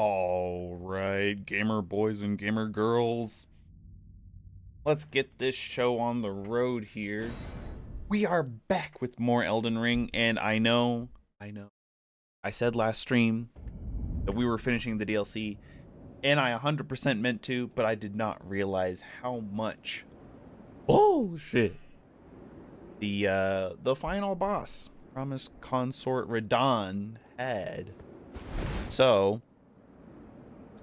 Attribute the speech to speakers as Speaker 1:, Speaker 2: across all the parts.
Speaker 1: All right, gamer boys and gamer girls, let's get this show on the road here. We are back with more Elden Ring, and I said last stream that we were finishing the DLC, and I 100% meant to, but I did not realize how much bullshit the final boss, Promised Consort Radahn, had. So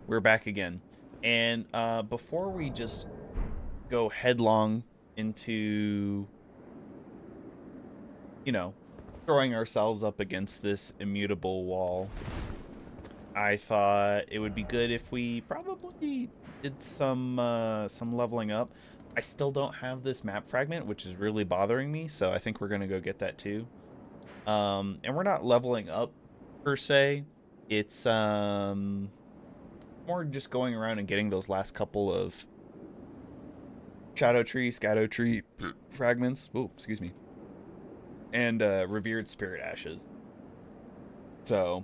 Speaker 1: we're back again. And before we just go headlong into, you know, throwing ourselves up against this immutable wall, I thought it would be good if we probably did some leveling up. I still don't have this map fragment, which is really bothering me, so I think we're gonna go get that too. And we're not leveling up per se. It's more just going around and getting those last couple of Shadow Tree, Scadow Tree fragments. Oh, excuse me. And Revered Spirit Ashes. So,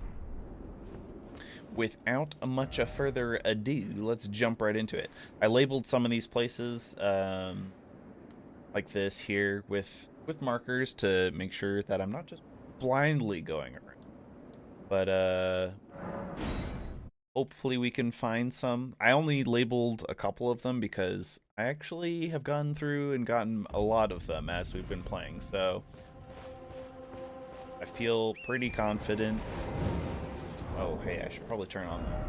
Speaker 1: without much further ado, let's jump right into it. I labeled some of these places like this here with markers to make sure that I'm not just blindly going around. But hopefully we can find some. I only labeled a couple of them because I actually have gone through and gotten a lot of them as we've been playing, so I feel pretty confident. Oh, hey, I should probably turn on that.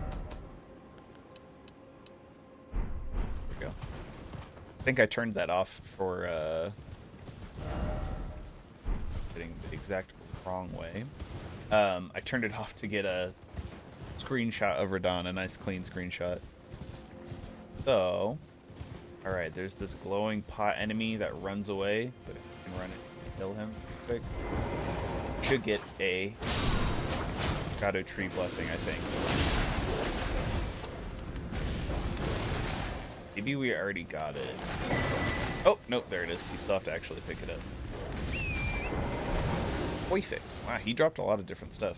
Speaker 1: There we go. I think I turned that off for getting the exact wrong way. I turned it off to get a screenshot of Radahn, a nice clean screenshot. So, alright, there's this glowing pot enemy that runs away, but if I can run it and kill him quick, should get a Shadow Tree blessing, I think. Maybe we already got it. Oh, nope, there it is. You still have to actually pick it up. Perfect. Wow, he dropped a lot of different stuff.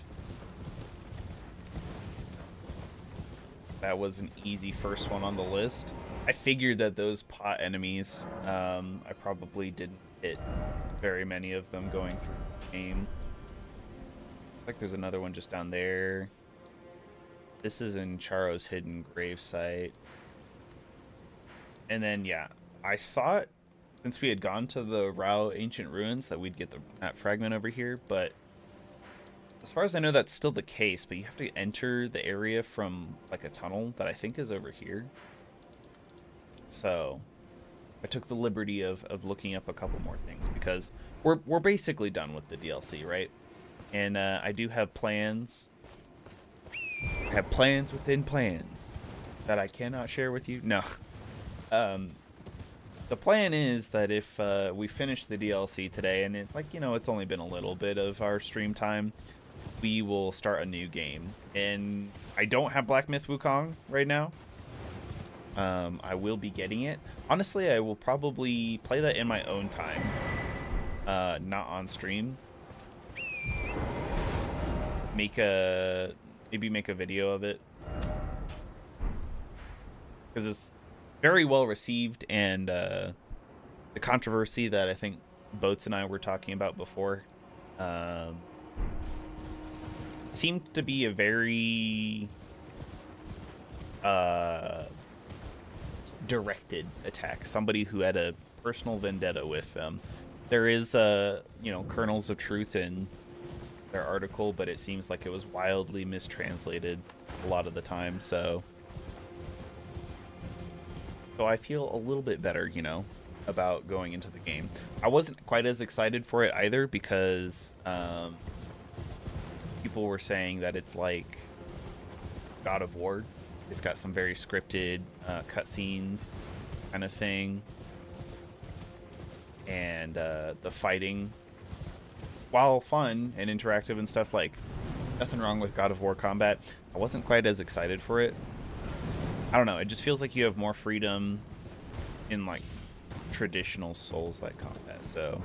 Speaker 1: That was an easy first one on the list. I figured that those pot enemies, I probably didn't hit very many of them going through the game. Like there's another one just down there. This is in Charo's hidden grave site. And then, yeah, I thought since we had gone to the Rao Ancient Ruins that we'd get that fragment over here, but as far as I know, that's still the case, but you have to enter the area from like a tunnel that I think is over here. So I took the liberty of looking up a couple more things because we're basically done with the DLC, right? And I do have plans. I have plans within plans that I cannot share with you. No. The plan is that if we finish the DLC today, and it's only been a little bit of our stream time, we will start a new game. And I don't have Black Myth Wukong right now. I will be getting it. Honestly, I will probably play that in my own time, not on stream. Maybe make a video of it, because it's very well received, and the controversy that I think Boats and I were talking about before seemed to be a very directed attack. Somebody who had a personal vendetta with them. There is kernels of truth in their article, but it seems like it was wildly mistranslated a lot of the time, so I feel a little bit better, about going into the game. I wasn't quite as excited for it either because people were saying that it's like God of War. It's got some very scripted cutscenes kind of thing, and the fighting, while fun and interactive and stuff, like nothing wrong with God of War combat, I wasn't quite as excited for it. I don't know, it just feels like you have more freedom in like traditional Souls-like combat, so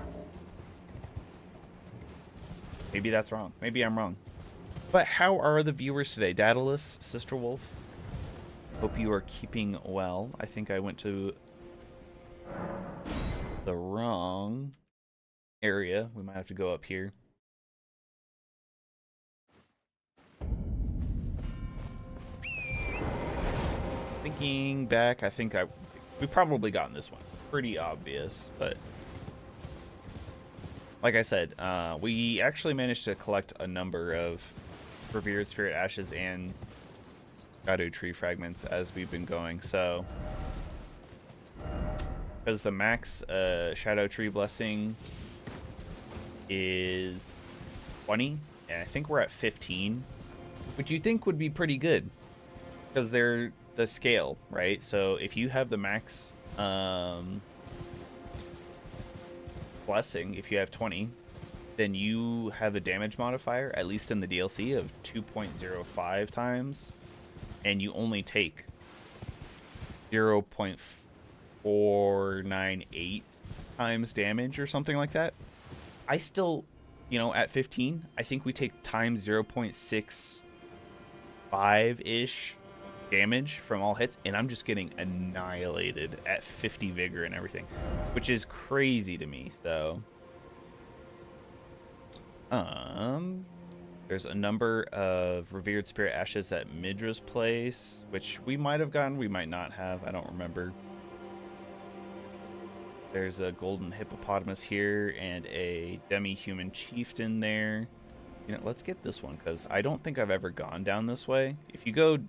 Speaker 1: maybe that's wrong. Maybe I'm wrong. But how are the viewers today? Daedalus, Sister Wolf, hope you are keeping well. I think I went to the wrong area. We might have to go up here. Thinking back, I think we've probably gotten this one. Pretty obvious, but like I said, we actually managed to collect a number of Revered Spirit Ashes and Shadow Tree fragments as we've been going, so because the max Shadow Tree Blessing is 20, and I think we're at 15, which you think would be pretty good, because they're the scale, right? So if you have the max blessing, if you have 20, then you have a damage modifier, at least in the DLC, of 2.05 times, and you only take 0.498 times damage or something like that. I still, at 15, I think we take times 0.65-ish damage from all hits, and I'm just getting annihilated at 50 vigor and everything, which is crazy to me. So there's a number of Revered Spirit Ashes at Midra's place, which we might have gotten, we might not have, I don't remember. There's a golden hippopotamus here and a demi-human chieftain there. Let's get this one, because I don't think I've ever gone down this way. If you go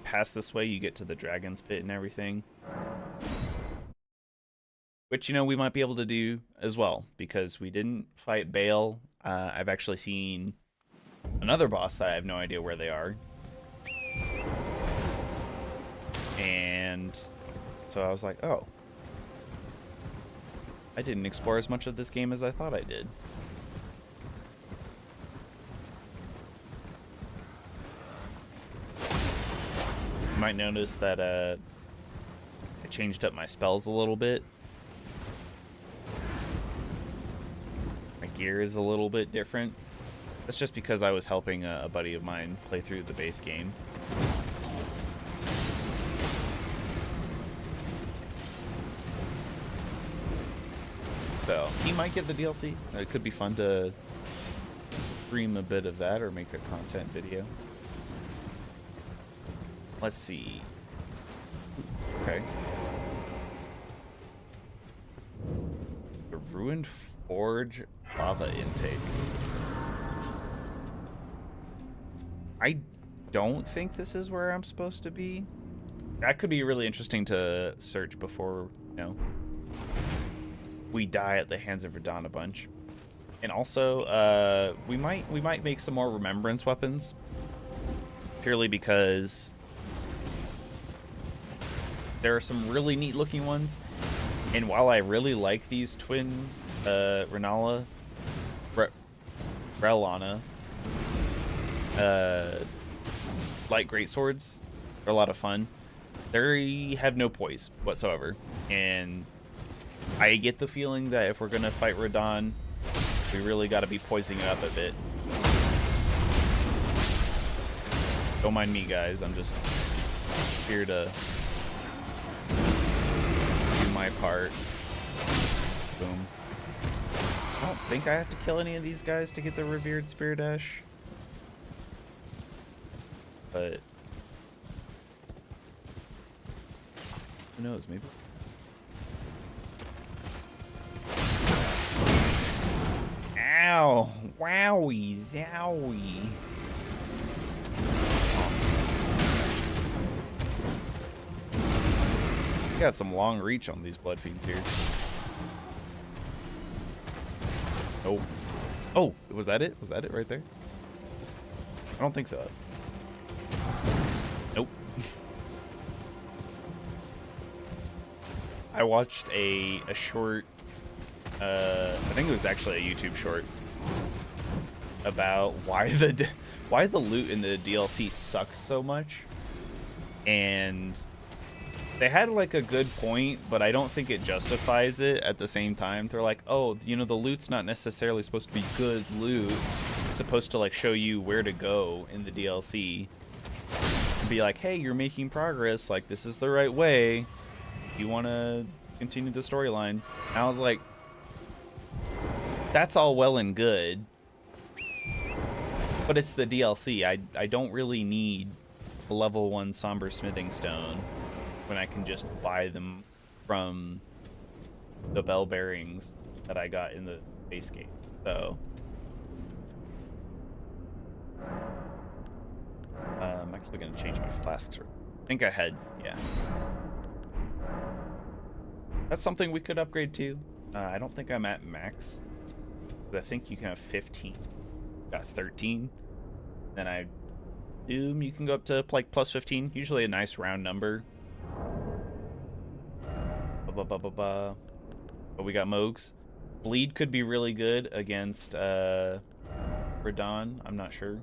Speaker 1: past this way, you get to the dragon's pit and everything, which we might be able to do as well, because we didn't fight Baal. I've actually seen another boss that I have no idea where they are, and so I was like, oh, I didn't explore as much of this game as I thought I did. You might notice that I changed up my spells a little bit. My gear is a little bit different. That's just because I was helping a buddy of mine play through the base game. So he might get the DLC. It could be fun to stream a bit of that or make a content video. Let's see. Okay. The Ruined Forge lava intake. I don't think this is where I'm supposed to be. That could be really interesting to search before, we die at the hands of Radahn a bunch. And also, we might make some more remembrance weapons, purely because there are some really neat looking ones. And while I really like these twin Rellana light greatswords, they're a lot of fun. They have no poise whatsoever, and I get the feeling that if we're gonna fight Radahn, we really got to be poising it up a bit. Don't mind me, guys. I'm just here to do my part. Boom. I don't think I have to kill any of these guys to get the Revered Spirit Ash, but who knows? Maybe. Ow! Wowie! Zowie! Got some long reach on these blood fiends here. Oh. Oh, was that it? Was that it right there? I don't think so. Nope. I watched a short, I think it was actually a YouTube short, about why the loot in the DLC sucks so much, and they had like a good point, but I don't think it justifies it at the same time. They're like, oh, the loot's not necessarily supposed to be good loot. it's supposed to like show you where to go in the DLC. And be like, hey, you're making progress. Like, this is the right way. You want to continue the storyline. And I was like, that's all well and good. But it's the DLC. I don't really need a level 1 somber smithing stone when I can just buy them from the bell bearings that I got in the base game. So I'm actually going to change my flasks. I think I had, yeah. That's something we could upgrade to. I don't think I'm at max. I think you can have 15. Got 13. Then I assume you can go up to like plus 15. Usually a nice round number. But we got Mogs. Bleed could be really good against Radahn. I'm not sure.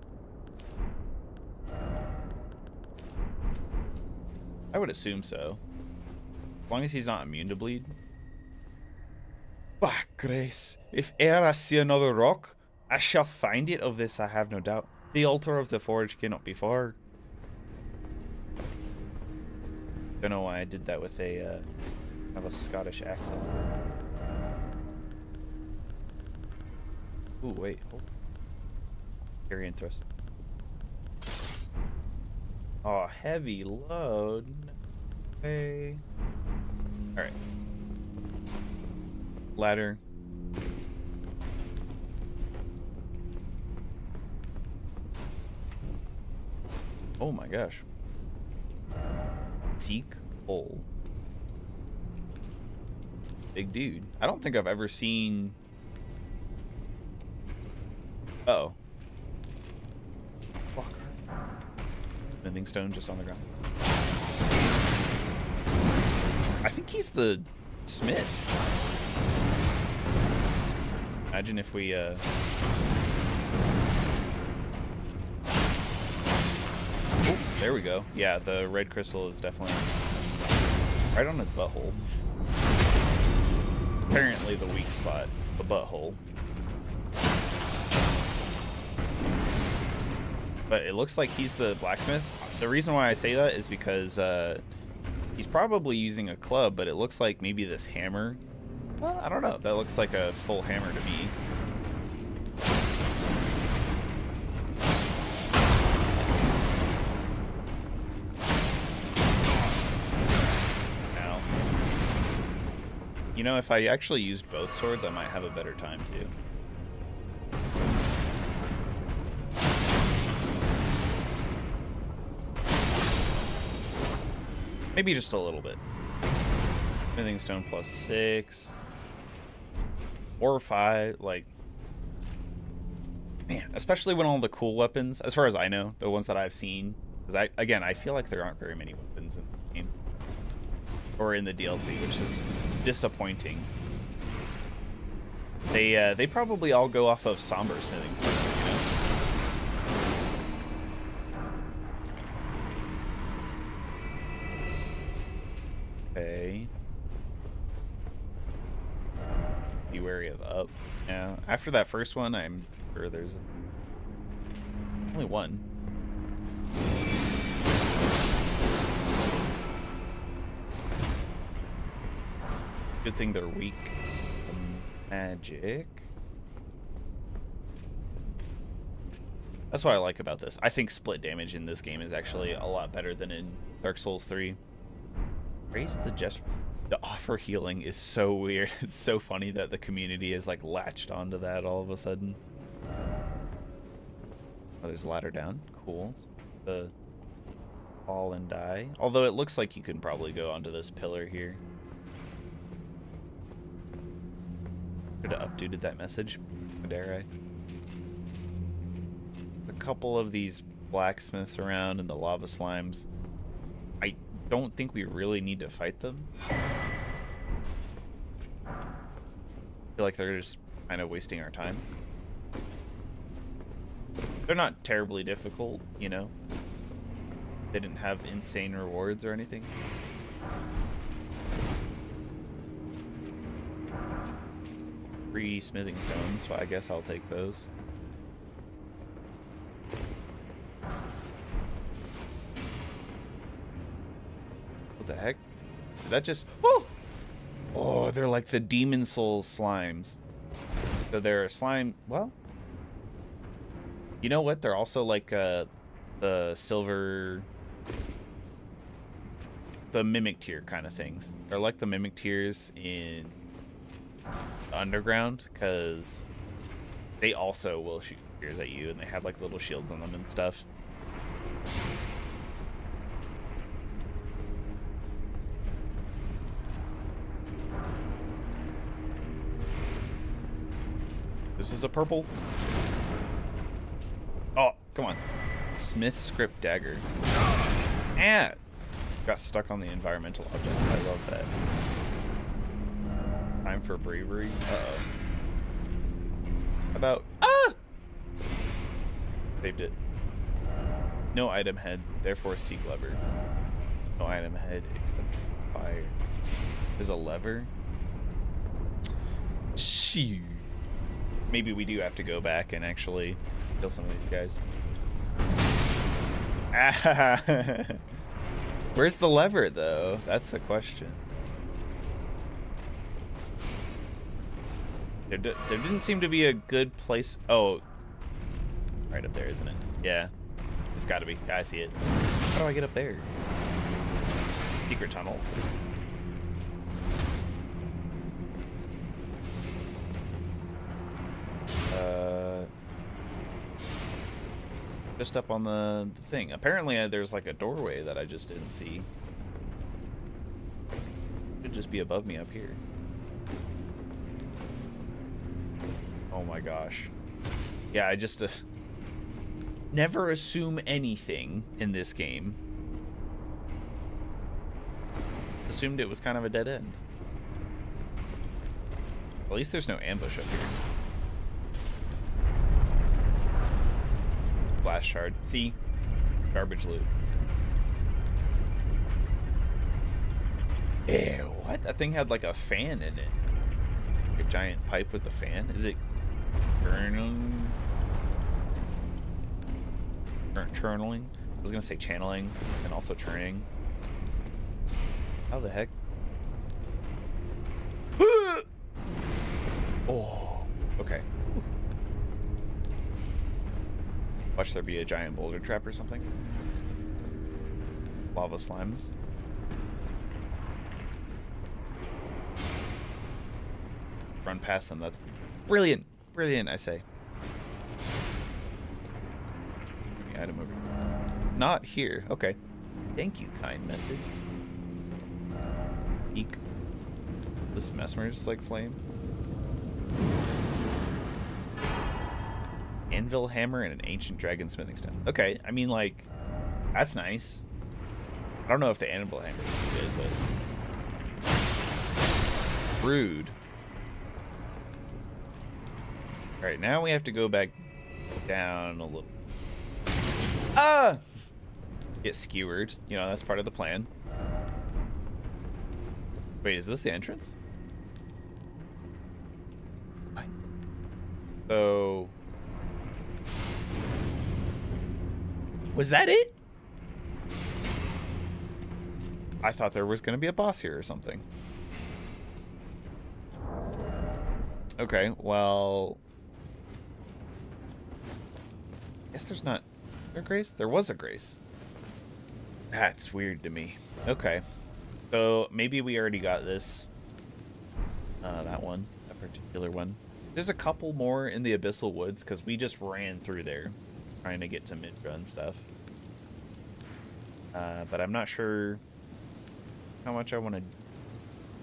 Speaker 1: I would assume so. As long as he's not immune to bleed. Bah, Grace, if e'er I see another rock, I shall find it, of this I have no doubt. The altar of the forge cannot be far. Don't know why I did that with a kind of a Scottish accent. Ooh, wait, hold. Carry thrust. Oh, heavy load. Okay. Alright. Ladder. Oh my gosh. Teak hole. Big dude. I don't think I've ever seen... Uh-oh. Fuck. Smithing stone just on the ground. I think he's the smith. Imagine if we, Oh, there we go. Yeah, the red crystal is definitely right on his butthole. Apparently the weak spot, the butthole. But it looks like he's the blacksmith. The reason why I say that is because he's probably using a club, but it looks like maybe this hammer. Well, I don't know. That looks like a full hammer to me. Now, you know, if I actually used both swords, I might have a better time too. Maybe just a little bit. Smithing stone plus 6. Or 5, like... Man, especially when all the cool weapons, as far as I know, the ones that I've seen... Because, I feel like there aren't very many weapons in the game. Or in the DLC, which is disappointing. They probably all go off of somber smithing stone, you know? Okay. Be wary of up. Yeah. After that first one, I'm sure there's only one. Good thing they're weak. Magic. That's what I like about this. I think split damage in this game is actually a lot better than in Dark Souls 3. Raise the just the offer healing is so weird. It's so funny that the community is like latched onto that all of a sudden. Oh, there's a ladder down. Cool. The fall and die. Although it looks like you can probably go onto this pillar here. Could have updated that message. Dare I? A couple of these blacksmiths around and the lava slimes. I don't think we really need to fight them. I feel like they're just kind of wasting our time. They're not terribly difficult, you know. They didn't have insane rewards or anything. Free smithing stones, so I guess I'll take those. that just... Oh! Oh, they're like the Demon Souls slimes. So they're a slime... Well... You know what? They're also like the silver... The Mimic Tear kind of things. They're like the Mimic Tears in Underground, because they also will shoot spears at you, and they have like little shields on them and stuff. This is a purple. Oh, come on. Smith Script Dagger. Ah! Got stuck on the environmental objects. I love that. Time for bravery. Uh-oh. About... Ah! Saved it. No item head, therefore seek lever. No item head except fire. There's a lever? Shoo. Maybe we do have to go back and actually kill some of these guys. Ah! Where's the lever, though? That's the question. There didn't seem to be a good place... Oh. Right up there, isn't it? Yeah. It's gotta be. Yeah, I see it. How do I get up there? Secret tunnel. Just up on the thing. Apparently there's like a doorway that I just didn't see. Could just be above me up here. Oh my gosh. Yeah, I just never assume anything in this game. Assumed it was kind of a dead end. At least there's no ambush up here. Blast shard. See? Garbage loot. Ew, what? That thing had like a fan in it. Like a giant pipe with a fan? Is it channeling? Channeling? I was gonna say channeling and also churning. How the heck? Oh, okay. Watch there be a giant boulder trap or something. Lava slimes. Run past them. That's brilliant. Brilliant, I say. The item over here. Not here. Okay. Thank you, kind message. Eek. This Mesmer's like flame. Anvil hammer and an ancient dragon smithing stone. Okay, I mean, like, that's nice. I don't know if the anvil hammer is good, but rude. All right, now we have to go back down a little. Ah! Get skewered. You know, that's part of the plan. Wait, is this the entrance? What? So... Was that it? I thought there was going to be a boss here or something. Okay, well... I guess there's not... Is there a grace? There was a grace. That's weird to me. Okay. So, maybe we already got this. That one. That particular one. There's a couple more in the Abyssal Woods, because we just ran through there. Trying to get to Midra and stuff. But I'm not sure how much I want to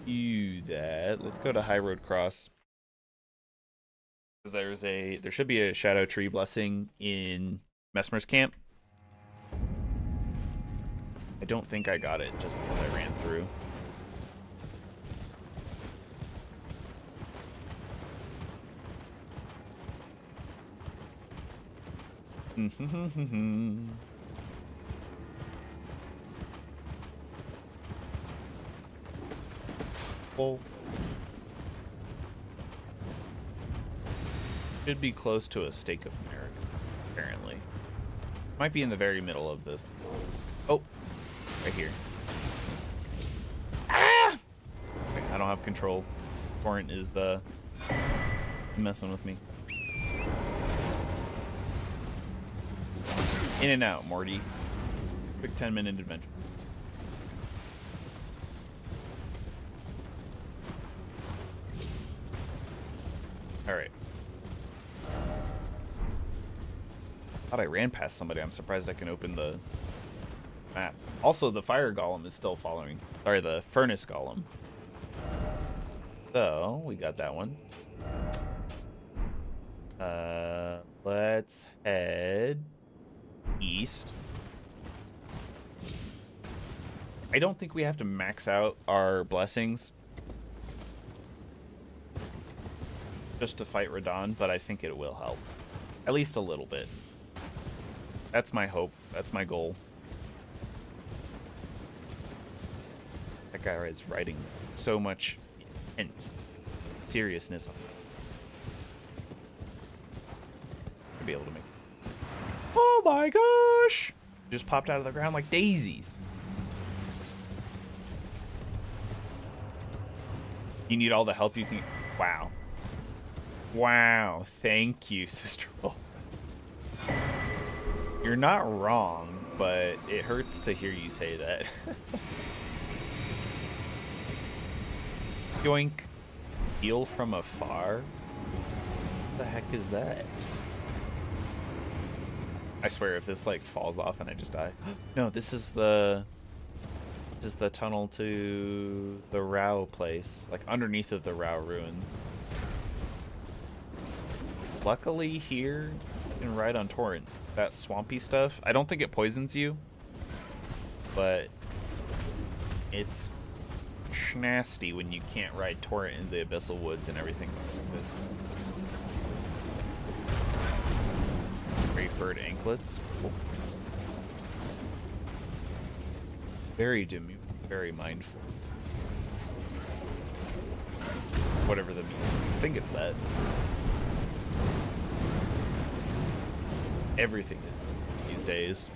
Speaker 1: do that. Let's go to High Road Cross. Because there should be a Shadow Tree Blessing in Mesmer's camp. I don't think I got it just because I ran through. Well, should be close to a Stake of America, apparently. Might be in the very middle of this. Oh, right here. Ah! have control. Torrent is messing with me. In and out, Morty. Quick 10-minute adventure. Alright. Thought I ran past somebody. I'm surprised I can open the map. Also, the fire golem is still following. Sorry, the furnace golem. So, we got that one. Let's head east. I don't think we have to max out our blessings just to fight Radahn, but I think it will help. At least a little bit. That's my hope. That's my goal. That guy is writing so much intent, seriousness. To be able to make. Oh my gosh! Just popped out of the ground like daisies. You need all the help you can. Wow. Wow. Thank you, Sister Wolf. You're not wrong, but it hurts to hear you say that. Yoink. Heal from afar? What the heck is that? I swear if this like falls off and I just die. No, this is the tunnel to the Rao place, like underneath of the Rao ruins. Luckily here you can ride on Torrent. That swampy stuff, I don't think it poisons you, but it's nasty when you can't ride Torrent in the Abyssal Woods and everything. Gravebird anklets. Cool. Very demure, very mindful. Whatever the meaning. I think it's that. Everything these days.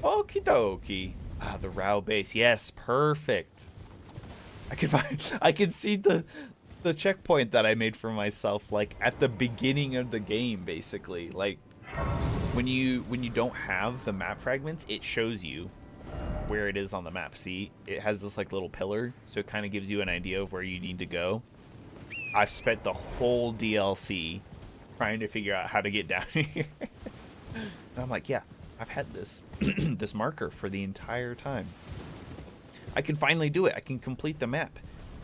Speaker 1: Okie dokie. Ah, the Rao base. Yes, perfect. I can see the checkpoint that I made for myself, like at the beginning of the game, basically. Like when you don't have the map fragments, it shows you where it is on the map. See, it has this like little pillar, so it kind of gives you an idea of where you need to go. I spent the whole DLC trying to figure out how to get down here. And I'm like, yeah, I've had this this marker for the entire time. I can finally do it. I can complete the map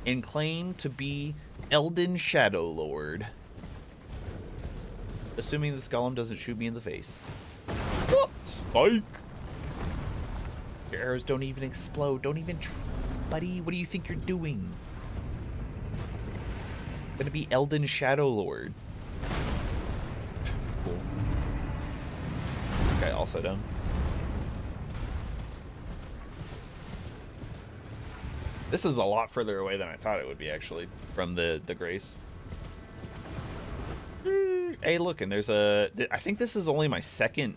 Speaker 1: and claim to be Elden Shadowlord. Assuming this golem doesn't shoot me in the face. What? Spike! Your arrows don't even explode. Don't even buddy, what do you think you're doing? I'm gonna be Elden Shadowlord. Cool. This guy also done. This is a lot further away than I thought it would be, actually, from the Grace. Hey, look, and there's a... I think this is only my second...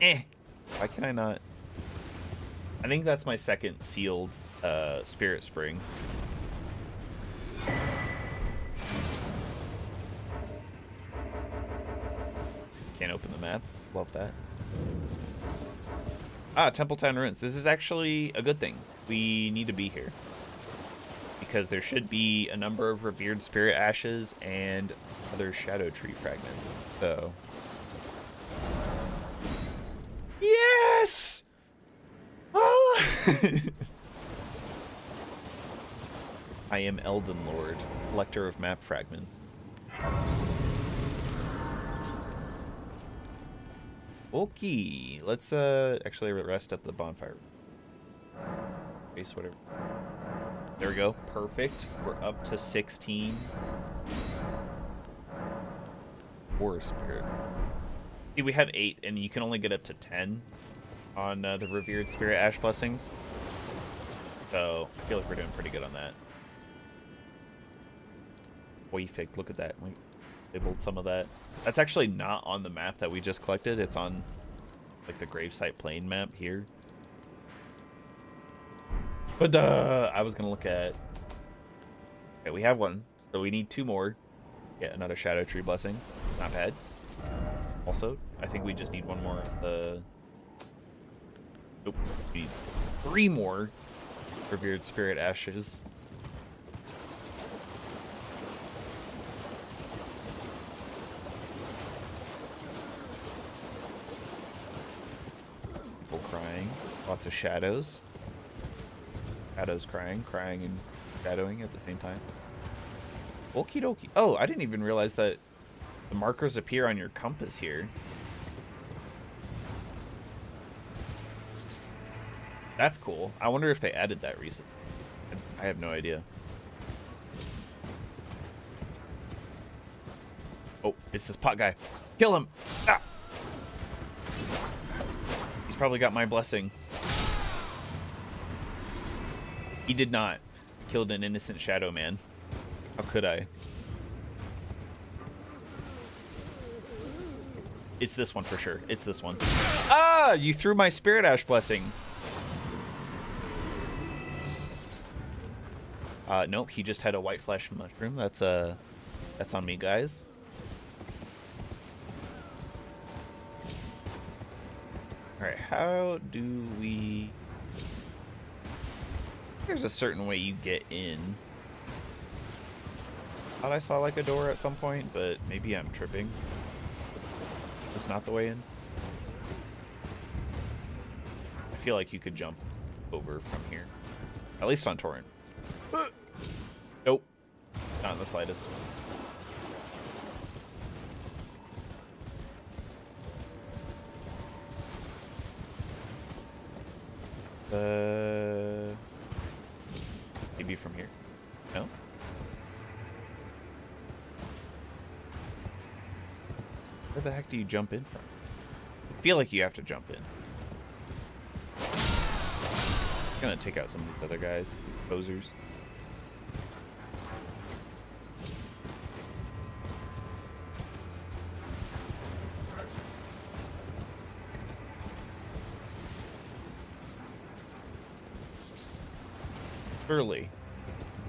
Speaker 1: Why can I not... I think that's my second sealed Spirit Spring. Can't open the map. Love that. Ah, Templetown Ruins. This is actually a good thing. We need to be here. Because there should be a number of revered spirit ashes and other shadow tree fragments. So. Yes! Oh! I am Elden Lord, collector of map fragments. Okay, let's actually rest at the bonfire. Base, whatever. There we go. Perfect. We're up to 16. War Spirit. See, we have 8, and you can only get up to 10 on the Revered Spirit Ash Blessings. So, I feel like we're doing pretty good on that. Wayfig, look at that. We labeled some of that. That's actually not on the map that we just collected. It's on like the gravesite plane map here. But I was gonna look at. Okay, we have one, so we need 2 more. Get another Shadow Tree Blessing. Not bad. Also, I think we just need 1 more of the. Nope. We need 3 more Revered Spirit Ashes. People crying. Lots of shadows. Shadows crying and shadowing at the same time. Okie dokie. Oh, I didn't even realize that the markers appear on your compass here. That's cool. I wonder if they added that recently. I have no idea. Oh, it's this pot guy. Kill him! Ah! He's probably got my blessing. He did not. Killed an innocent shadow man. How could I? It's this one for sure. It's this one. Ah! You threw my Spirit Ash blessing. Nope, he just had a white flesh mushroom. That's on me, guys. Alright, how do we... There's a certain way you get in. Thought I saw like a door at some point, but maybe I'm tripping. This is not the way in. I feel like you could jump over from here. At least on Torrent. Nope. Not in the slightest. Maybe from here. No? Where the heck do you jump in from? I feel like you have to jump in. I'm gonna take out some of these other guys, these posers.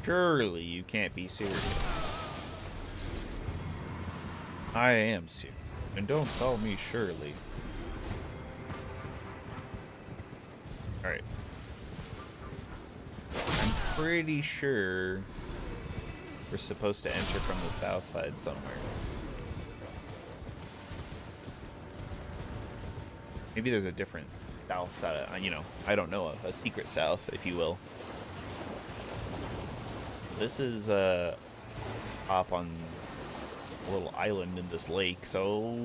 Speaker 1: Surely you can't be serious. I am serious. And don't call me Shirley. Alright. I'm pretty sure we're supposed to enter from the south side somewhere. Maybe there's a different south that, I don't know of. A secret south, if you will. This is top on a little island in this lake, so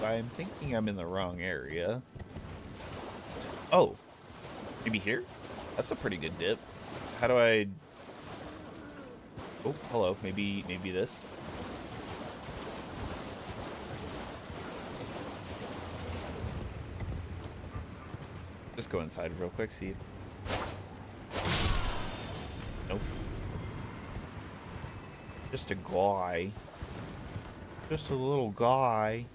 Speaker 1: I'm thinking I'm in the wrong area. Oh, maybe here? That's a pretty good dip. How do I... Oh, hello. Maybe this. Just go inside real quick, see if... Nope. Just a guy. Just a little guy.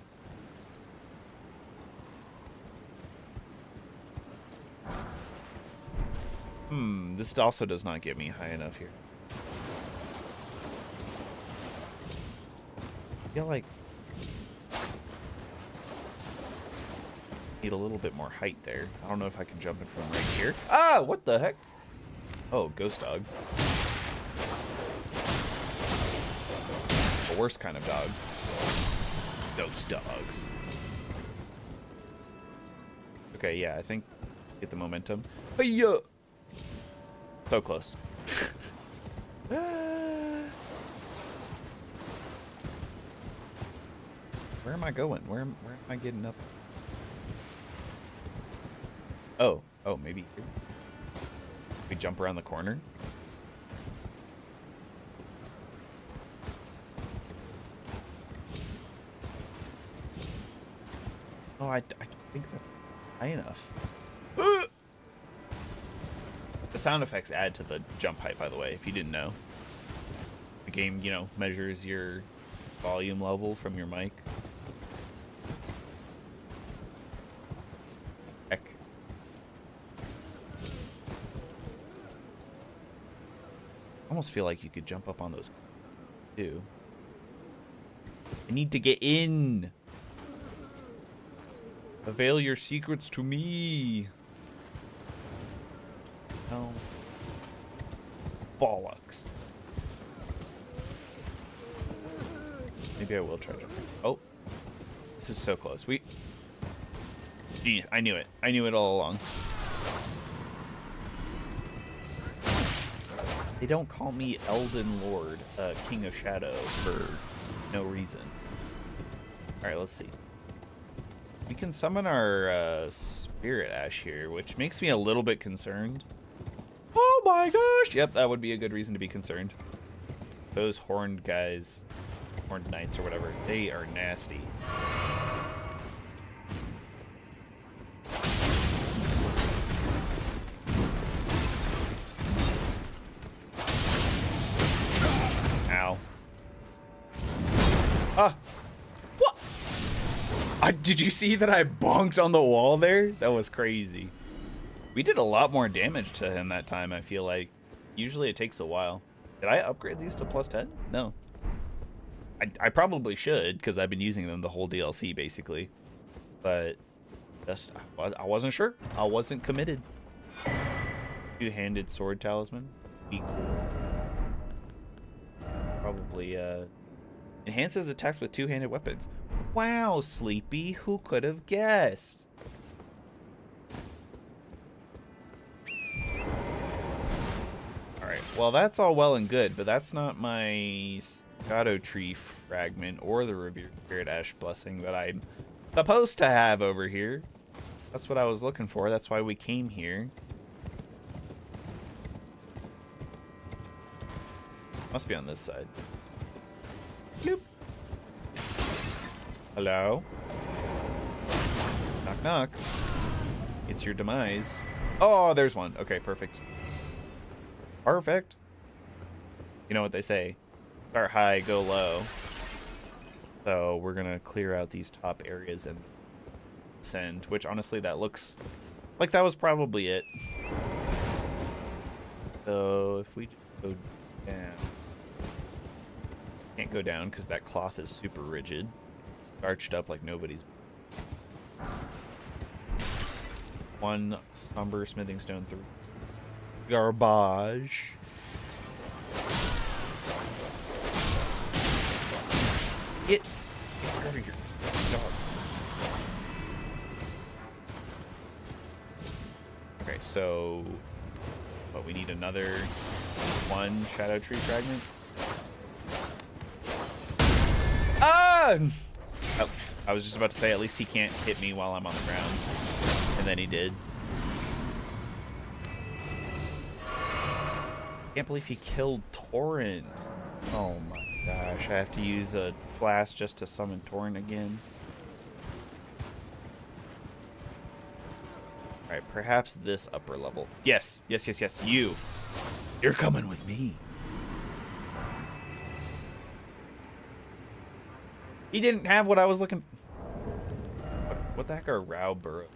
Speaker 1: This also does not get me high enough here. I feel like... need a little bit more height there. I don't know if I can jump in from right here. Ah, what the heck? Oh, ghost dog. The worst kind of dog. Ghost dogs. Okay, yeah, I think get the momentum. Hey-ya! So close. Where am I going? Where am I getting up? Oh, maybe here. We jump around the corner. Oh, I think that's high enough. The sound effects add to the jump height, by the way, if you didn't know. The game, measures your volume level from your mic. almost feel like you could jump up on those too. I need to get in. Avail your secrets to me. No. Bollocks. Maybe I will try to. Oh. This is so close. Gee, I knew it. I knew it all along. They don't call me Elden Lord, King of Shadow, for no reason. Alright, let's see. We can summon our Spirit Ash here, which makes me a little bit concerned. Oh my gosh! Yep, that would be a good reason to be concerned. Those horned guys, horned knights or whatever, they are nasty. Ow. Ah! What? Did you see that I bonked on the wall there? That was crazy. We did a lot more damage to him that time, I feel like. Usually it takes a while. Did I upgrade these to plus 10? No. I probably should, because I've been using them the whole DLC, basically. But just I wasn't sure. I wasn't committed. Two-handed sword talisman. Be cool. Probably, enhances attacks with two-handed weapons. Wow, Sleepy. Who could have guessed? Alright, well that's all well and good, but that's not my Shadow Tree fragment or the Revered Spirit Ash blessing that I'm supposed to have over here. That's what I was looking for. That's why we came here. Must be on this side. Bloop. Hello? Knock knock. It's your demise. Oh, there's one. Okay, perfect. Perfect. You know what they say. Start high, go low. So we're gonna clear out these top areas and ascend, which honestly that looks like that was probably it. So if we just go down. Can't go down because that cloth is super rigid. Arched up like nobody's. One somber smithing stone through. Garbage. Get out of here, dogs. Okay, so but we need another one Shadow Tree fragment. Ah! Oh, I was just about to say, at least he can't hit me while I'm on the ground. And then he did. Can't believe he killed Torrent. Oh my gosh, I have to use a flask just to summon Torrent again. Alright, perhaps this upper level. Yes, yes, yes, yes, you. You're coming with me. He didn't have what I was looking for. What the heck are Rao Burrow?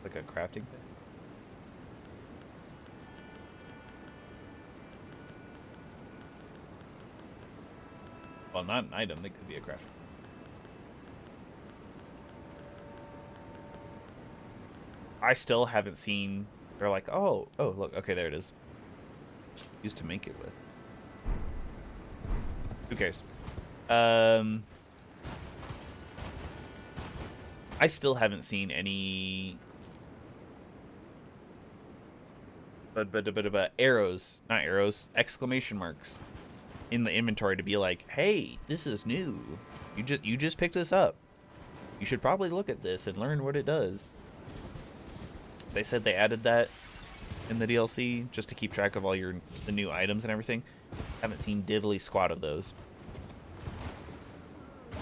Speaker 1: Like a crafting thing? Well, not an item. They could be a crafting. I still haven't seen. They're like, oh, look. Okay, there it is. Used to make it with. Who cares? I still haven't seen any arrows, not arrows, exclamation marks in the inventory to be like, hey, this is new. You just picked this up. You should probably look at this and learn what it does. They said they added that in the DLC just to keep track of all the new items and everything. Haven't seen diddly squat of those.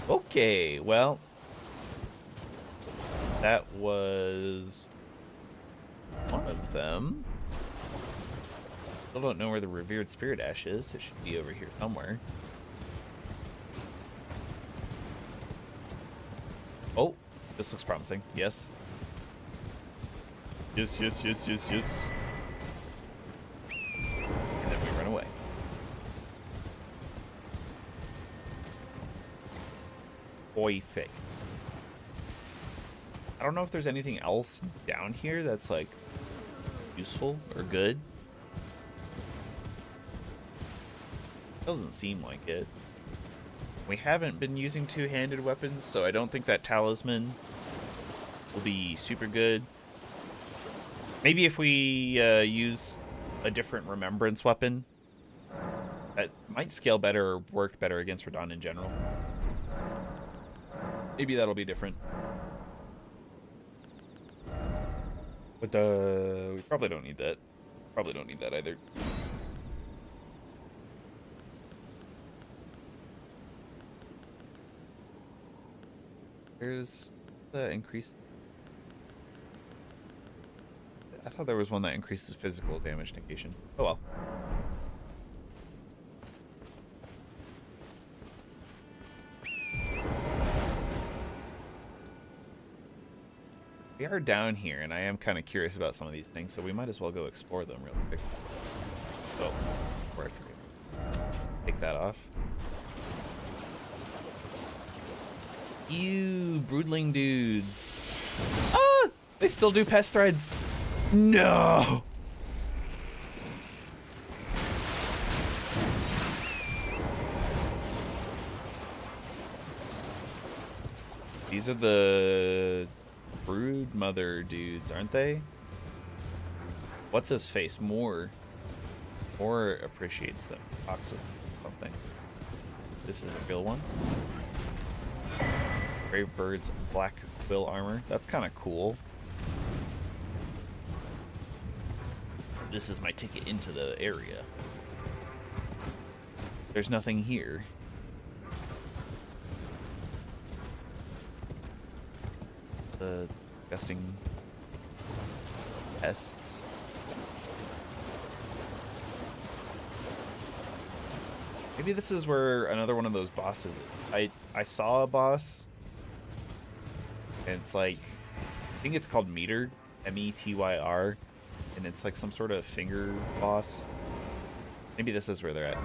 Speaker 1: Okay, well, that was one of them. Still don't know where the Revered Spirit Ash is. It should be over here somewhere. Oh, this looks promising. Yes. Yes, yes, yes, yes, yes. perfect. I don't know if there's anything else down here that's like useful or good. Doesn't seem like it. We haven't been using two-handed weapons, so I don't think that talisman will be super good. Maybe if we use a different remembrance weapon, that might scale better or work better against Radahn in general. Maybe that'll be different. But we probably don't need that. Probably don't need that either. There's the increase. I thought there was one that increases physical damage negation. Oh well. We are down here, and I am kind of curious about some of these things, so we might as well go explore them real quick. Oh, before I forget. Take that off. Ew, broodling dudes. Ah! They still do pest threads. No! These are the brood mother dudes, aren't they? What's his face? More appreciates them. Talks with something. This is a real one. Brave Bird's black quill armor. That's kind of cool. This is my ticket into the area. There's nothing here. The disgusting pests. Maybe this is where another one of those bosses is. I saw a boss, and it's like, I think it's called Metyr, M-E-T-Y-R, and it's like some sort of finger boss. Maybe this is where they're at.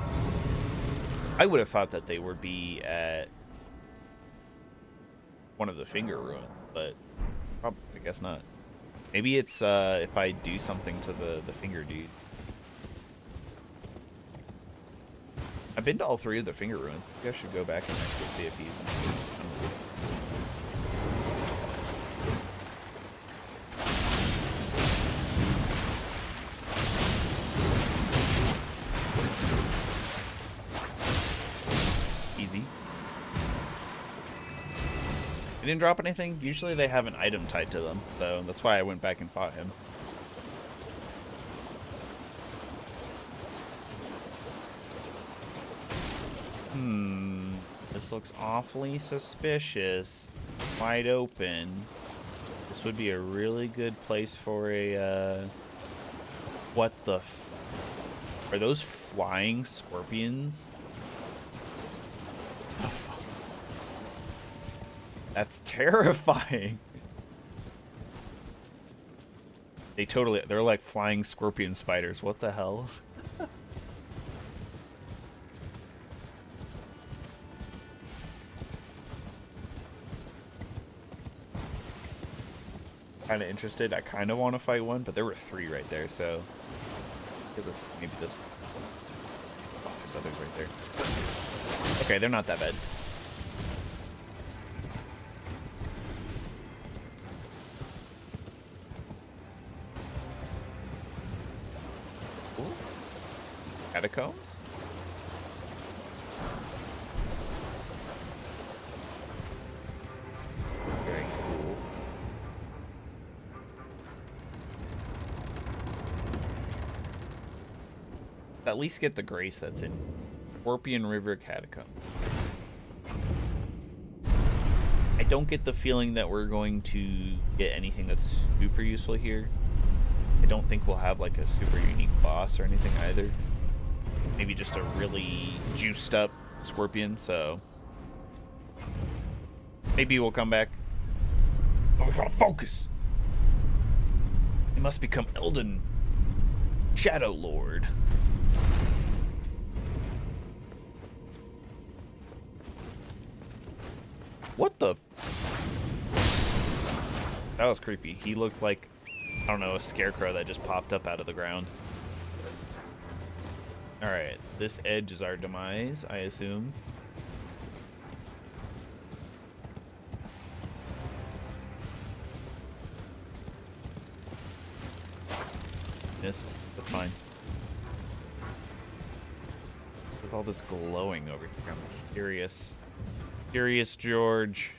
Speaker 1: I would have thought that they would be at one of the finger ruins, but probably, I guess not. Maybe it's if I do something to the finger dude. I've been to all three of the finger ruins. Maybe I should go back and actually see if he's... Easy. He didn't drop anything. Usually they have an item tied to them, so that's why I went back and fought him. This looks awfully suspicious. Wide open. This would be a really good place for a, what the are those flying scorpions? The fuck? That's terrifying. They're like flying scorpion spiders. What the hell? Kind of interested. I kind of want to fight one, but there were three right there, so maybe this one. Oh, there's others right there. Okay, they're not that bad. Ooh. Catacombs? Very cool. At least get the grace that's in Scorpion River Catacomb. I don't get the feeling that we're going to get anything that's super useful here. I don't think we'll have like a super unique boss or anything either. Maybe just a really juiced up scorpion, so maybe we'll come back. Oh, we gotta focus! He must become Elden Shadow Lord. What the? That was creepy. He looked like, I don't know, a scarecrow that just popped up out of the ground. Alright, this edge is our demise, I assume. Missed. That's fine. With all this glowing over here, I'm curious. Curious, George.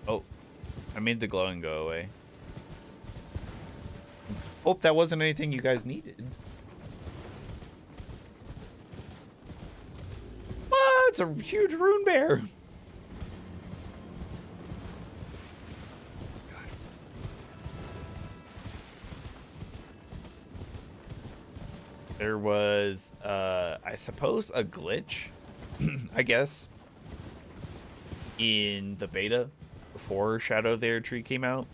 Speaker 1: Oh, I made the glowing go away. Hope that wasn't anything you guys needed. Ah, it's a huge rune bear. There was, I suppose, a glitch, I guess, in the beta before Shadow of the Erdtree came out.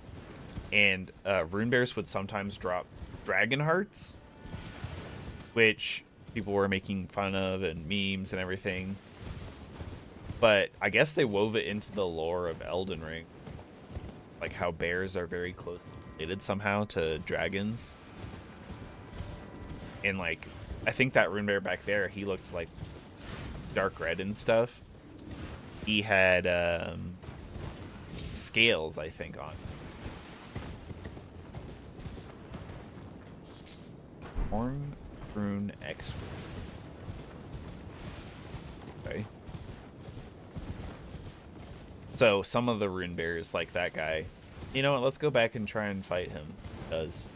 Speaker 1: And rune bears would sometimes drop dragon hearts, which people were making fun of and memes and everything. But I guess they wove it into the lore of Elden Ring, like how bears are very closely related somehow to dragons. And like, I think that rune bear back there, he looked like dark red and stuff. He had scales, I think, on. Horn rune X. Okay. So some of the rune bears, like that guy, you know what? Let's go back and try and fight him. Because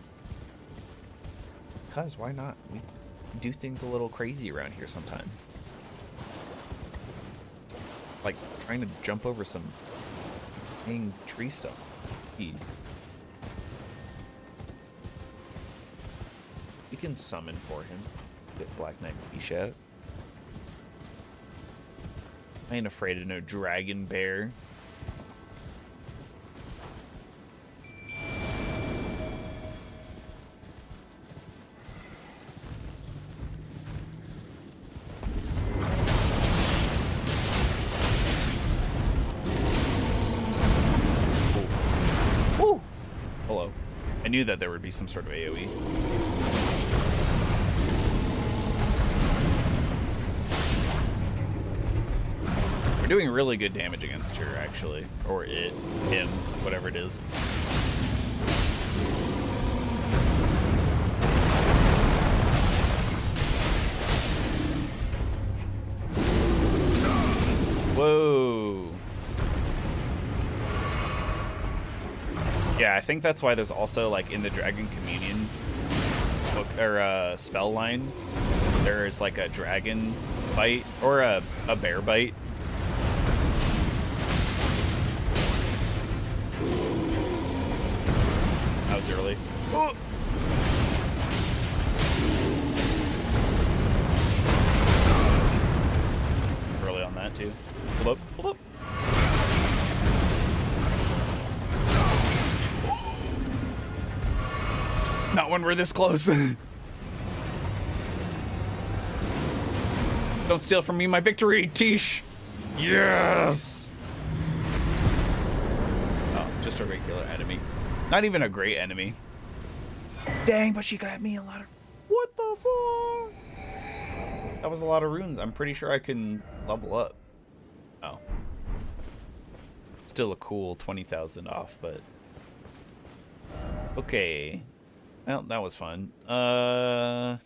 Speaker 1: why not? We do things a little crazy around here sometimes. Like trying to jump over some dang tree stuff. Jeez. We can summon for him. Get Black Knight Leash out. I ain't afraid of no dragon bear. Oh. Hello. I knew that there would be some sort of AoE. Doing really good damage against her, actually. Or it, him, whatever it is. Whoa. Yeah, I think that's why there's also, like, in the Dragon Communion book, or spell line, there's like a dragon bite, or a bear bite. Early. Oh. Early on that too. Hold up, hold up. Not when we're this close. Don't steal from me my victory, Tish. Yes. Oh, just a regular enemy. Not even a great enemy. Dang, but she got me a lot of... What the fuck? That was a lot of runes. I'm pretty sure I can level up. Oh. Still a cool 20,000 off, but... Okay. Well, that was fun. Yeah,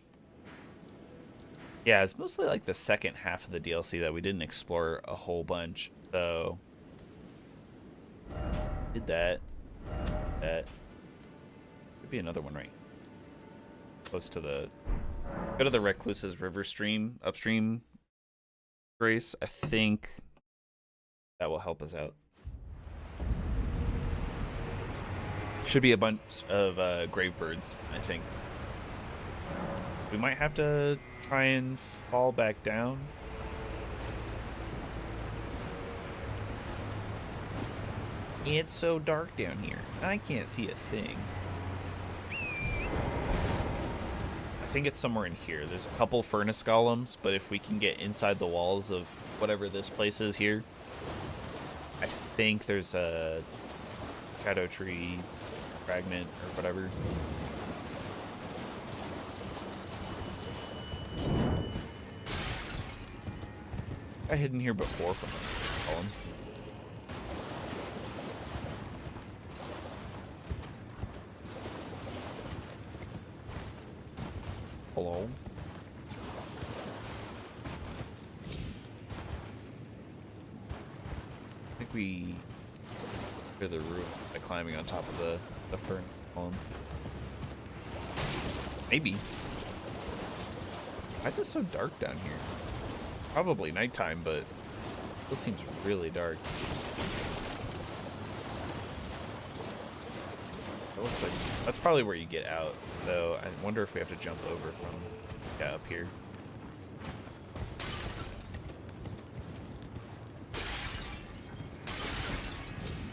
Speaker 1: it's mostly like the second half of the DLC that we didn't explore a whole bunch, so... Did that. That could be another one, right? Close to the... Go to the Recluse's River stream, upstream, Grace. I think that will help us out. Should be a bunch of grave birds, I think. We might have to try and fall back down. It's so dark down here. I can't see a thing. I think it's somewhere in here. There's a couple furnace golems, but if we can get inside the walls of whatever this place is here, I think there's a shadow tree fragment or whatever. I hidden here before from the golem. Hello? I think we clear the roof by climbing on top of the fern column. Maybe. Why is it so dark down here? Probably nighttime, but this seems really dark. It looks like that's probably where you get out. So I wonder if we have to jump over from up here.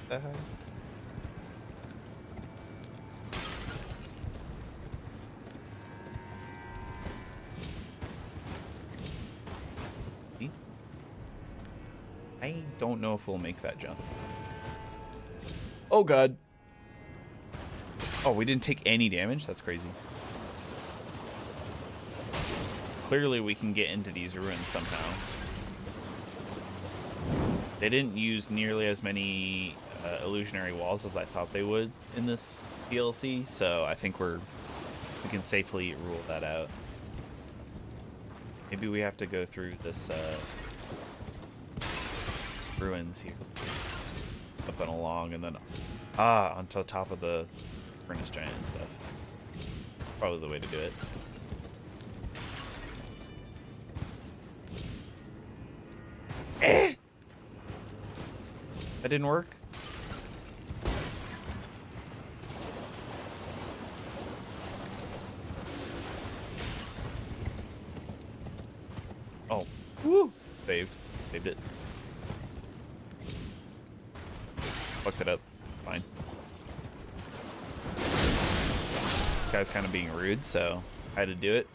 Speaker 1: That high? I don't know if we'll make that jump. Oh god. Oh, we didn't take any damage? That's crazy. Clearly we can get into these ruins somehow. They didn't use nearly as many illusionary walls as I thought they would in this DLC, so I think we can safely rule that out. Maybe we have to go through this ruins here, up and along, and then onto top of the furnace giant and stuff. Probably the way to do it. That didn't work. Oh, woo! Saved it. Fucked it up. Fine. This guy's kind of being rude, so I had to do it.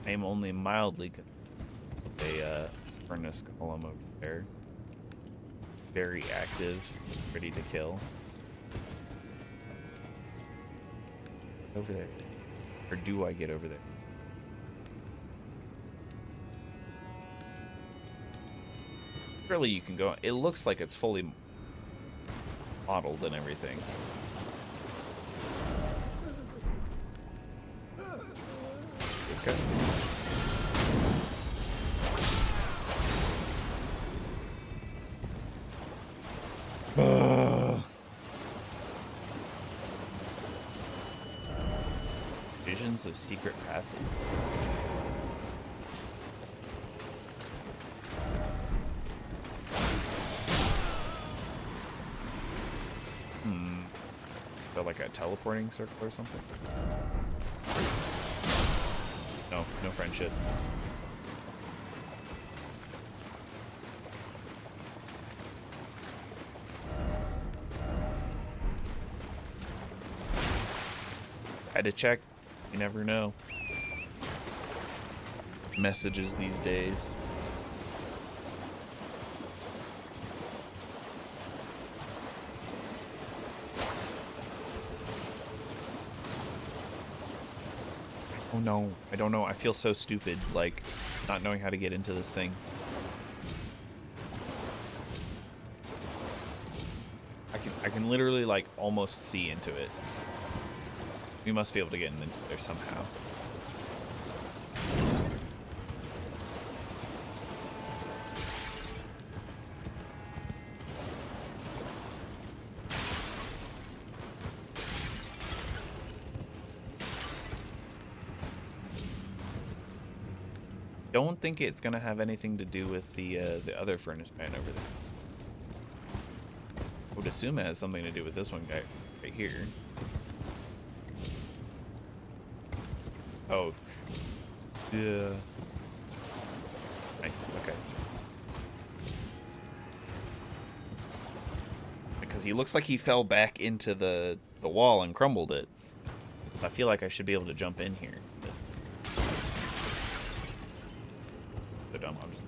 Speaker 1: I am only mildly a furnace golem over there. Very active, ready to kill. Over there. Or do I get over there? Surely you can go. It looks like it's fully modeled and everything. This guy. Visions of secret passage. So like a teleporting circle or something? No, no friendship. Had to check. You never know. Messages these days. Oh no, I don't know. I feel so stupid, like, not knowing how to get into this thing. I can literally, like, almost see into it. We must be able to get into there somehow. Don't think it's gonna have anything to do with the other furnace giant over there. I would assume it has something to do with this one guy right here. Oh, yeah. Nice. Okay. Because he looks like he fell back into the wall and crumbled it. I feel like I should be able to jump in here. So dumb. I'm just...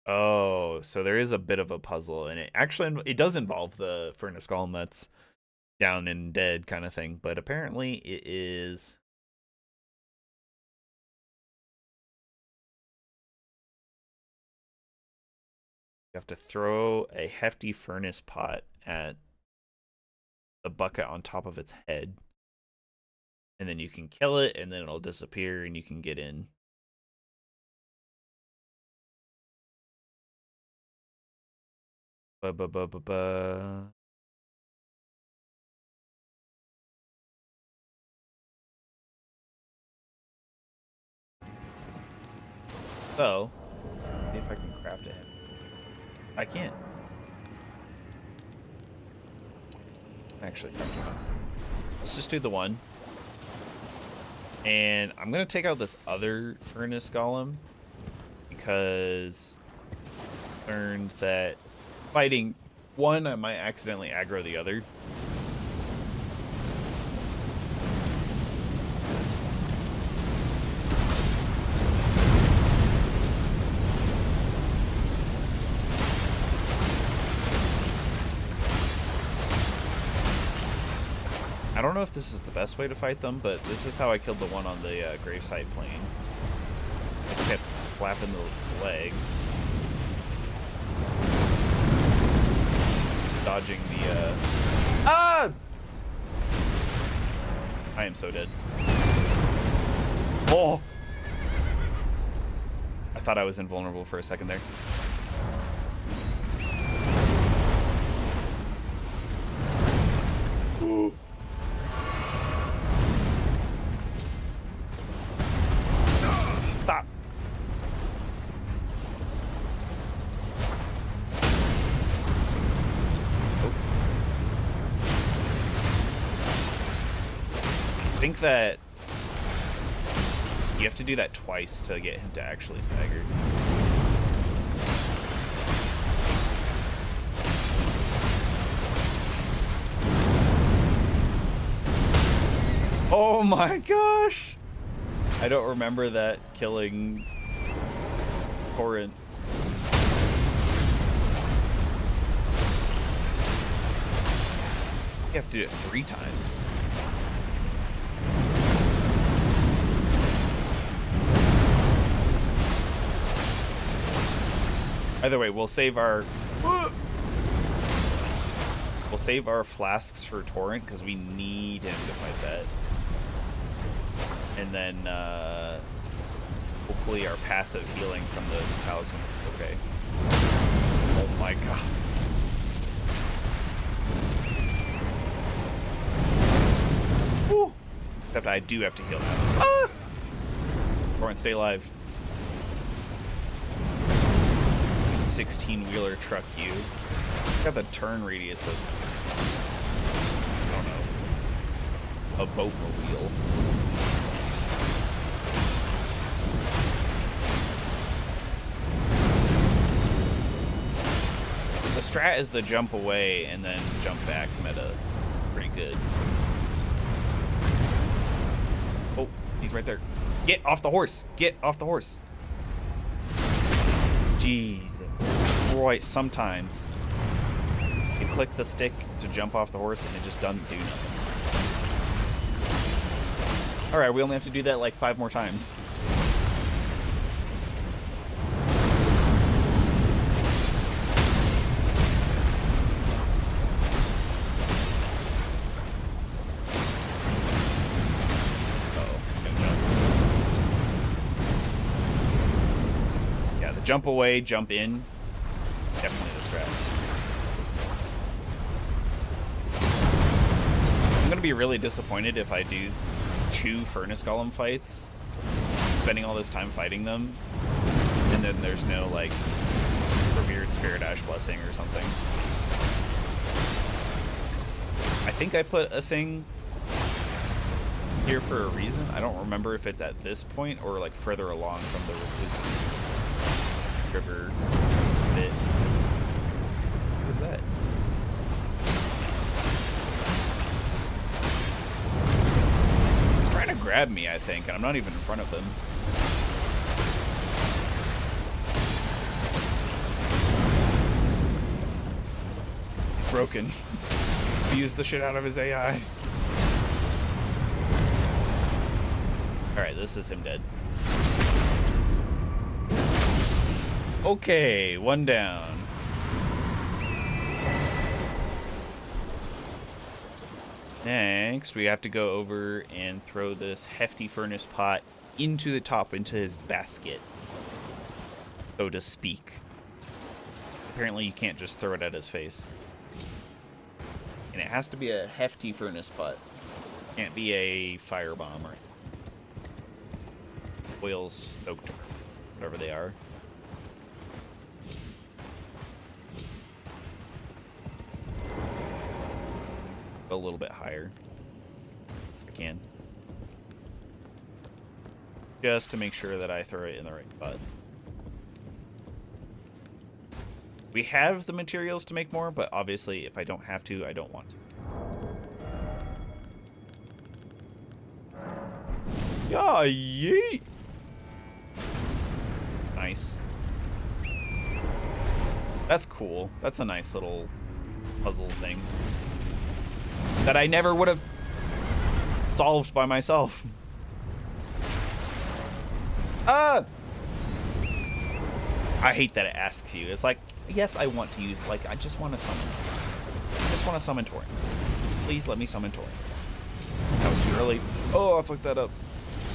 Speaker 1: Oh, so there is a bit of a puzzle, and it does involve the furnace golem that's down and dead kind of thing, but apparently it is. You have to throw a hefty furnace pot at the bucket on top of its head, and then you can kill it, and then it'll disappear, and you can get in. Ba-ba-ba-ba-ba. So, see if I can craft it. I can't. Actually, let's just do the one. And I'm going to take out this other furnace golem because I learned that fighting one, I might accidentally aggro the other. I don't know if this is the best way to fight them, but this is how I killed the one on the gravesite plane. I just kept slapping the legs. Dodging the, Ah! I am so dead. Oh! I thought I was invulnerable for a second there. Ooh. Stop. I think that you have to do that twice to get him to actually stagger. Oh my gosh! I don't remember that killing Torrent. You have to do it 3 times. Either way, we'll save our flasks for Torrent because we need him to fight that. And then hopefully our passive healing from the talisman. Okay. Oh my god. Woo. Except I do have to heal now. Ah! Torrent, stay alive. 16-wheeler truck you. Got the turn radius of, I don't know, a boatmobile. The strat is the jump away and then jump back meta. Pretty good. Oh, he's right there. Get off the horse! Get off the horse! Jeez. Right, sometimes you click the stick to jump off the horse and it just doesn't do nothing. Alright, we only have to do that like 5 more times. Jump away, jump in. Definitely distract. I'm gonna be really disappointed if I do 2 Furnace Golem fights, spending all this time fighting them, and then there's no, like, Revered Spirit Ash Blessing or something. I think I put a thing here for a reason. I don't remember if it's at this point or, like, further along from the river bit. What is that? He's trying to grab me, I think, and I'm not even in front of him. He's broken. Used the shit out of his AI. Alright, this is him dead. Okay, 1 down. Next, we have to go over and throw this hefty furnace pot into the top, into his basket, so to speak. Apparently you can't just throw it at his face. And it has to be a hefty furnace pot. Can't be a firebomb or oil soaked, whatever they are. A little bit higher. If I can. Just to make sure that I throw it in the right spot. We have the materials to make more, but obviously if I don't have to, I don't want to. Yeah, yeet! Nice. That's cool. That's a nice little puzzle thing that I never would have solved by myself. I hate that it asks you. It's like, yes, I want to use, like, I just want to summon. I just want to summon Torrent. Please let me summon Torrent. That was too early. Oh, I fucked that up.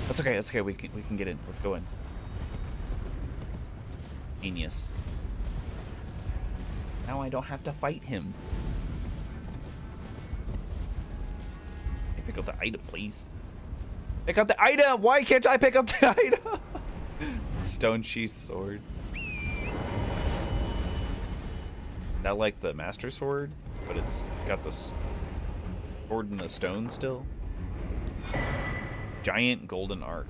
Speaker 1: That's okay, that's okay. We can get in. Let's go in. Genius. Now I don't have to fight him. Hey, pick up the item, please. Pick up the item! Why can't I pick up the item? Stone Sheath Sword. Not like the Master Sword, but it's got the sword in the stone still. Giant Golden Arc.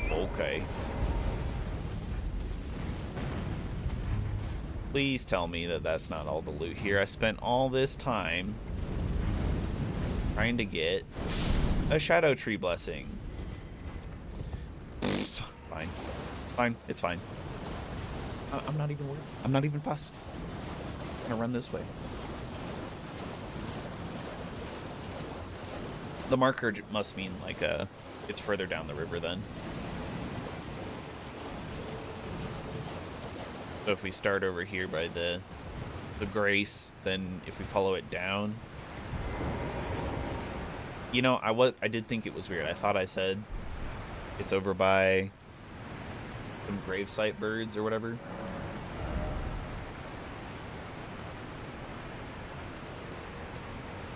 Speaker 1: Okay. Please tell me that that's not all the loot here. I spent all this time trying to get a Shadow Tree Blessing. Fine. Fine. It's fine. I'm not even worried. I'm not even fussed. I'm gonna run this way. The marker must mean, like, it's further down the river then. So if we start over here by the Grace, then if we follow it down... You know, I did think it was weird. I thought I said it's over by some gravesite birds or whatever.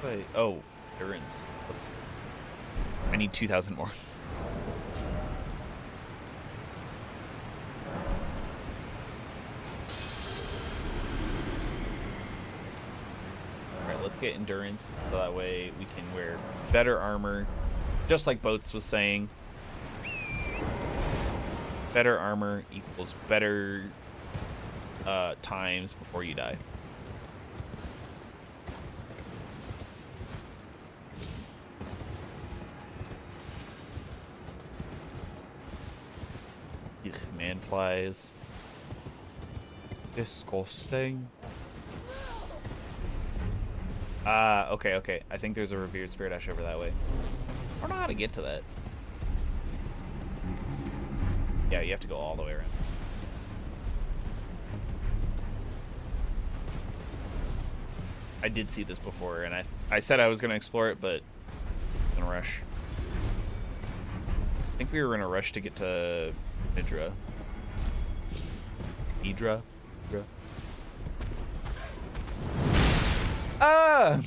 Speaker 1: Wait, oh, endurance. I need 2,000 more. Alright, let's get endurance so that way we can wear better armor. Just like Boats was saying. Better armor equals better times before you die. Ugh, man flies. Disgusting. Okay. I think there's a Revered Spirit Ash over that way. I don't know how to get to that. Yeah, you have to go all the way around. I did see this before, and I said I was going to explore it, but in a rush. I think we were in a rush to get to Nidra. Idra. Ah!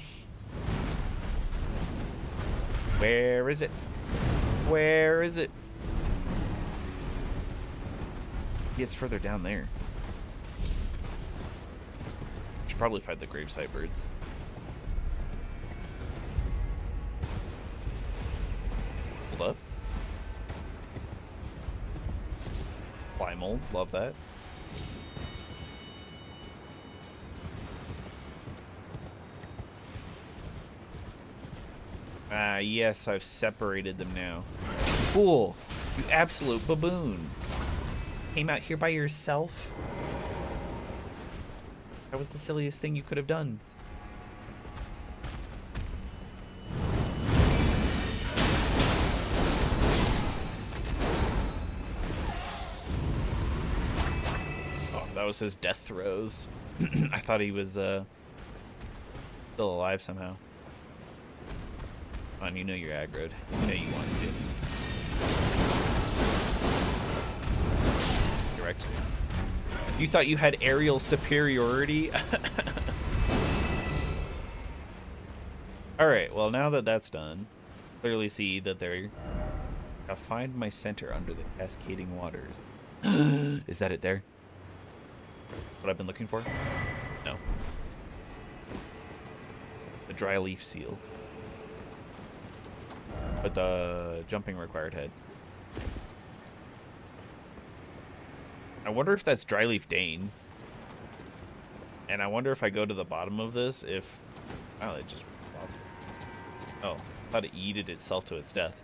Speaker 1: Where is it? Where is it? It's further down there. Should probably fight the gravesite birds. Hold up. Fly mold, love that. Ah, yes, I've separated them now. Fool! You absolute baboon! Came out here by yourself? That was the silliest thing you could have done. Oh, that was his death throes. I thought he was still alive somehow. Oh, and you know you're aggroed. You know you want to. Direct. You thought you had aerial superiority? Alright, well now that that's done, clearly see that they're... I'll find my center under the cascading waters. Is that it there? What I've been looking for? No. The dry leaf seal. But the jumping required head. I wonder if that's Dryleaf Dane. And I wonder if I go to the bottom of this, if... Oh, it just... Oh, I thought it yeeted itself to its death.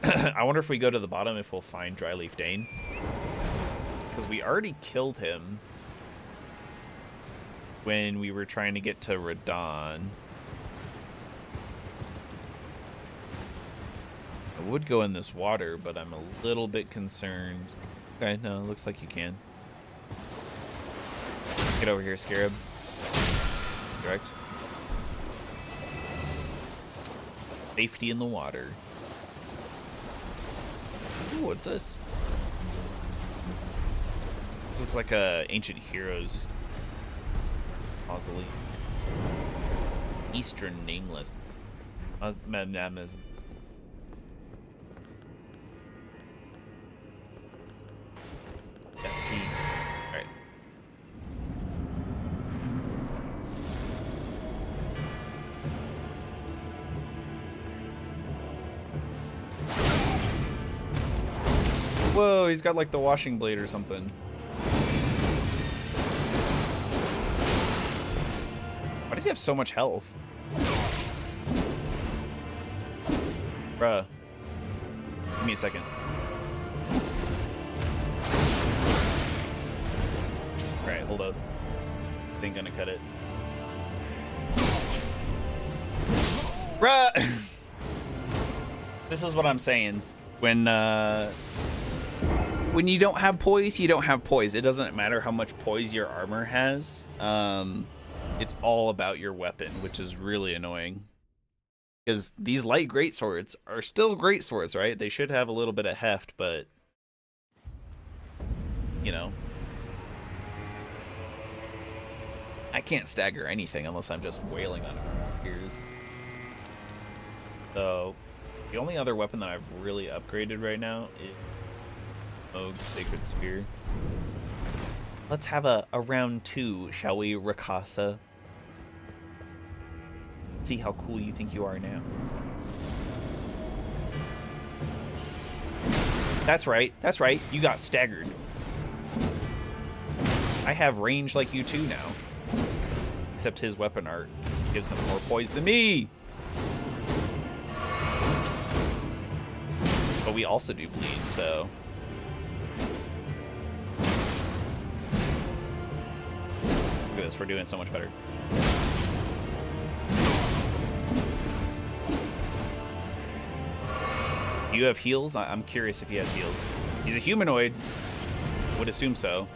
Speaker 1: I wonder if we go to the bottom if we'll find Dryleaf Dane. Because we already killed him when we were trying to get to Radahn. I would go in this water, but I'm a little bit concerned. Okay, no, it looks like you can. Get over here, Scarab. Direct. Safety in the water. Ooh, what's this? This looks like a Ancient Heroes mausoleum. Eastern Nameless. Mamnamism. Alright. Whoa, he's got like the washing blade or something. Why does he have so much health? Bruh. Give me a second. Alright, hold up. I ain't gonna cut it. Bruh! This is what I'm saying. When you don't have poise, you don't have poise. It doesn't matter how much poise your armor has. It's all about your weapon, which is really annoying. Because these light greatswords are still greatswords, right? They should have a little bit of heft, but... You know. I can't stagger anything unless I'm just wailing on ears. So, the only other weapon that I've really upgraded right now is Mohg's Sacred Spear. Let's have a round 2, shall we, Rakasa? See how cool you think you are now. That's right, you got staggered. I have range like you too now. Except his weapon art gives him more poise than me. But we also do bleed, so... Look at this, we're doing so much better. Do you have heals? I'm curious if he has heals. He's a humanoid. Would assume so.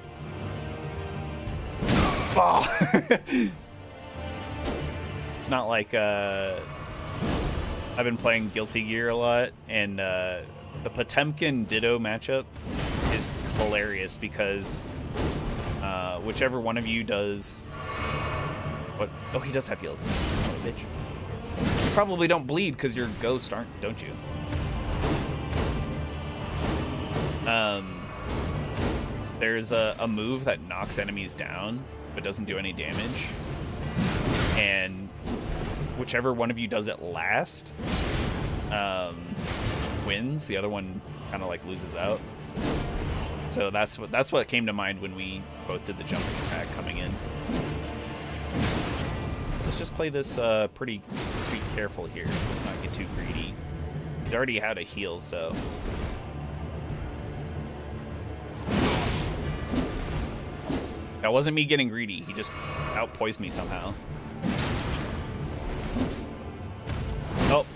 Speaker 1: Oh. It's not like I've been playing Guilty Gear a lot, and the Potemkin Ditto matchup is hilarious because whichever one of you does... What? Oh, he does have heals. Oh, bitch. You probably don't bleed because your ghosts aren't, don't you? There's a move that knocks enemies down, but doesn't do any damage. And whichever one of you does it last, wins. The other one kind of like loses out. So that's what came to mind when we both did the jumping attack coming in. Let's just play this pretty careful here. Let's not get too greedy. He's already had a heal, so... That wasn't me getting greedy. He just outpoised me somehow. Oh.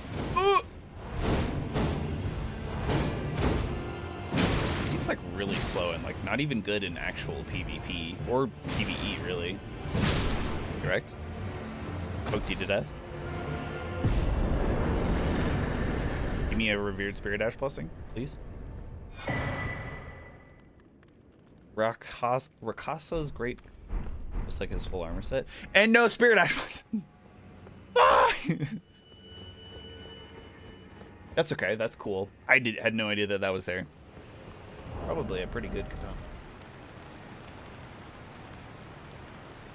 Speaker 1: Seems like really slow and like not even good in actual PvP or PvE really. Correct? Poked you to death. Give me a revered spirit ash blessing, please. Rakasa's great, just like his full armor set, and no spirit ash. Ah! That's okay. That's cool. I had no idea that was there. Probably a pretty good katana.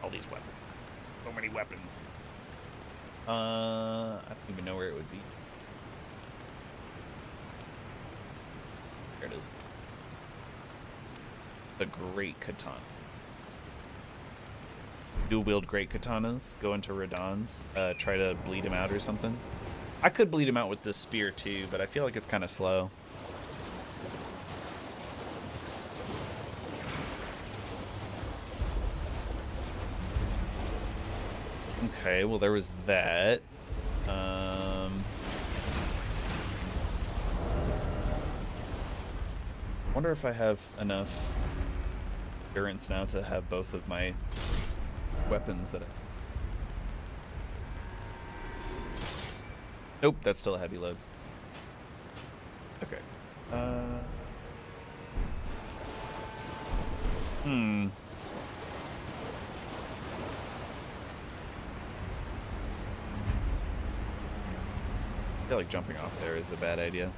Speaker 1: All these weapons. So many weapons. I don't even know where it would be. There it is. The Great Katana. Dual wield Great Katanas. Go into Radahn's. Try to bleed him out or something. I could bleed him out with this spear too, but I feel like it's kind of slow. Okay, well there was that. Wonder if I have enough endurance now to have both of my weapons that I... Nope, that's still a heavy load. Okay. I feel like jumping off there is a bad idea.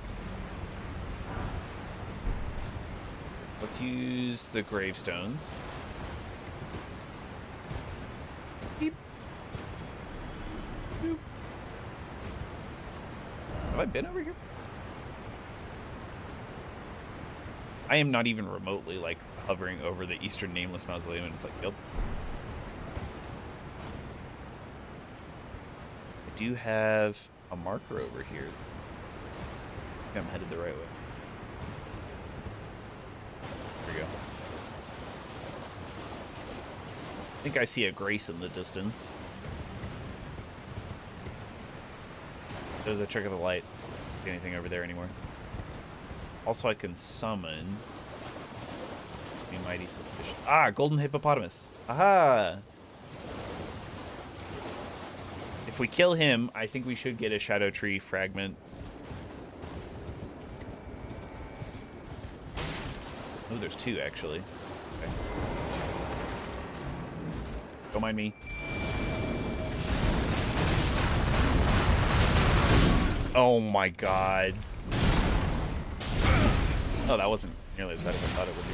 Speaker 1: Let's use the gravestones. Beep. Boop. Have I been over here? I am not even remotely like hovering over the Eastern Nameless Mausoleum, and it's like, yep. I do have a marker over here. I think I'm headed the right way. There we go. I think I see a Grace in the distance. There's a trick of the light. See anything over there anymore? Also, I can summon. Be mighty suspicious. Ah, golden hippopotamus. Aha! If we kill him, I think we should get a shadow tree fragment. Oh, there's two actually. Okay. Don't mind me. Oh my god. Oh, that wasn't nearly as bad as I thought it would be.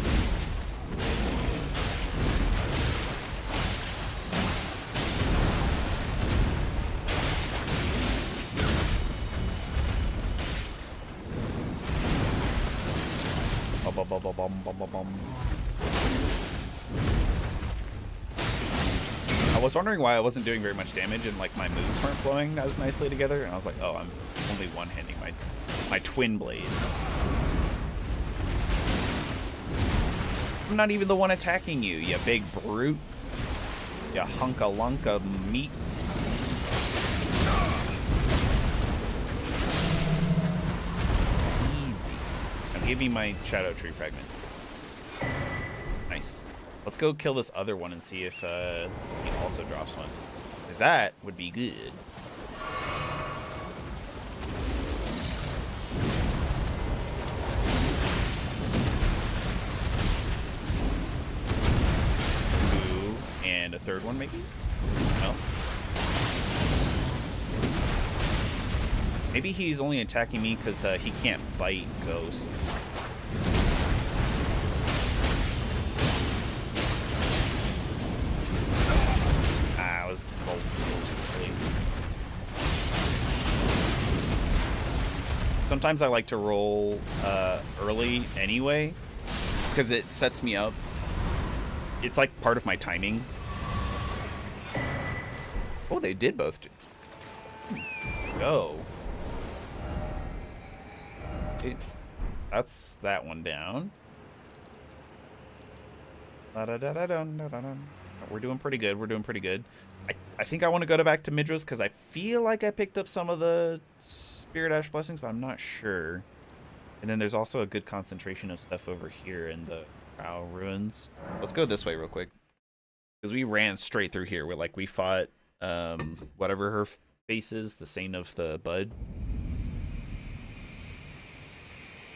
Speaker 1: I was wondering why I wasn't doing very much damage and like my moves weren't flowing as nicely together, and I was like, oh, I'm only one-handing my twin blades. I'm not even the one attacking you, you big brute. You hunka-lunka meat. Easy. Now give me my shadow tree fragment. Nice. Let's go kill this other one and see if he also drops one. Because that would be good. third one, maybe? No. Maybe he's only attacking me because he can't bite Ghost. I was a little too early. Sometimes I like to roll early anyway because it sets me up. It's like part of my timing. Oh, they did both do. Go. Okay. That's that one down. We're doing pretty good. We're doing pretty good. I think I want to go back to Midras because I feel like I picked up some of the Spirit Ash blessings, but I'm not sure. And then there's also a good concentration of stuff over here in the Drow ruins. Let's go this way real quick because we ran straight through here. We fought whatever her face is, the Saint of the Bud.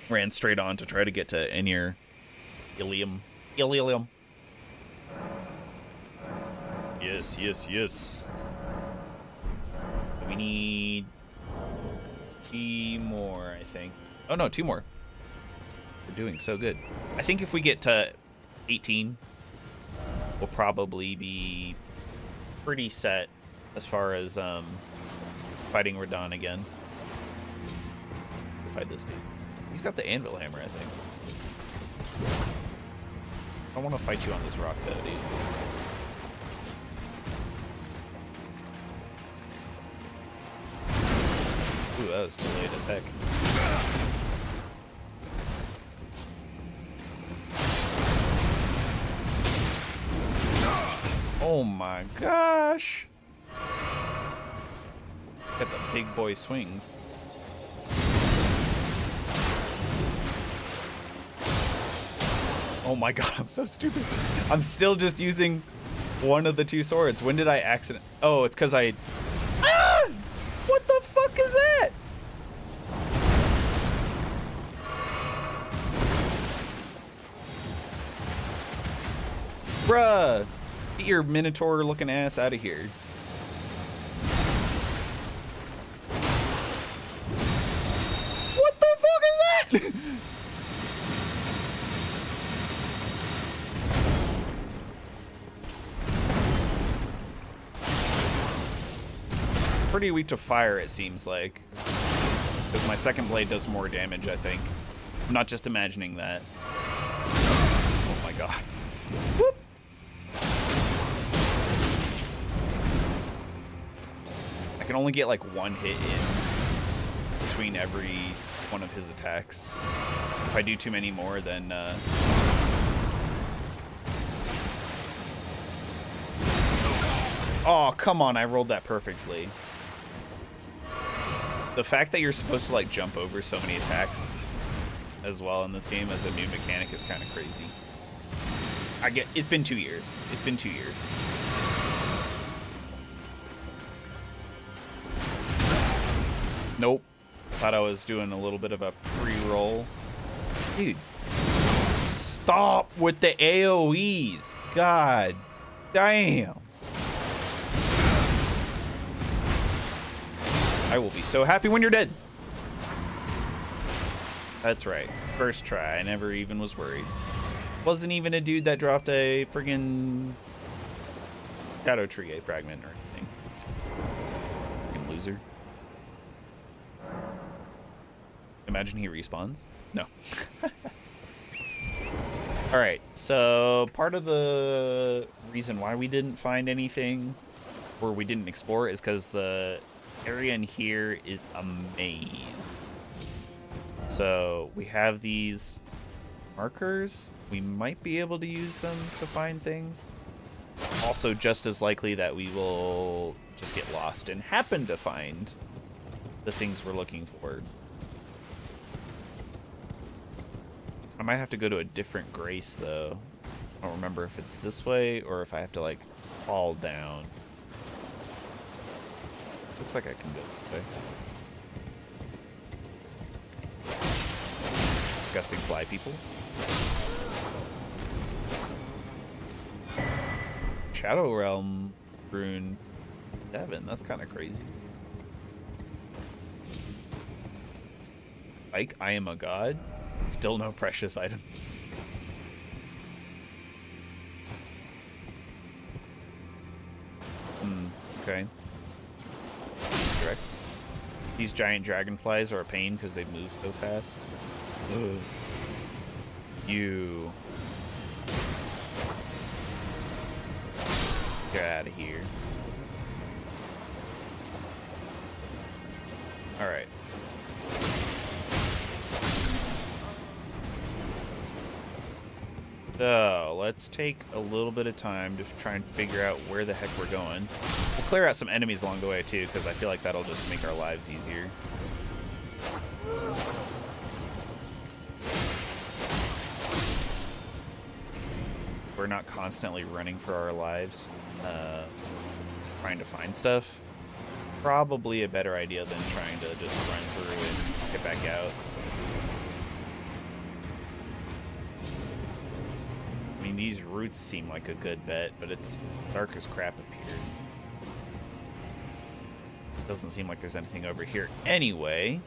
Speaker 1: Ran straight on to try to get to Enir Ilium. Ilium. Yes, yes, yes. We need 3 more, I think. Oh no, 2 more. We're doing so good. I think if we get to 18, we'll probably be pretty set as far as fighting Radahn again. We'll fight this dude. He's got the anvil hammer, I think. I don't want to fight you on this rock though, dude. Ooh, that was delayed as heck. Oh my gosh! Got the big boy swings. Oh my god, I'm so stupid. I'm still just using one of the 2 swords. When did I accident? Oh, it's because I... Ah! What the fuck is that? Bruh. Get your Minotaur looking ass out of here. What the fuck is that? Pretty weak to fire, it seems like. Because my second blade does more damage, I think. I'm not just imagining that. Oh my god. Whoop. I can only get like 1 hit in between every one of his attacks. If I do too many more, then oh, come on, I rolled that perfectly. The fact that you're supposed to like jump over so many attacks as well in this game as a new mechanic is kind of crazy. I get it's been 2 years. It's been 2 years. Nope. Thought I was doing a little bit of a pre-roll. Dude. Stop with the AoEs. God damn. I will be so happy when you're dead. That's right. First try. I never even was worried. Wasn't even a dude that dropped a friggin' Shadow Tree fragment or anything. Friggin' loser. Imagine he respawns. No. Alright, so part of the reason why we didn't find anything or we didn't explore is because the area in here is a maze. So we have these markers. We might be able to use them to find things. Also, just as likely that we will just get lost and happen to find the things we're looking for. I might have to go to a different Grace, though. I don't remember if it's this way or if I have to, like, fall down. Looks like I can go this way. Disgusting fly people. Shadow Realm rune 7. That's kind of crazy. Like, I am a god. Still no precious item. Okay. Correct. These giant dragonflies are a pain because they move so fast. Ugh. You. Get out of here. Alright. So, let's take a little bit of time to try and figure out where the heck we're going. We'll clear out some enemies along the way, too, because I feel like that'll just make our lives easier. We're not constantly running for our lives, trying to find stuff. Probably a better idea than trying to just run through and get back out. I mean, these roots seem like a good bet, but it's dark as crap up here. Doesn't seem like there's anything over here anyway.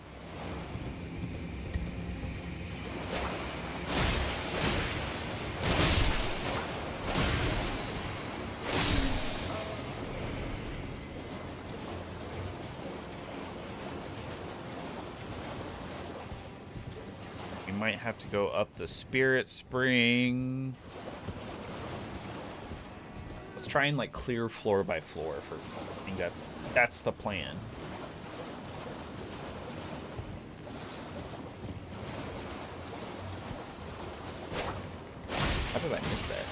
Speaker 1: We might have to go up the Spirit Spring. Let's try and like clear floor by floor for. I think that's the plan. How did I miss that?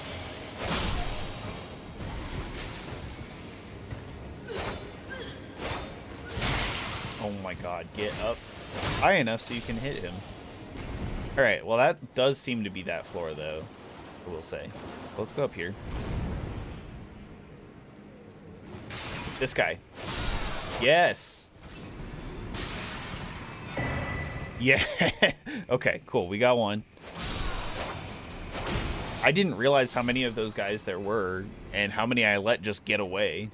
Speaker 1: Oh my god, get up high enough so you can hit him. Alright, well that does seem to be that floor though, I will say. Let's go up here. This guy. Yes! Yeah! Okay, cool, we got one. I didn't realize how many of those guys there were, and how many I let just get away.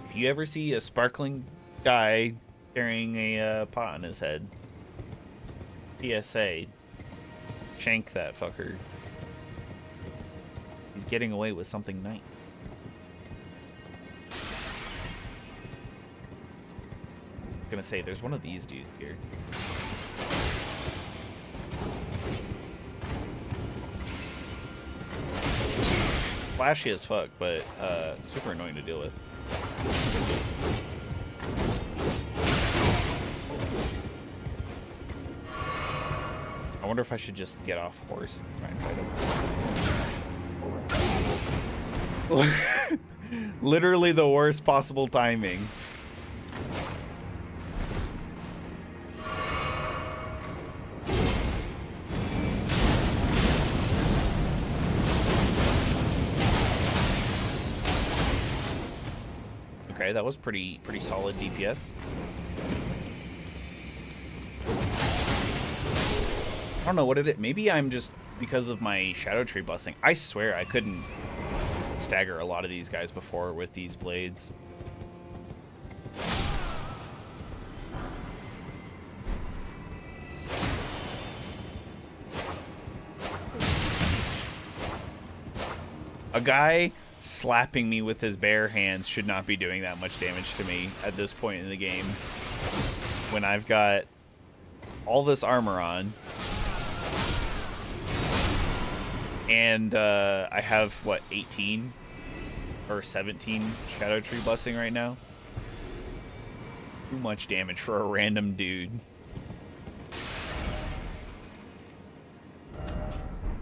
Speaker 1: If you ever see a sparkling guy carrying a pot on his head, PSA, shank that fucker. He's getting away with something nice. I'm gonna say, there's one of these dudes here. Flashy as fuck, but super annoying to deal with. I wonder if I should just get off horse and try and fight him. Literally the worst possible timing. Okay, that was pretty solid DPS. I don't know what it is. Maybe I'm just, because of my Shadow Tree busing. I swear I couldn't stagger a lot of these guys before with these blades. A guy slapping me with his bare hands should not be doing that much damage to me at this point in the game. When I've got all this armor on. And I have, what, 18 or 17 Shadow Tree busing right now? Too much damage for a random dude.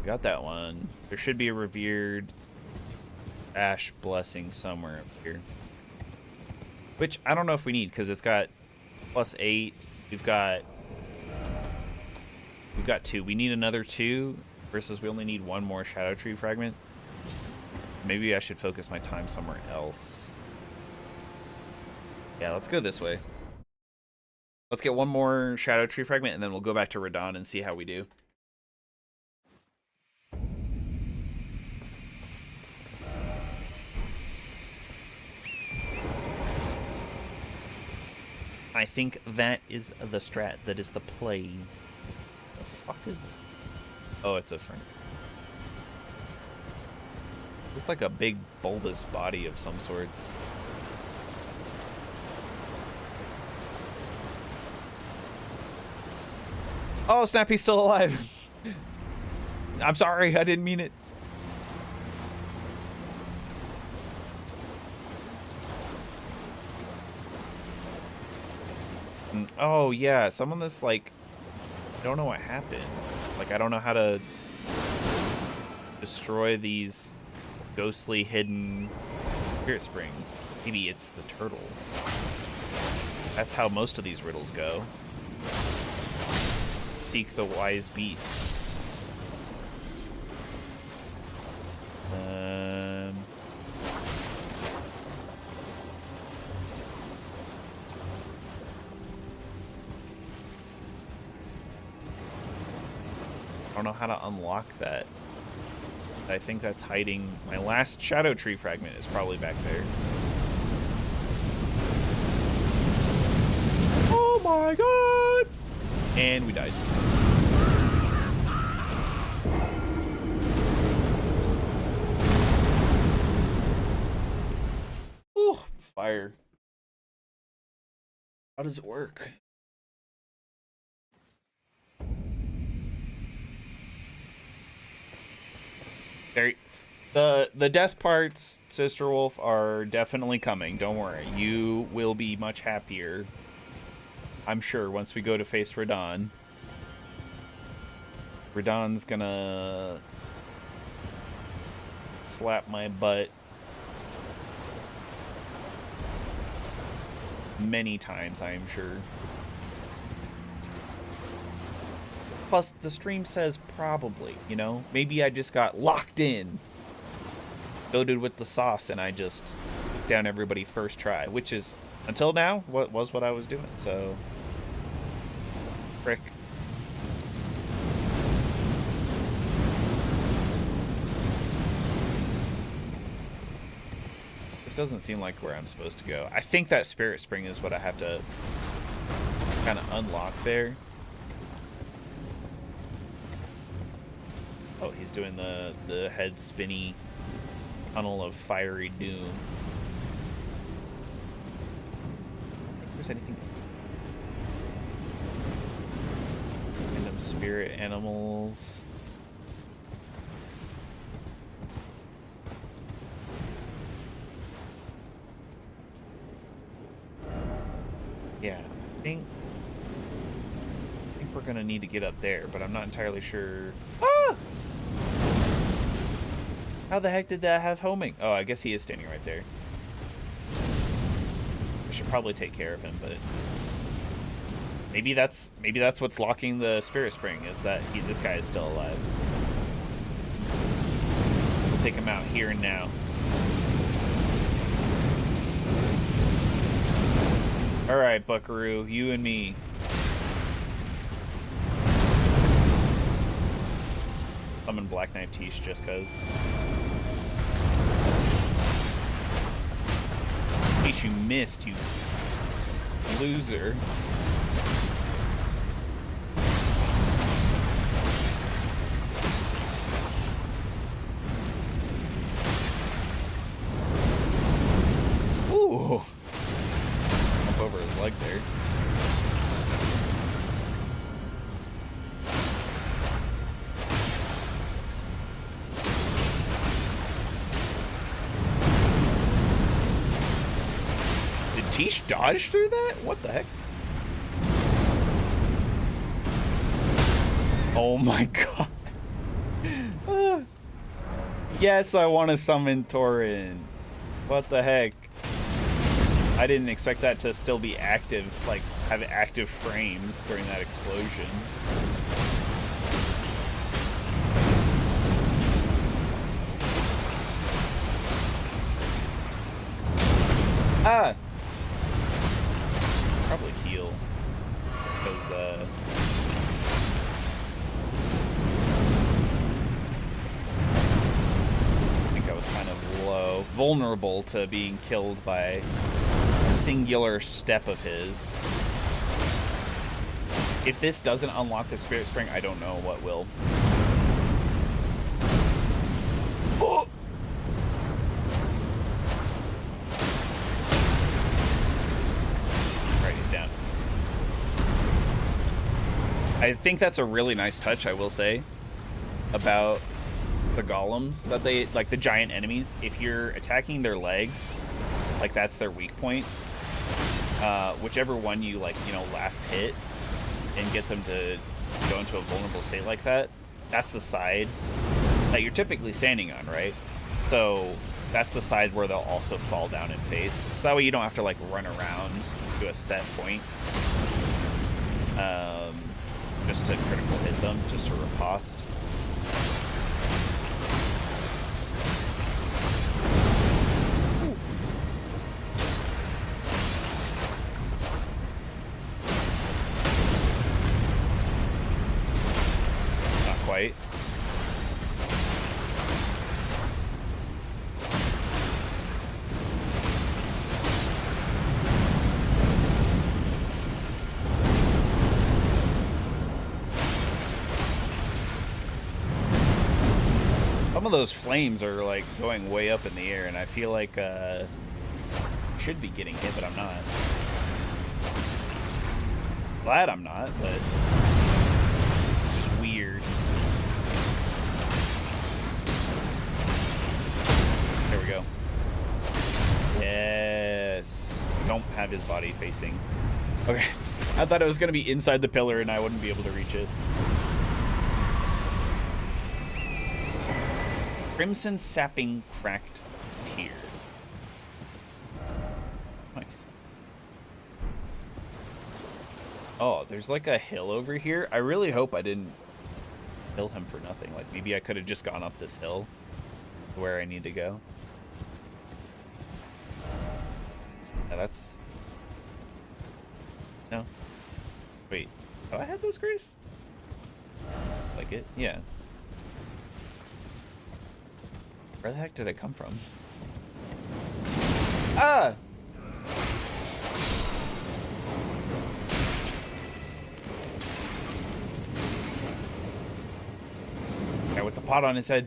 Speaker 1: Got that one. There should be a revered Ash blessing somewhere up here. Which I don't know if we need, because it's got +8. We've got 2. We need another 2. Versus we only need 1 more Shadow Tree fragment. Maybe I should focus my time somewhere else. Yeah, let's go this way. Let's get 1 more Shadow Tree fragment, and then we'll go back to Radahn and see how we do. I think that is the strat. That is the play. The fuck is... Oh, it's a Sphinx. Looks like a big bulbous body of some sorts. Oh, Snappy's still alive. I'm sorry, I didn't mean it. Oh, yeah, some of this, like, I don't know what happened. Like, I don't know how to destroy these ghostly hidden spirit springs. Maybe it's the turtle. That's how most of these riddles go. Seek the wise beasts. I don't know how to unlock that. I think that's hiding. My last shadow tree fragment is probably back there. Oh my god! And we died. Ooh, fire. How does it work? The death parts, Sister Wolf, are definitely coming. Don't worry. You will be much happier, I'm sure, once we go to face Radahn. Radahn's gonna slap my butt many times, I am sure. Plus, the stream says probably, you know? Maybe I just got locked in, loaded with the sauce, and I just took down everybody first try, which is, until now, what I was doing, so... Frick. This doesn't seem like where I'm supposed to go. I think that Spirit Spring is what I have to kind of unlock there. Oh, he's doing the head spinny tunnel of fiery doom. I think there's anything. Random spirit animals. Yeah, I think we're gonna need to get up there, but I'm not entirely sure. Ah! How the heck did that have homing? Oh, I guess he is standing right there. I should probably take care of him, but maybe that's what's locking the Spirit Spring, is that this guy is still alive. We'll take him out here and now. All right, Buckaroo, you and me. Summon Black Knife Tish just cause. Tish, you missed, you loser. Ooh. Up over his leg there. Tish dodged through that? What the heck? Oh my god. Yes, I want to summon Tauren. What the heck? I didn't expect that to still be active, like have active frames during that explosion. Ah! Probably heal, because I think I was kind of low, vulnerable to being killed by a singular step of his. If this doesn't unlock the Spirit Spring, I don't know what will. Oh! Alright, he's down. I think that's a really nice touch, I will say, about the golems, that they, like the giant enemies, if you're attacking their legs, like that's their weak point, whichever one you, like, you know, last hit and get them to go into a vulnerable state like that, that's the side that you're typically standing on, right? So that's the side where they'll also fall down and face, so that way you don't have to like run around to a set point just to critical hit them, just to riposte. Quite. Some of those flames are like going way up in the air, and I feel like should be getting hit, but I'm not. Glad I'm not, but it's just weird. There we go. Yes. Don't have his body facing. Okay. I thought it was going to be inside the pillar and I wouldn't be able to reach it. Crimson Sapping Cracked Tear. Nice. Oh, there's like a hill over here. I really hope I didn't kill him for nothing. Like, maybe I could have just gone up this hill to where I need to go. Yeah, that's... No. Wait. Oh, I had those, Grace? Like it? Yeah. Where the heck did it come from? Ah! Guy with the pot on his head.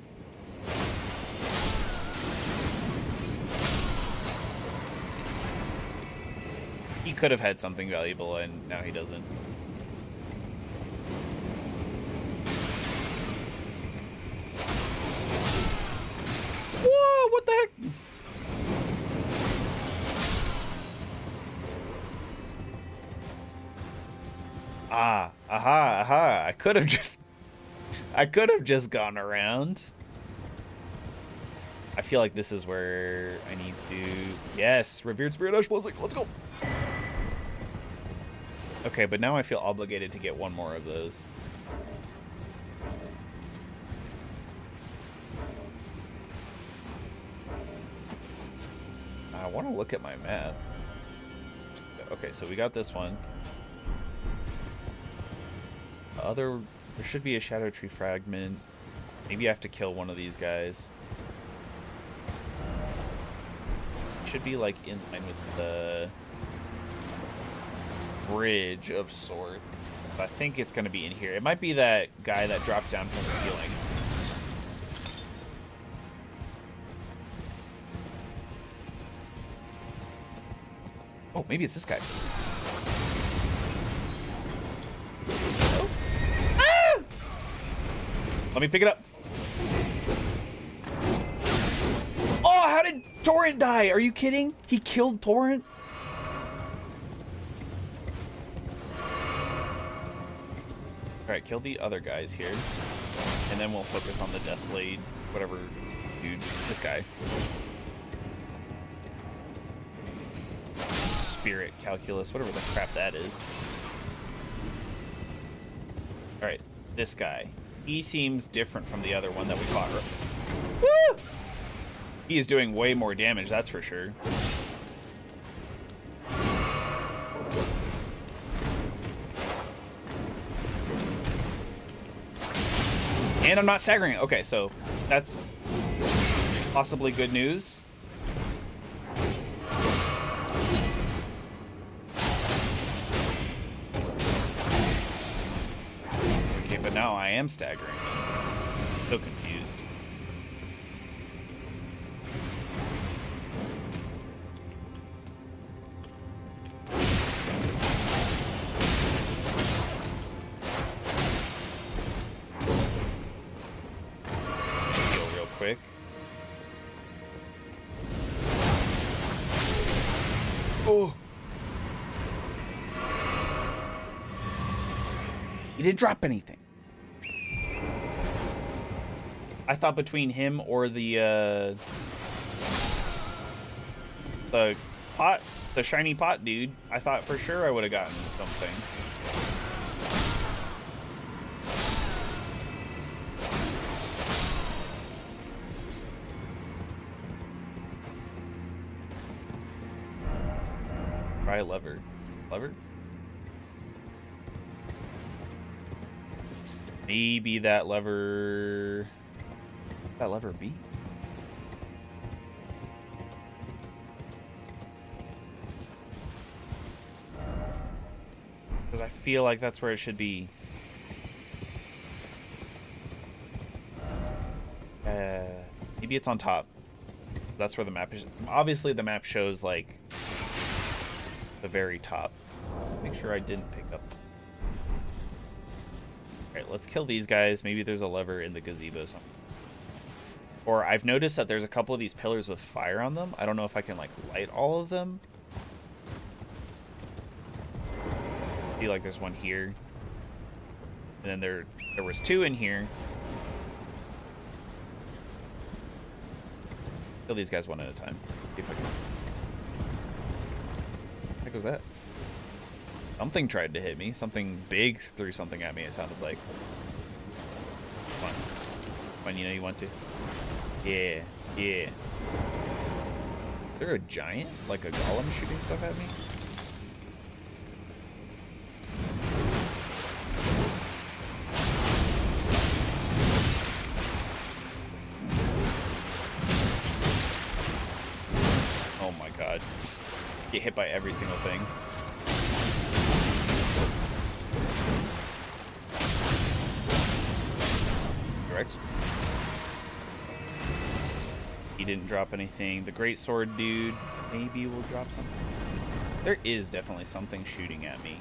Speaker 1: He could have had something valuable, and now he doesn't. Whoa, what the heck? Ah, aha, aha. I could have just gone around. I feel like this is where I need to... Yes, Revered Spirit Ash Blessing. Let's go. Okay, but now I feel obligated to get one more of those. I want to look at my map. Okay, so we got this one. There should be a Shadow Tree fragment. Maybe I have to kill one of these guys. Should be like in line with the bridge of sorts. I think it's going to be in here. It might be that guy that dropped down from the ceiling. Oh, maybe it's this guy. Oh. Ah! Let me pick it up. Oh, how did Torrent die? Are you kidding? He killed Torrent? Alright, kill the other guys here. And then we'll focus on the Deathblade, whatever dude. This guy. Spirit Calculus, whatever the crap that is. Alright, this guy. He seems different from the other one that we fought. Woo! He is doing way more damage, that's for sure. And I'm not staggering. Okay, so that's possibly good news. But now I am staggering them. So confused. Heal real quick. Oh! He didn't drop anything. I thought between him or the shiny pot dude, I thought for sure I would have gotten something. Try a lever. Lever? Maybe that lever... that lever be? Because I feel like that's where it should be. Maybe it's on top. That's where the map is. Obviously the map shows like the very top. Make sure I didn't pick up. Alright, let's kill these guys. Maybe there's a lever in the gazebo somewhere. Or I've noticed that there's a couple of these pillars with fire on them. I don't know if I can like light all of them. I feel like there's one here. And then there was two in here. Kill these guys one at a time. See if I can. What the heck was that? Something tried to hit me. Something big threw something at me, it sounded like. Come on. Come on, you know you want to. Yeah, yeah. Is there a giant? Like a golem shooting stuff at me? Oh my god. Get hit by every single thing. Correct. He didn't drop anything. The great sword dude maybe will drop something. There is definitely something shooting at me.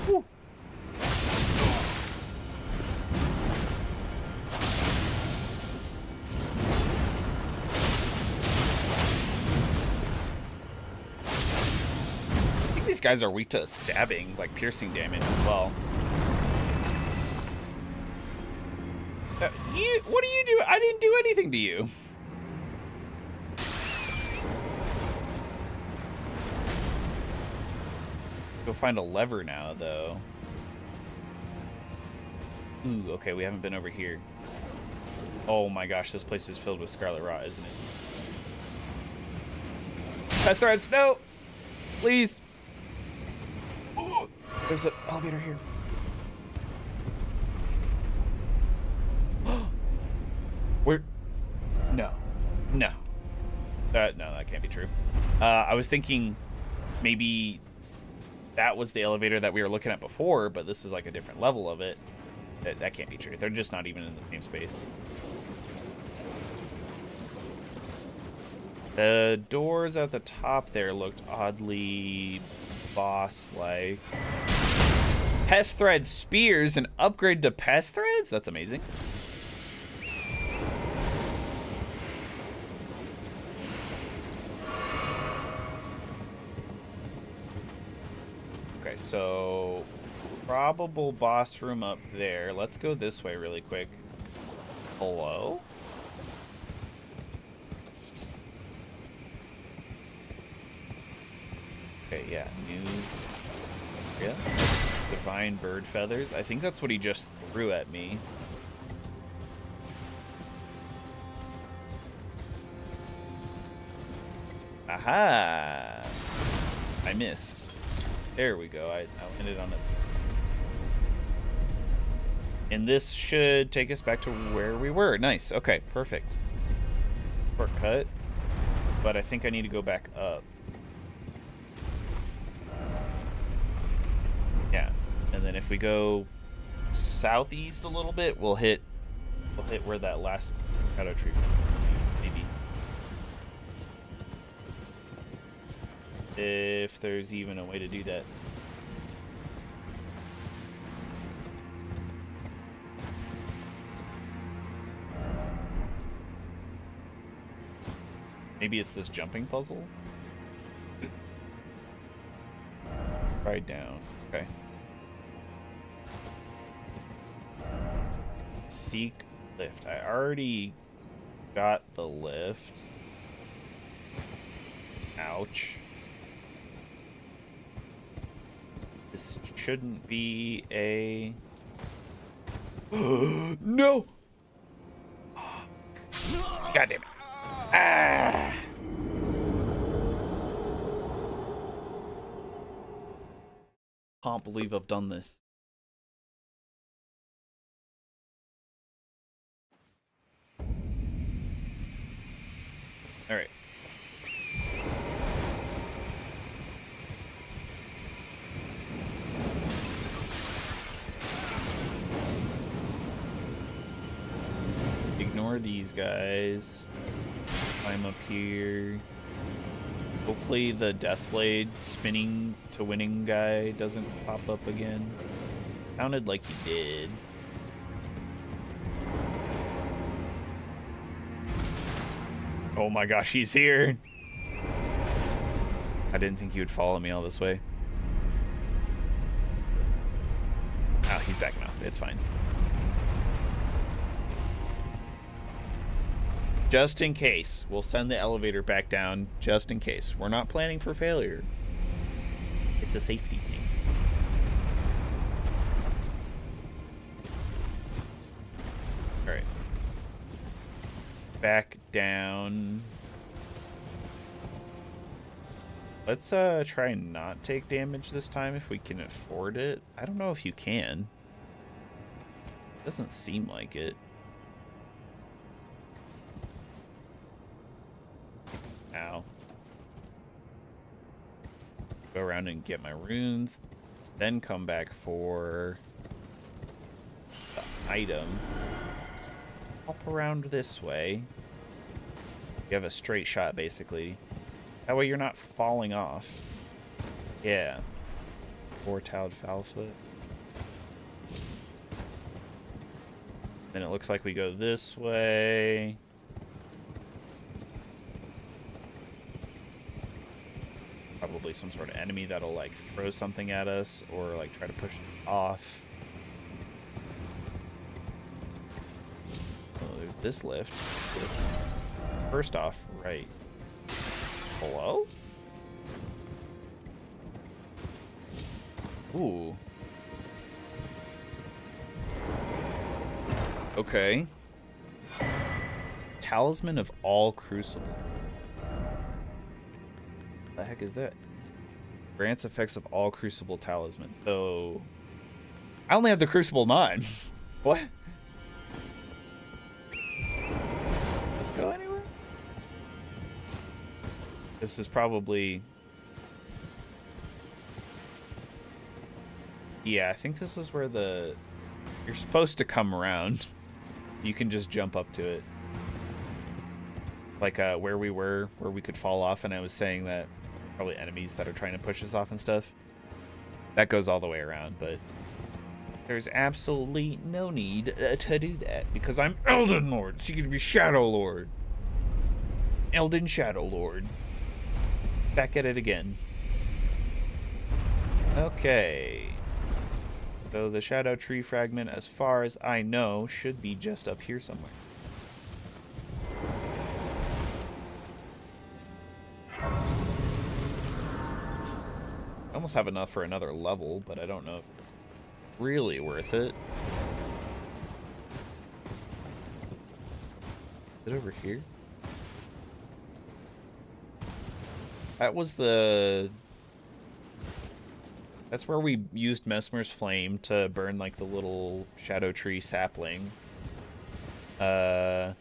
Speaker 1: Whew. I think these guys are weak to stabbing, like piercing damage as well. What do you do? I didn't do anything to you. Go find a lever now, though. Ooh, okay, we haven't been over here. Oh my gosh, this place is filled with Scarlet Rot, isn't it? Pest threads, no! Please! Oh, there's an elevator here. Where? No. No. No, that can't be true. I was thinking maybe that was the elevator that we were looking at before, but this is like a different level of it. That can't be true. They're just not even in the same space. The doors at the top there looked oddly boss-like. Pest thread spears, an upgrade to pest threads? That's amazing. Okay, so probable boss room up there. Let's go this way really quick. Hello? Okay, yeah, new area. Divine bird feathers. I think that's what he just threw at me. Aha! I missed. There we go. I landed on it. And this should take us back to where we were. Nice. Okay, perfect. Shortcut. But I think I need to go back up. Yeah. And then if we go southeast a little bit, we'll hit where that last shadow tree maybe. If there's even a way to do that. Maybe it's this jumping puzzle? Right down. Okay. Seek lift. I already got the lift. Ouch. This shouldn't be a... No! God damn it. Ah! Can't believe I've done this. All right. Ignore these guys. Climb up here. Hopefully the Deathblade spinning to winning guy doesn't pop up again. Sounded like he did. Oh my gosh, he's here. I didn't think he would follow me all this way. Oh, he's backing off. It's fine. Just in case. We'll send the elevator back down just in case. We're not planning for failure. It's a safety thing. All right. Back down. Let's try and not take damage this time if we can afford it. I don't know if you can. Doesn't seem like it. Ow. Go around and get my runes, then come back for the item. Hop around this way. You have a straight shot, basically. That way you're not falling off. Yeah. Four-tailed Foulfoot. Then it looks like we go this way. Probably some sort of enemy that'll like throw something at us or like try to push it off. Oh, there's this lift. This. First off, right. Hello? Ooh. Okay. Talisman of all Crucible. The heck is that? Grants effects of all Crucible talismans. So I only have the Crucible 9. What? Does this go anywhere? This is probably... Yeah, I think this is where the... You're supposed to come around. You can just jump up to it. Like where we were, where we could fall off, and I was saying that probably enemies that are trying to push us off and stuff. That goes all the way around, but there's absolutely no need to do that because I'm Elden Lord, so you can be Shadow Lord. Elden Shadow Lord. Back at it again. Okay. So the Shadow Tree fragment, as far as I know, should be just up here somewhere. I almost have enough for another level, but I don't know if it's really worth it. Is it over here? That was the... That's where we used Mesmer's Flame to burn, like, the little Shadow Tree sapling. And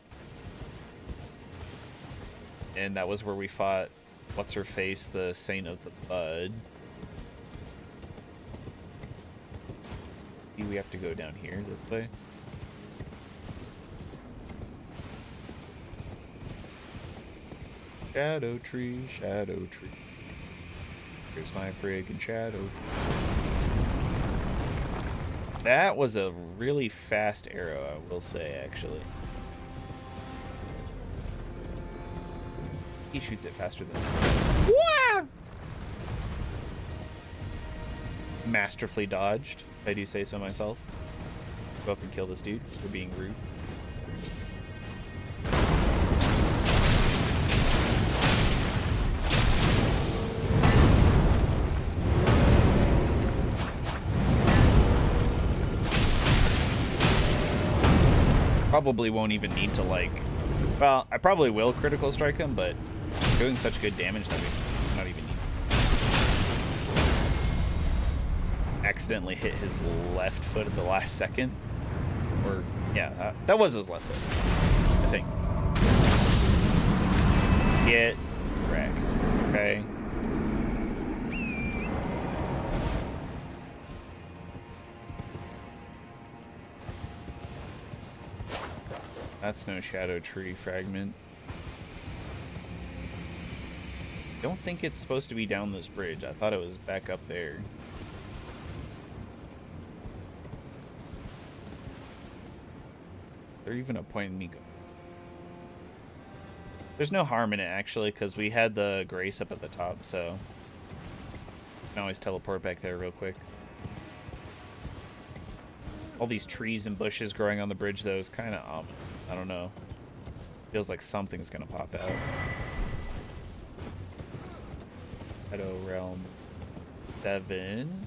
Speaker 1: that was where we fought What's-Her-Face, the Saint of the Bud. We have to go down here this way. Shadow tree, shadow tree. Here's my friggin' shadow tree. That was a really fast arrow, I will say, actually. He shoots it faster than... Wah! Masterfully dodged, if I do say so myself. Go up and kill this dude for being rude. Probably won't even need to, like... Well, I probably will critical strike him, but doing such good damage that we not even need. Accidentally hit his left foot at the last second. Or, yeah, that was his left foot, I think. Get wrecked, okay? That's no shadow tree fragment. Don't think it's supposed to be down this bridge. I thought it was back up there. Is there even a point in me going? There's no harm in it, actually, because we had the Grace up at the top, so... I can always teleport back there real quick. All these trees and bushes growing on the bridge, though, is kind of... I don't know. Feels like something's gonna pop out. Shadow Realm 7.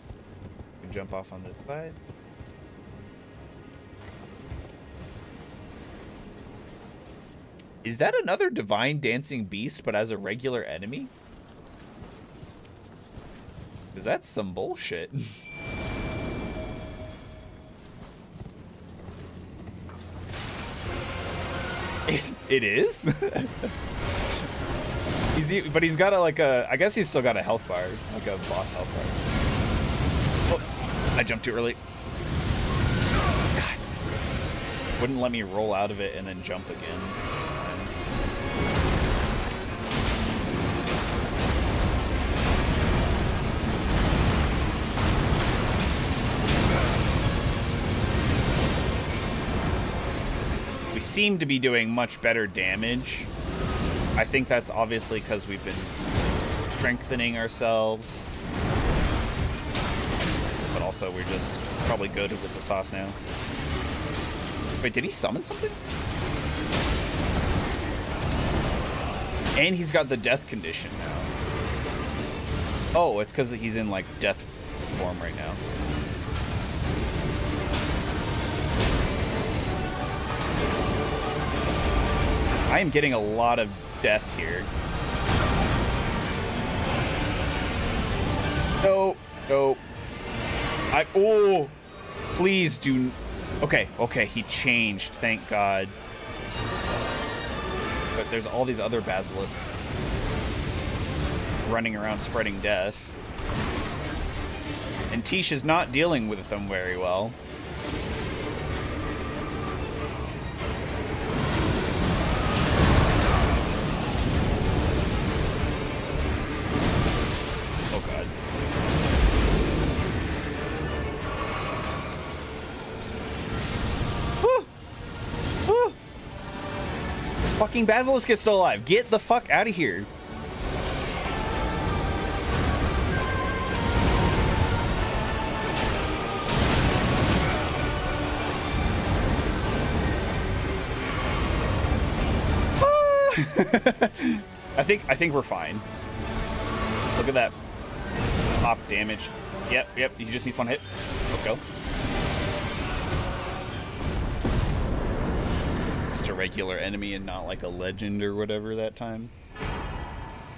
Speaker 1: We can jump off on this side. Is that another Divine Dancing Beast, but as a regular enemy? Because that's some bullshit. It is? But he's got I guess he's still got a health bar, like a boss health bar. Oh, I jumped too early. God. Wouldn't let me roll out of it and then jump again. Seem to be doing much better damage. I think that's obviously because we've been strengthening ourselves, but also we're just probably goated with the sauce now. Wait, did he summon something? And he's got the death condition now. Oh, it's because he's in like death form right now. I am getting a lot of death here. No, no. Oh, please do. Okay, okay, he changed, thank God. But there's all these other basilisks running around spreading death. And Tish is not dealing with them very well. Fucking Basilisk is still alive. Get the fuck out of here. I think we're fine. Look at that pop damage. Yep, he just needs one hit. Let's go. Just a regular enemy and not like a legend or whatever that time.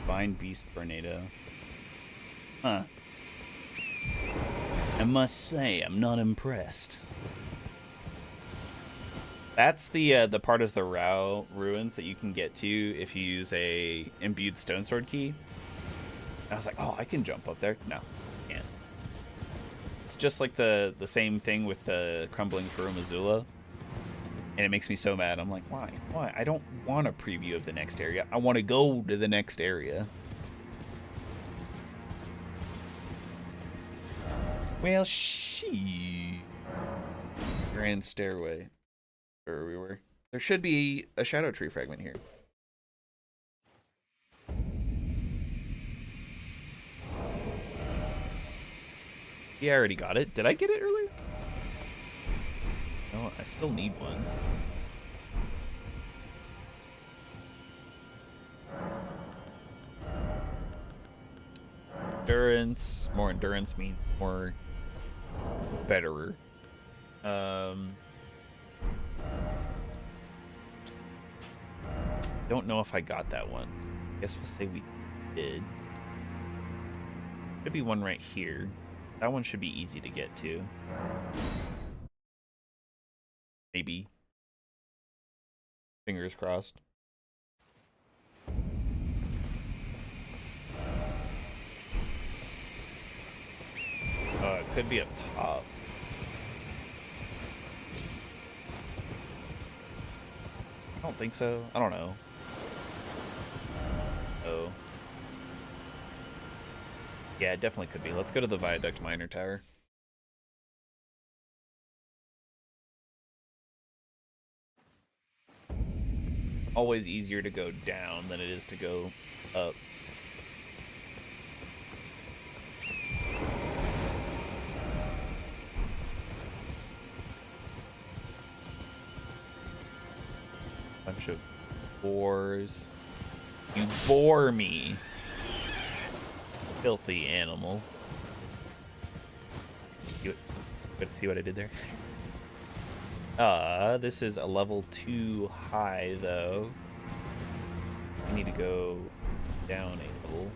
Speaker 1: Divine Beast Tornado. Huh. I must say, I'm not impressed. That's the part of the Rao ruins that you can get to if you use a imbued stone sword key. And I was like, oh, I can jump up there. No, can't. it's just like the same thing with the Crumbling Farum Azula. And it makes me so mad. I'm like, why? Why? I don't want a preview of the next area. I want to go to the next area. Well, Grand Stairway. Where we were. There should be a Shadow Tree fragment here. Yeah, I already got it. Did I get it earlier? No, I still need one. Endurance. More endurance means more betterer. Don't know if I got that one. I guess we'll say we did. Should be one right here. That one should be easy to get to. Maybe. Fingers crossed. It could be up top. I don't think so. I don't know. Oh. Yeah, it definitely could be. Let's go to the Viaduct Miner Tower. Always easier to go down than it is to go up. Bunch of boars. You bore me. Filthy animal. See what I did there? This is a level 2 high, though. I need to go down a level.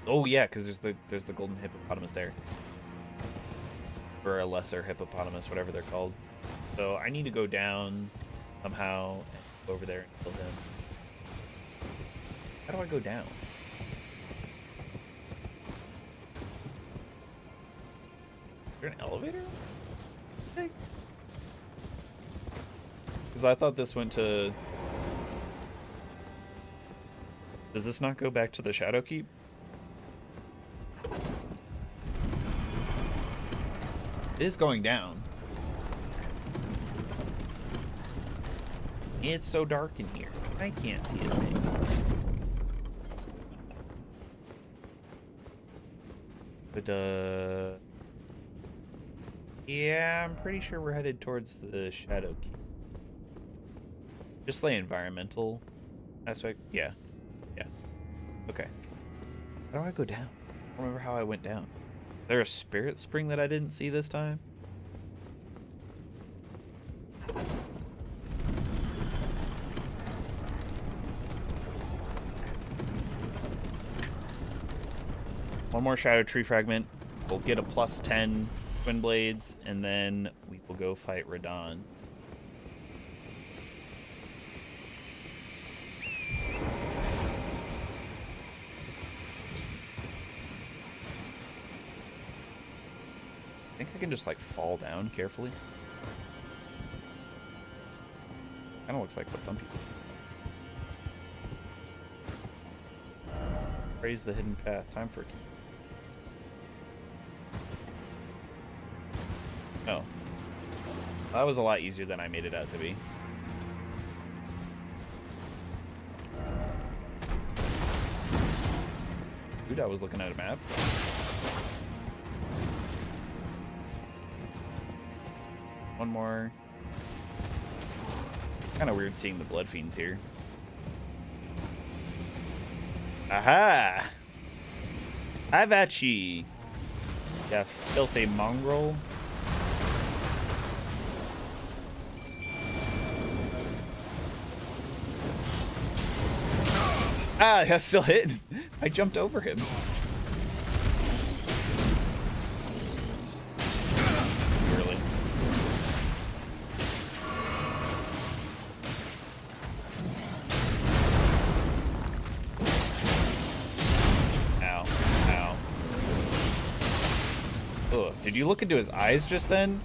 Speaker 1: Oh yeah, because there's the golden hippopotamus there. Or a lesser hippopotamus, whatever they're called. So I need to go down somehow and go over there and kill him. How do I go down? Is there an elevator? Because I thought this went to... Does this not go back to the Shadow Keep? It is going down. It's so dark in here. I can't see a thing. But, yeah, I'm pretty sure we're headed towards the Shadow Keep. Just the environmental aspect. Yeah. Yeah. Okay. How do I go down? I don't remember how I went down. Is there a spirit spring that I didn't see this time? One more Shadow Tree fragment. We'll get a +10 Twin Blades, and then we will go fight Radahn. I think I can just, like, fall down carefully. Kind of looks like what some people do. Praise the hidden path. Time for... Oh. That was a lot easier than I made it out to be. Dude, I was looking at a map. One more. Kind of weird seeing the Blood Fiends here. Aha! Avachi! Yeah, filthy mongrel. Ah, that's still hit. I jumped over him. Really? Ow. Ow. Did you look into his eyes just then?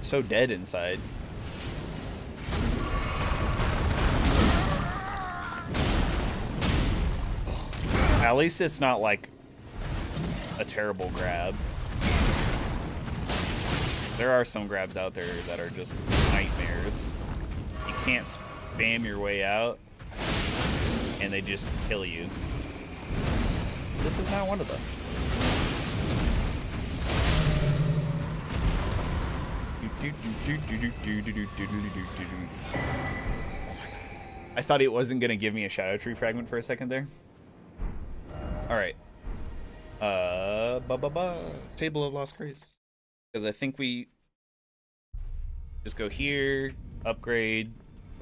Speaker 1: So dead inside. At least it's not like a terrible grab. There are some grabs out there that are just nightmares. You can't spam your way out, and they just kill you. This is not one of them. I thought it wasn't gonna give me a Shadow Tree fragment for a second there. All right. Table of Lost Grace. Because I think we just go here, upgrade,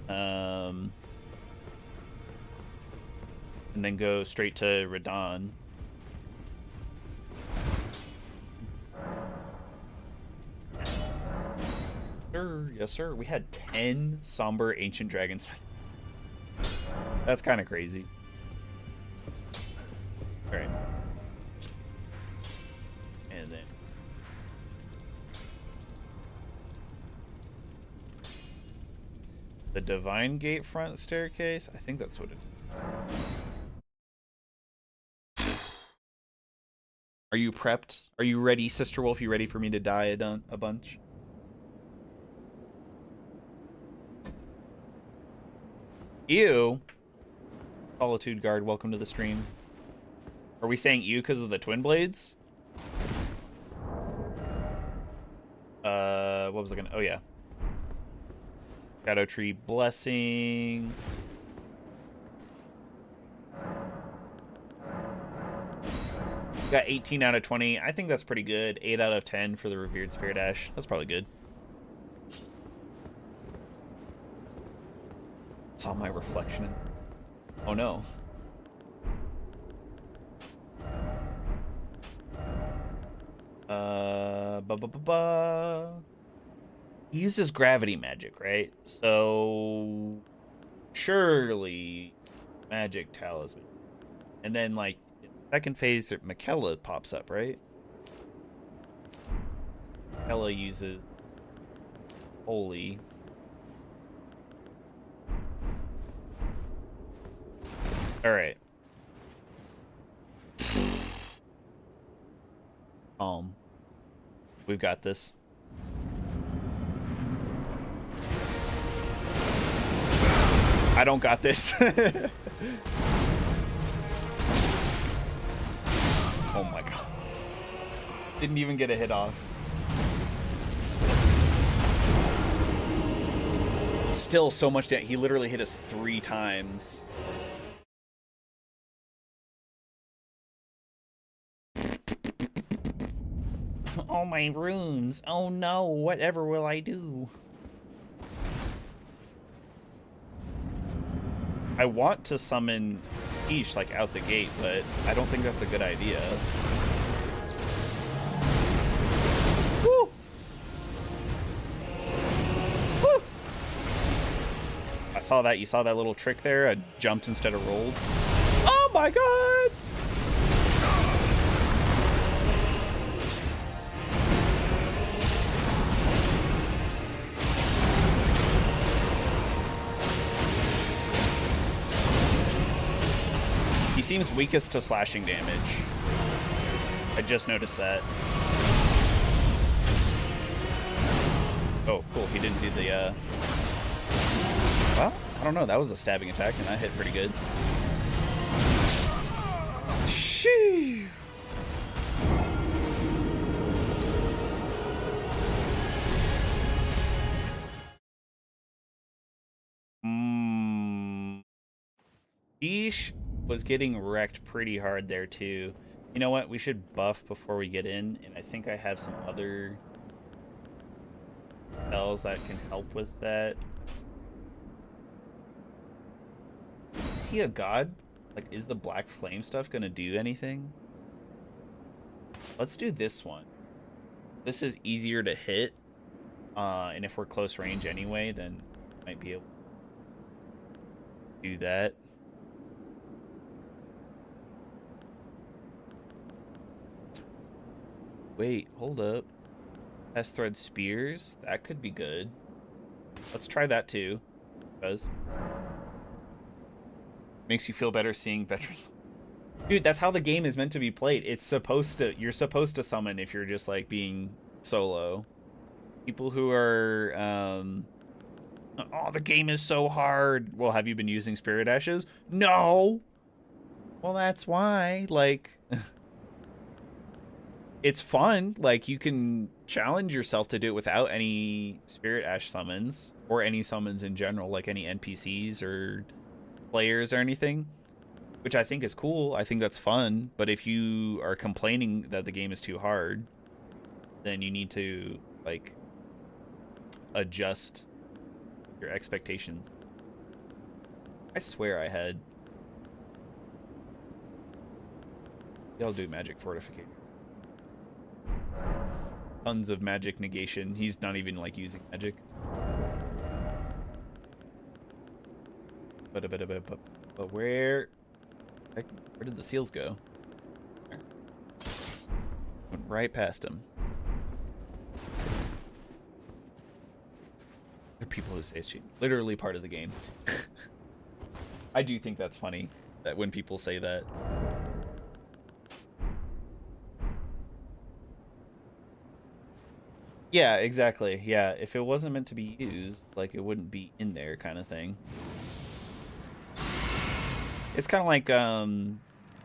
Speaker 1: and then go straight to Radahn. Sir, yes, sir. We had 10 Somber Ancient Dragons. That's kind of crazy. All right. And then the Divine Gate front staircase. I think that's what it is. Are you prepped? Are you ready, Sister Wolf? You ready for me to die a bunch? Ew. Solitude Guard, welcome to the stream. Are we saying ew because of the twin blades? What was I gonna... Oh, yeah. Shadow Tree Blessing. Got 18 out of 20. I think that's pretty good. 8 out of 10 for the Revered Spirit Ash. That's probably good. Saw my reflection in... Oh no. He uses gravity magic, right? So surely magic talisman. And then like second phase Miquella pops up, right? Miquella uses holy. All right. We've got this. I don't got this. Oh my god. Didn't even get a hit off. Still so much damage. He literally hit us 3 times. All my runes. Oh no, whatever will I do? I want to summon Ish like out the gate, but I don't think that's a good idea. Woo! Woo! I saw that. You saw that little trick there? I jumped instead of rolled. Oh my god! He seems weakest to slashing damage. I just noticed that. Oh, cool. He didn't do the, Well, I don't know. That was a stabbing attack, and that hit pretty good. Shee! Ish was getting wrecked pretty hard there too. You know what? We should buff before we get in, and I think I have some other spells that can help with that. Is he a god? Like, is the black flame stuff gonna do anything? Let's do this one. This is easier to hit, and if we're close range anyway, then might be able to do that. Wait, hold up. Test thread spears. That could be good. Let's try that too. Because makes you feel better seeing veterans. Dude, that's how the game is meant to be played. It's supposed to. You're supposed to summon if you're just like being solo. People who are, oh, the game is so hard. Well, have you been using Spirit Ashes? No. Well, that's why. Like, it's fun. Like, you can challenge yourself to do it without any Spirit Ash summons or any summons in general, like any NPCs or players or anything, which I think is cool. I think that's fun. But if you are complaining that the game is too hard, then you need to, like, adjust your expectations. I swear I had. I'll do magic fortification. Tons of magic negation. He's not even like using magic. But where did the seals go? There. Went right past him. There are people who say it's literally part of the game. I do think that's funny that when people say that. Yeah, exactly. Yeah, if it wasn't meant to be used, like, it wouldn't be in there kind of thing. It's kind of like,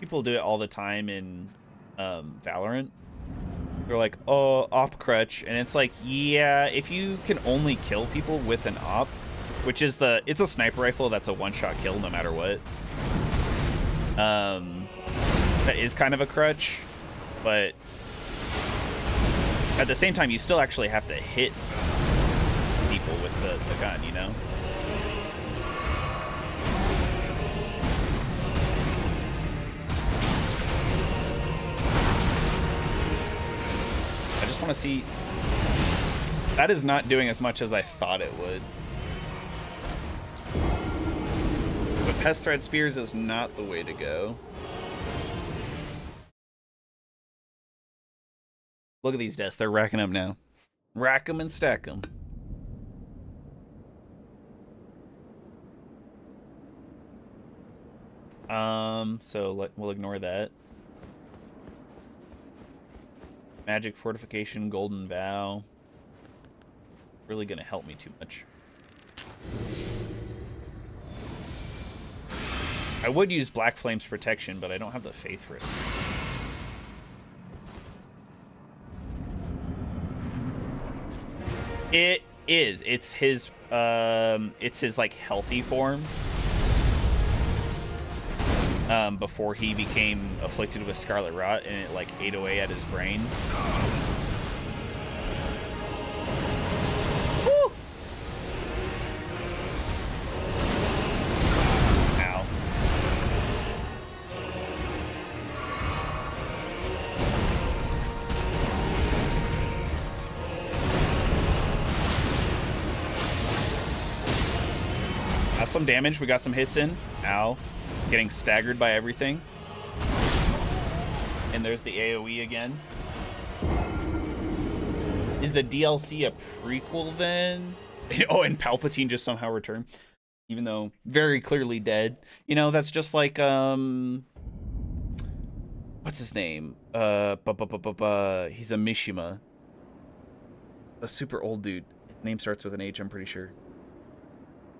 Speaker 1: people do it all the time in, Valorant. They're like, oh, op crutch. And it's like, yeah, if you can only kill people with an op, which is it's a sniper rifle that's a one-shot kill no matter what. That is kind of a crutch, but at the same time, you still actually have to hit people with the gun, you know? I just want to see. That is not doing as much as I thought it would. But Pest Thread Spears is not the way to go. Look at these deaths. They're racking up now. Rack them and stack them. So we'll ignore that. Magic Fortification, Golden Vow. Really gonna help me too much. I would use Black Flame's Protection, but I don't have the faith for it. It is. It's his like healthy form. Before he became afflicted with Scarlet Rot and it like ate away at his brain. Woo! Ow. Got some damage. We got some hits in. Ow. Getting staggered by everything. And there's the AoE again. Is the DLC a prequel then? Oh, and Palpatine just somehow returned. Even though very clearly dead. You know, that's just like, what's his name? He's a Mishima. A super old dude. Name starts with an H, I'm pretty sure.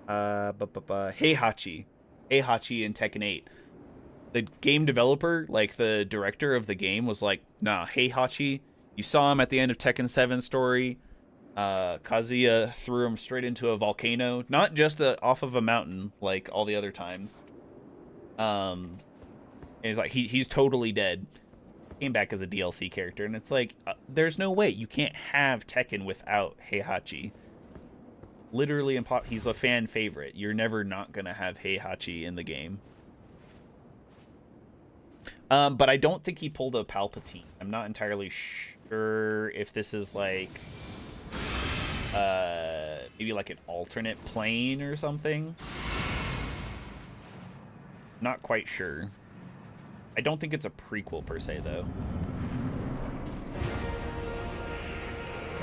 Speaker 1: Heihachi. Heihachi in Tekken 8. The game developer, like the director of the game, was like, nah, Heihachi, you saw him at the end of Tekken 7 story. Kazuya threw him straight into a volcano, not just off of a mountain like all the other times. And he's like, he's totally dead. Came back as a DLC character, and it's like, there's no way you can't have Tekken without Heihachi. Literally, he's a fan favorite. You're never not gonna have Heihachi in the game. But I don't think he pulled a Palpatine. I'm not entirely sure if this is like, maybe like an alternate plane or something. Not quite sure. I don't think it's a prequel per se, though.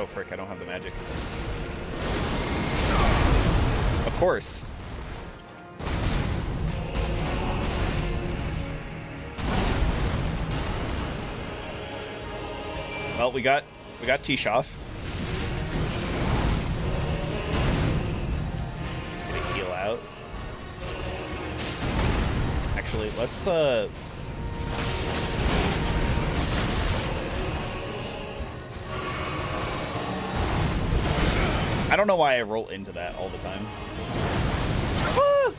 Speaker 1: Oh, frick, I don't have the magic. Of course. Well, we got Tishoff. Gonna heal out. Actually, let's I don't know why I roll into that all the time. Ah!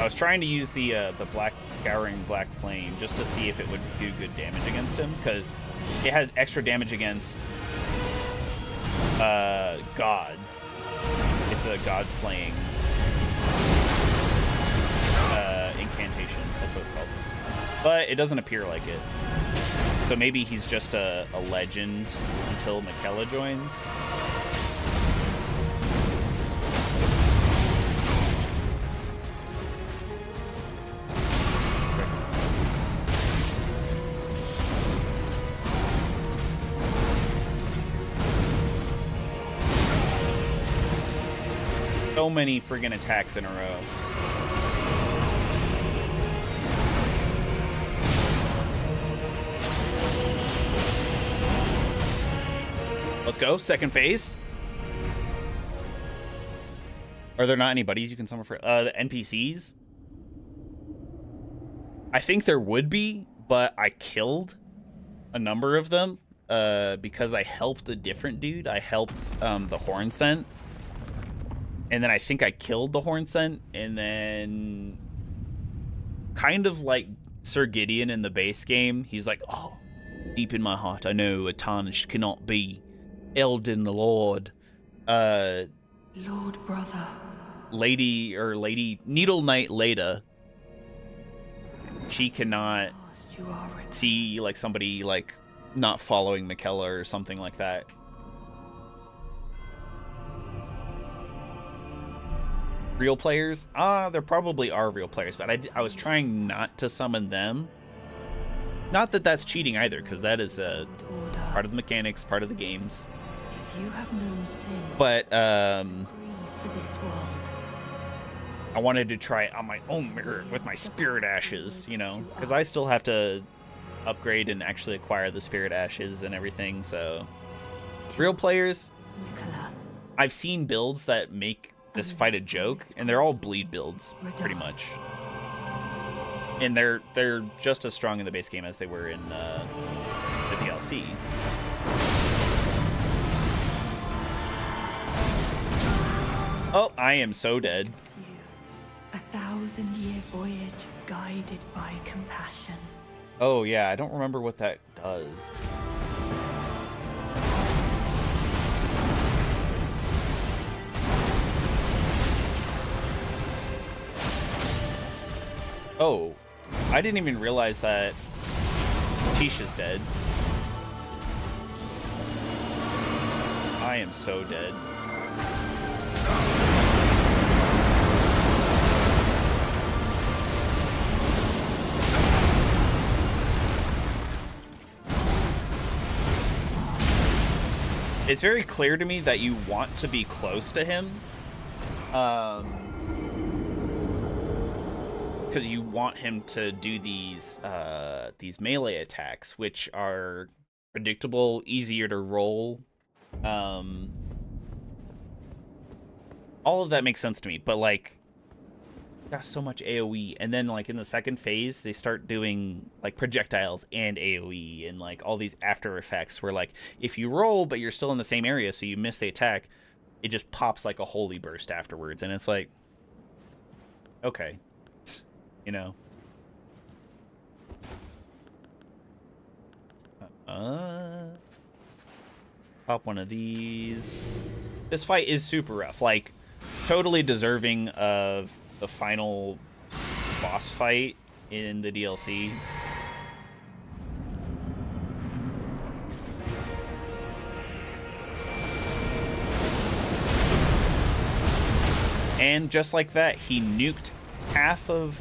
Speaker 1: I was trying to use the black scouring black flame just to see if it would do good damage against him, because it has extra damage against gods. It's a god slaying incantation. That's what it's called. But it doesn't appear like it. So maybe he's just a legend until Miquella joins. So many friggin' attacks in a row. Let's go. Second phase. Are there not any buddies you can summon for the NPCs? I think there would be, but I killed a number of them because I helped a different dude. I helped the Hornsent. And then I think I killed the Hornsent, and then kind of like Sir Gideon in the base game, he's like, oh, deep in my heart, I know a tarnished cannot be Eldin the Lord.
Speaker 2: Lord brother.
Speaker 1: Lady Needle Knight Leda. She cannot see like somebody like not following Miquella or something like that. Real players? There probably are real players, but I was trying not to summon them. Not that that's cheating either, because that is part of the mechanics, part of the games.
Speaker 2: If you have known sin,
Speaker 1: but
Speaker 2: grieve for this world.
Speaker 1: I wanted to try it on my own mirror with my spirit ashes, you know, because I still have to upgrade and actually acquire the spirit ashes and everything. So real players, I've seen builds that make this fight a joke, and they're all bleed builds pretty much, and they're just as strong in the base game as they were in the DLC. Oh, I am so dead.
Speaker 2: 1,000-year voyage guided by compassion.
Speaker 1: Oh yeah, I don't remember what that does. Oh, I didn't even realize that Tisha's dead. I am so dead. It's very clear to me that you want to be close to him. Because you want him to do these melee attacks, which are predictable, easier to roll. All of that makes sense to me, but like, got so much AoE, and then like in the second phase, they start doing like projectiles and AoE and like all these after effects where like if you roll but you're still in the same area, so you miss the attack, it just pops like a holy burst afterwards, and it's like, okay. You know. Pop one of these. This fight is super rough. Like, totally deserving of the final boss fight in the DLC. And just like that, he nuked half of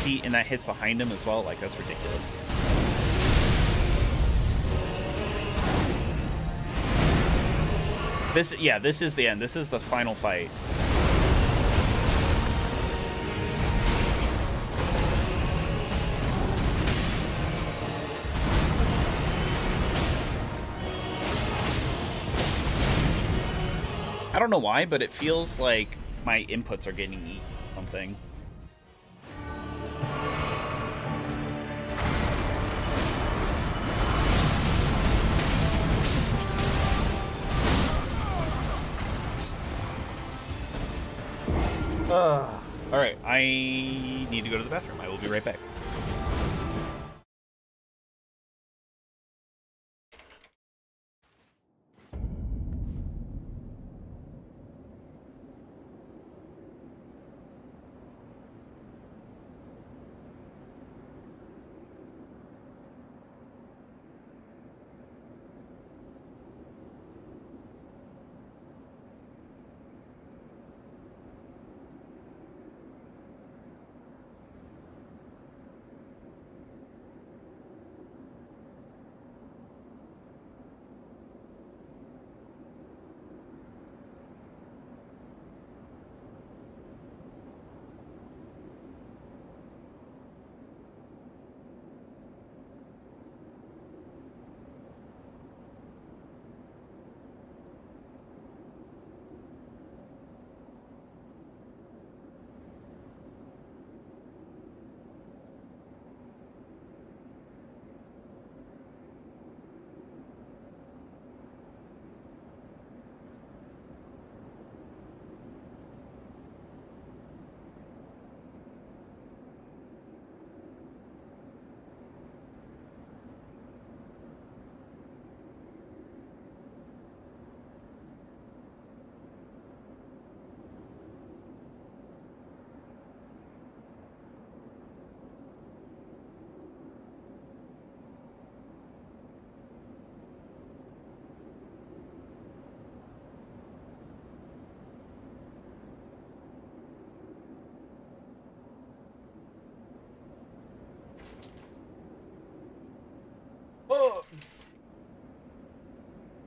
Speaker 1: See, and that hits behind him as well. Like, that's ridiculous. This is the end. This is the final fight. I don't know why, but it feels like my inputs are getting eaten or something. Alright, I need to go to the bathroom. I will be right back.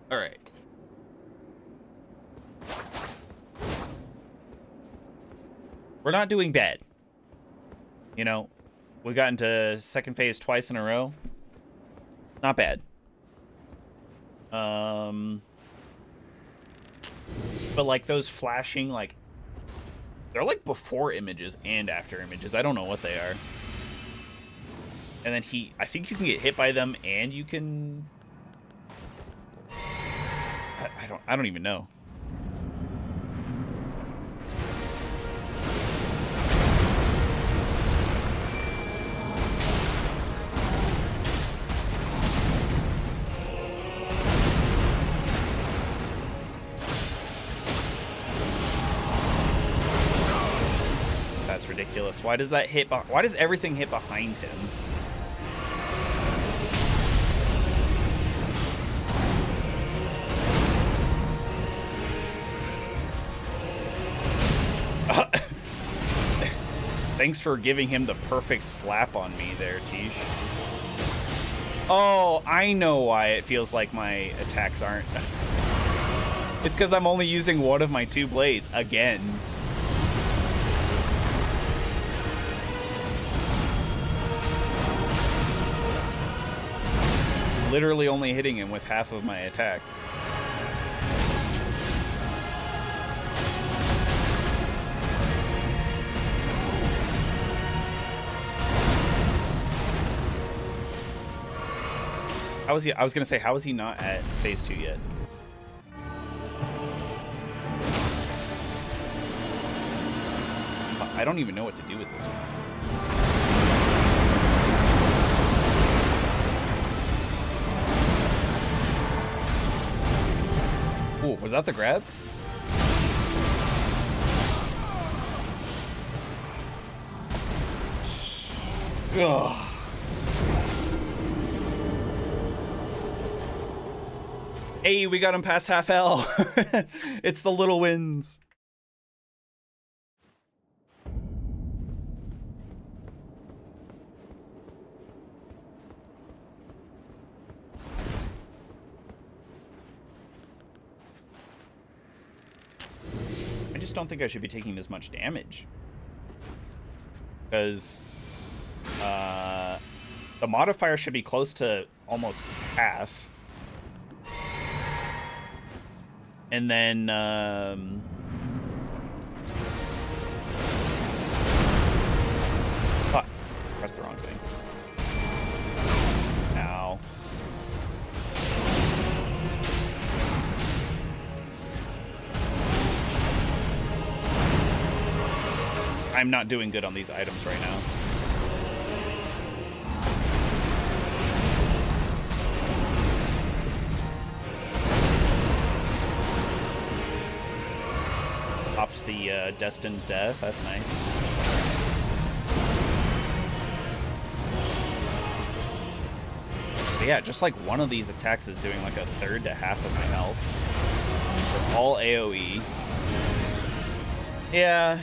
Speaker 1: All right. We're not doing bad. You know, we got into second phase twice in a row. Not bad. But like those flashing, like, they're like before images and after images. I don't know what they are. And then I think you can get hit by them and you can... I don't even know. That's ridiculous. Why does that hit? Why does everything hit behind him? Thanks for giving him the perfect slap on me there, Tish. Oh, I know why it feels like my attacks aren't. It's because I'm only using one of my two blades again. Literally only hitting him with half of my attack. How is he? I was gonna say, how is he not at phase 2 yet? I don't even know what to do with this one. Ooh, was that the grab? Ugh. Hey, we got him past half hell. It's the little wins. don't think I should be taking as much damage. Because the modifier should be close to almost half. And then fuck, pressed the wrong thing. Ow. I'm not doing good on these items right now. Pops the Destined Death. That's nice. But yeah, just like one of these attacks is doing like a third to half of my health. They're all AoE. Yeah.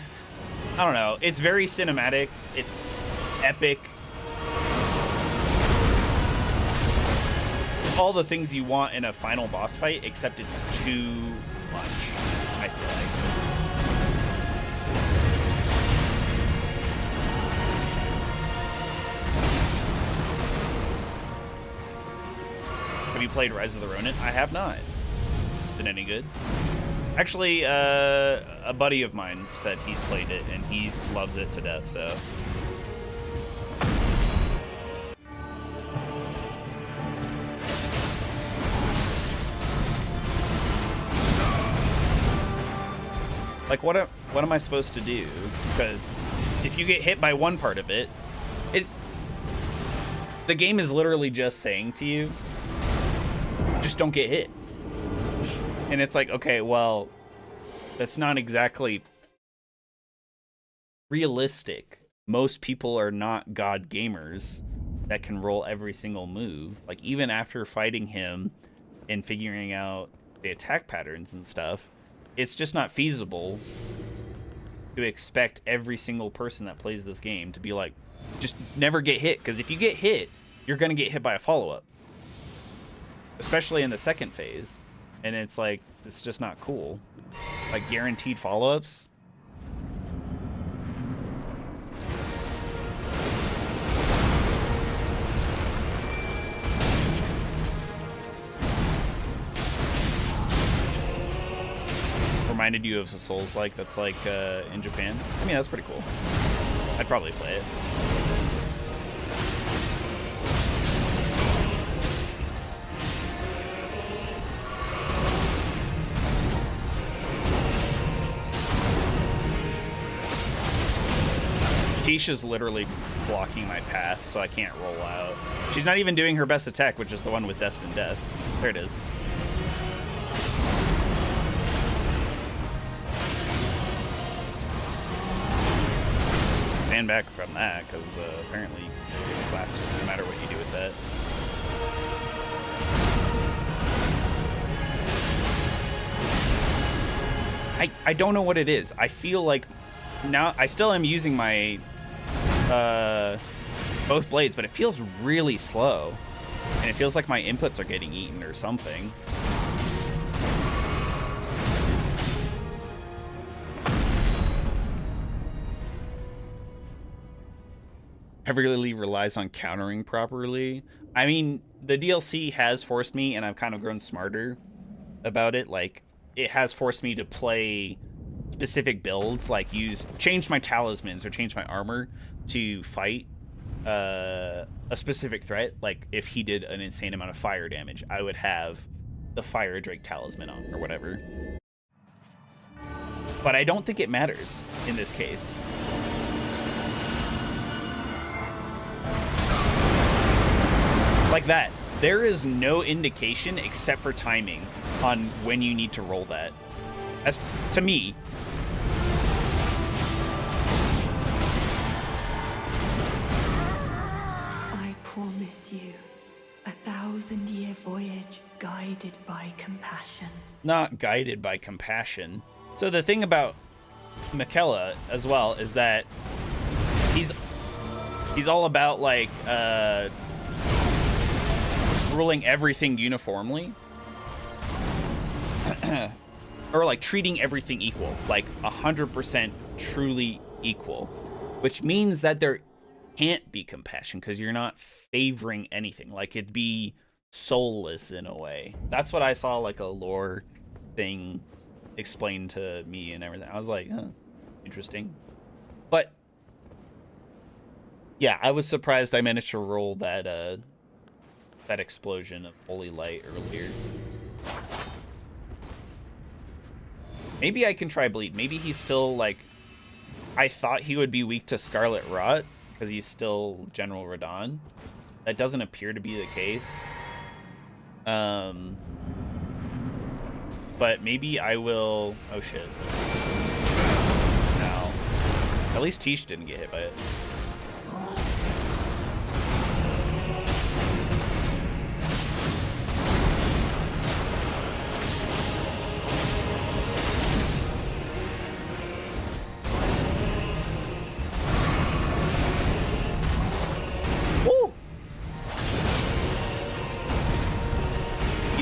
Speaker 1: I don't know. It's very cinematic. It's epic. All the things you want in a final boss fight, except it's too much, I feel like. Have you played Rise of the Ronin? I have not. Been any good? Actually, a buddy of mine said he's played it, and he loves it to death, so... Like, what am I supposed to do? Because if you get hit by one part of it, the game is literally just saying to you, just don't get hit. And it's like, okay, well, that's not exactly realistic. Most people are not god gamers that can roll every single move. Like, even after fighting him and figuring out the attack patterns and stuff, it's just not feasible to expect every single person that plays this game to be like, just never get hit. Because if you get hit, you're going to get hit by a follow-up. Especially in the second phase. And it's like, it's just not cool. Like, guaranteed follow-ups. Reminded you of a Souls-like that's like in Japan. I mean, that's pretty cool. I'd probably play it. Tisha's literally blocking my path, so I can't roll out. She's not even doing her best attack, which is the one with Destined Death. There it is. Stand back from that, because apparently you get slapped no matter what you do with that. I don't know what it is. I feel like now I still am using my both blades, but it feels really slow, and it feels like my inputs are getting eaten or something. Heavily relies on countering properly. I mean, the DLC has forced me, and I've kind of grown smarter about it. Like, it has forced me to play specific builds, like change my talismans or change my armor to fight a specific threat. Like, if he did an insane amount of fire damage, I would have the Fire Drake talisman on or whatever. But I don't think it matters in this case. Like that. There is no indication except for timing on when you need to roll that. As to me.
Speaker 2: I promise you, 1,000-year voyage guided by compassion.
Speaker 1: Not guided by compassion. So the thing about Miquella as well is that he's all about like ruling everything uniformly. or like treating everything equal, like 100% truly equal, which means that there can't be compassion because you're not favoring anything. Like it'd be soulless in a way. That's what I saw, like a lore thing explained to me and everything. I was like, huh, interesting. But yeah, I was surprised I managed to roll that that explosion of holy light earlier. Maybe I can try bleed. Maybe he's still like, I thought he would be weak to Scarlet Rot because he's still General Radahn. That doesn't appear to be the case. But maybe I will... Oh, shit. No. At least Tish didn't get hit by it.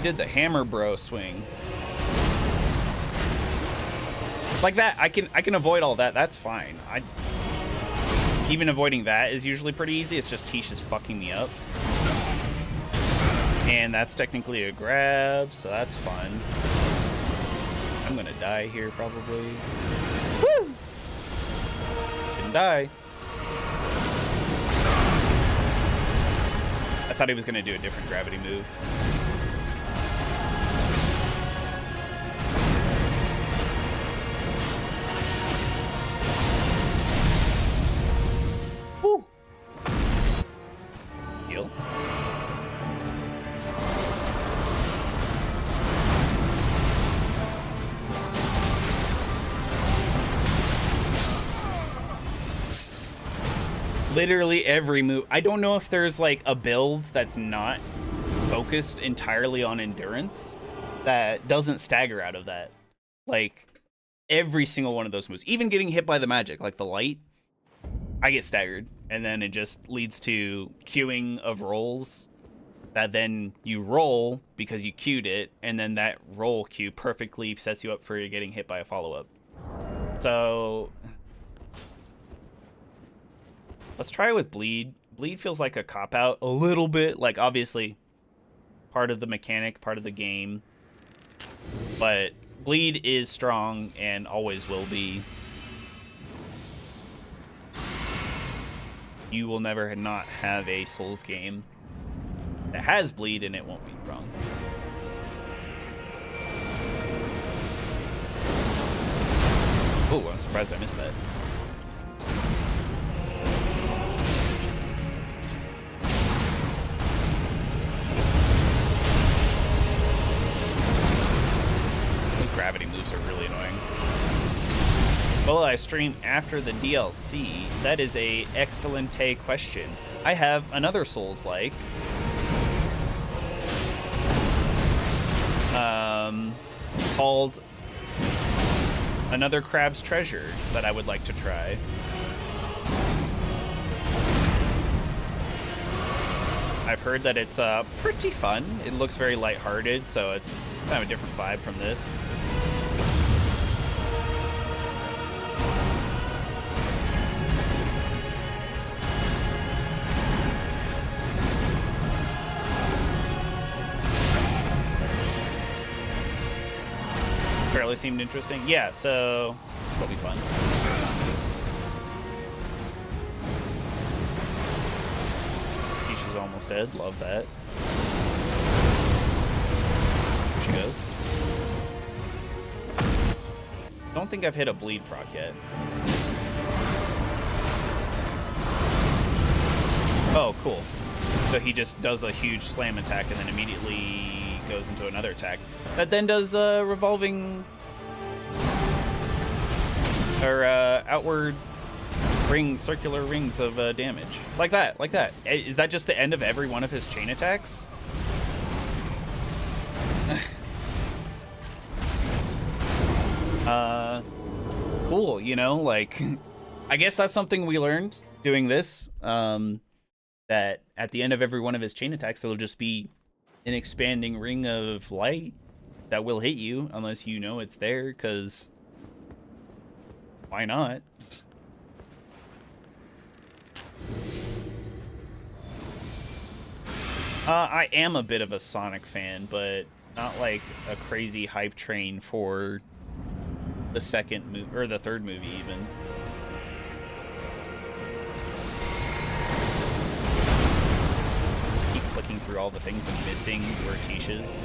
Speaker 1: Did the hammer bro swing like that. I can avoid all that. That's fine. Even avoiding that is usually pretty easy. It's just Tish is fucking me up, and that's technically a grab, so that's fun. I'm gonna die here probably. Woo! Didn't die. I thought he was gonna do a different gravity move. Literally every move. I don't know if there's like a build that's not focused entirely on endurance that doesn't stagger out of that. Like every single one of those moves, even getting hit by the magic, like the light, I get staggered, and then it just leads to queuing of rolls that then you roll because you queued it, and then that roll queue perfectly sets you up for getting hit by a follow-up. So let's try with bleed. Bleed feels like a cop-out a little bit. Like, obviously, part of the mechanic, part of the game. But bleed is strong and always will be. You will never not have a Souls game that has bleed and it won't be strong. Oh, I'm surprised I missed that. Gravity moves are really annoying. Will I stream after the DLC? That is a excellente question. I have another Souls-like. Called Another Crab's Treasure that I would like to try. I've heard that it's pretty fun. It looks very lighthearted, so it's kind of a different vibe from this. Fairly seemed interesting. Yeah, so it'll be fun. She's almost dead. Love that. Here she goes. Don't think I've hit a bleed proc yet. Oh, cool. So he just does a huge slam attack and then immediately goes into another attack that then does revolving or outward circular rings of damage. Like that. Is that just the end of every one of his chain attacks? Cool, you know, like, I guess that's something we learned doing this, that at the end of every one of his chain attacks, there'll just be an expanding ring of light that will hit you unless you know it's there, because why not? I am a bit of a Sonic fan, but not like a crazy hype train for the second movie or the third movie even. Keep flicking through all the things and missing where Tisha's.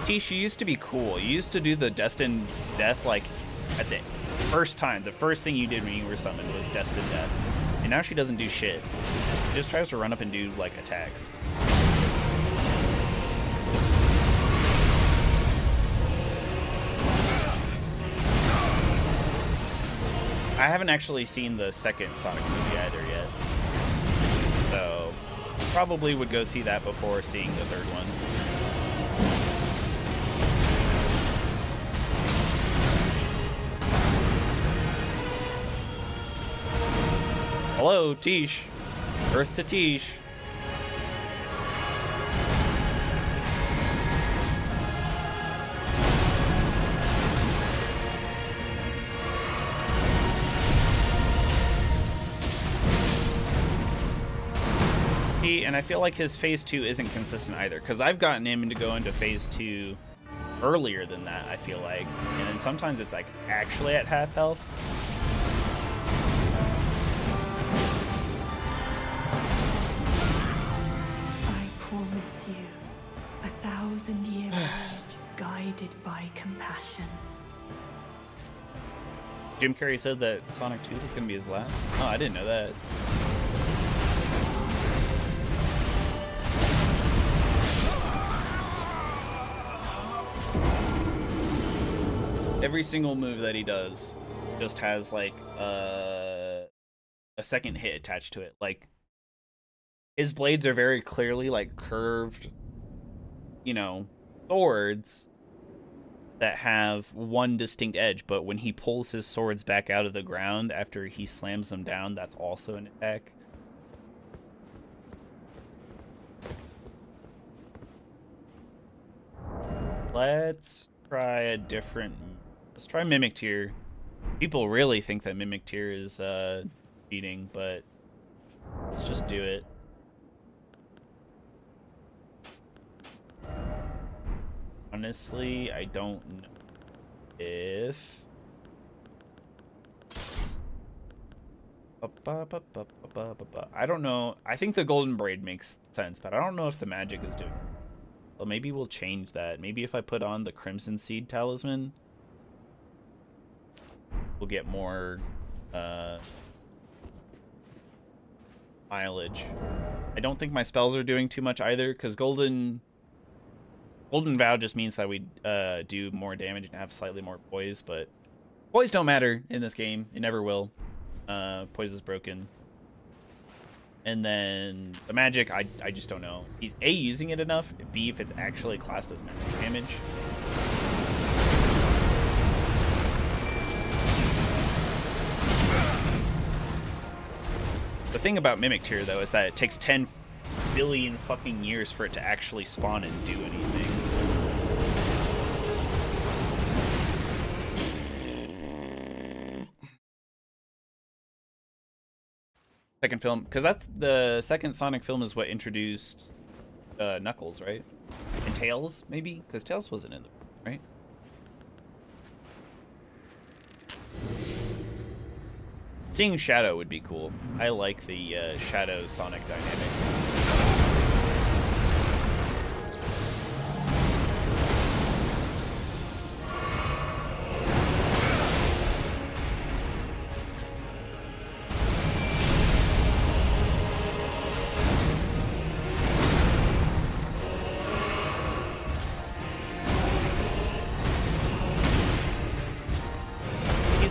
Speaker 1: Tisha, you used to be cool. You used to do the Destined Death like at the first time. The first thing you did when you were summoned was Destined Death. And now she doesn't do shit. She just tries to run up and do, like, attacks. I haven't actually seen the second Sonic movie either yet. So, probably would go see that before seeing the third one. Hello, Tish. Earth to Tish. And I feel like his phase 2 isn't consistent either, because I've gotten him to go into phase 2 earlier than that, I feel like. And then sometimes it's like actually at half health.
Speaker 2: Promise you 1,000-year voyage guided by compassion.
Speaker 1: Jim Carrey said that Sonic 2 was going to be his last. Oh, I didn't know that. Every single move that he does just has like a second hit attached to it. Like, his blades are very clearly like curved, you know, swords that have one distinct edge, but when he pulls his swords back out of the ground after he slams them down, that's also an attack. Let's try a different... Let's try Mimic Tear. People really think that Mimic Tear is cheating, but let's just do it. Honestly, I don't know if... I don't know. I think the Golden Braid makes sense, but I don't know if the magic is doing it. Well, maybe we'll change that. Maybe if I put on the Crimson Seed Talisman, we'll get more mileage. I don't think my spells are doing too much either, because Golden Vow just means that we do more damage and have slightly more poise, but poise don't matter in this game. It never will. Poise is broken. And then the magic, I just don't know. He's A, using it enough, B, if it's actually classed as magic damage. The thing about Mimic Tear, though, is that it takes 10 billion fucking years for it to actually spawn and do anything. Second film, because that's the second Sonic film is what introduced Knuckles, right? And Tails, maybe? Because Tails wasn't in the right? Seeing Shadow would be cool. I like the Shadow Sonic dynamic.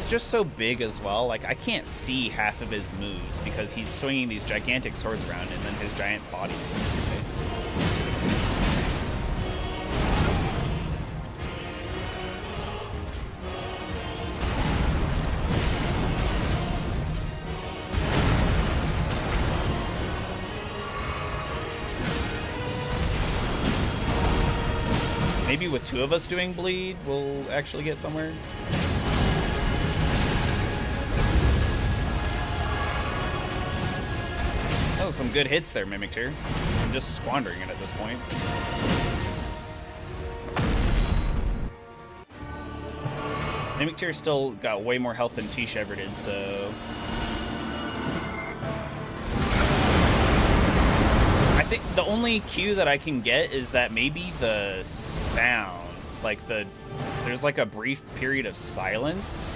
Speaker 1: Just so big as well, like I can't see half of his moves because he's swinging these gigantic swords around and then his giant body's in the way. Maybe with 2 of us doing bleed, we'll actually get somewhere. That was some good hits there, Mimic Tear. I'm just squandering it at this point. Mimic Tear still got way more health than Tish ever did, so... I think the only cue that I can get is that maybe the sound, like there's like a brief period of silence.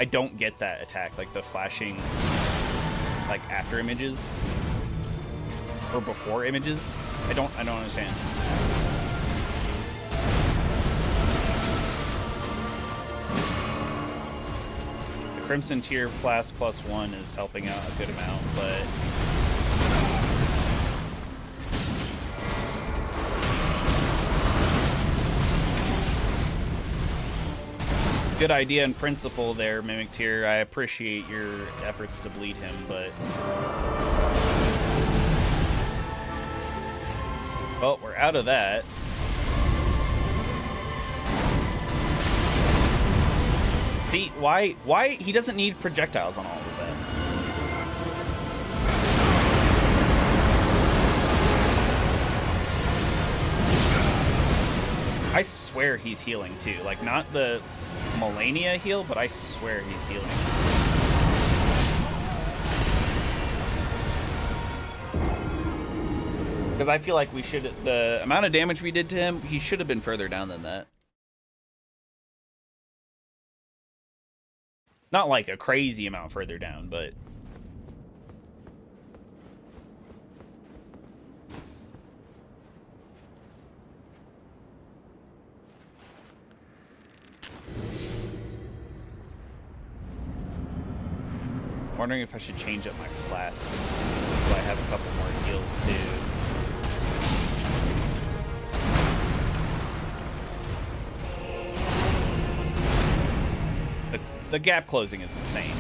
Speaker 1: I don't get that attack, like the flashing, like after images or before images. I don't understand. The Crimson Tear Flask +1 is helping out a good amount, but good idea in principle there, Mimic Tear. I appreciate your efforts to bleed him, but... Well, we're out of that. See, why he doesn't need projectiles on all of that. I swear he's healing too. Like, not the Malenia heal, but I swear he's healing. Because I feel like we should, the amount of damage we did to him, he should have been further down than that. Not like a crazy amount further down, but... I'm wondering if I should change up my flasks so I have a couple more heals too. The gap closing is insane.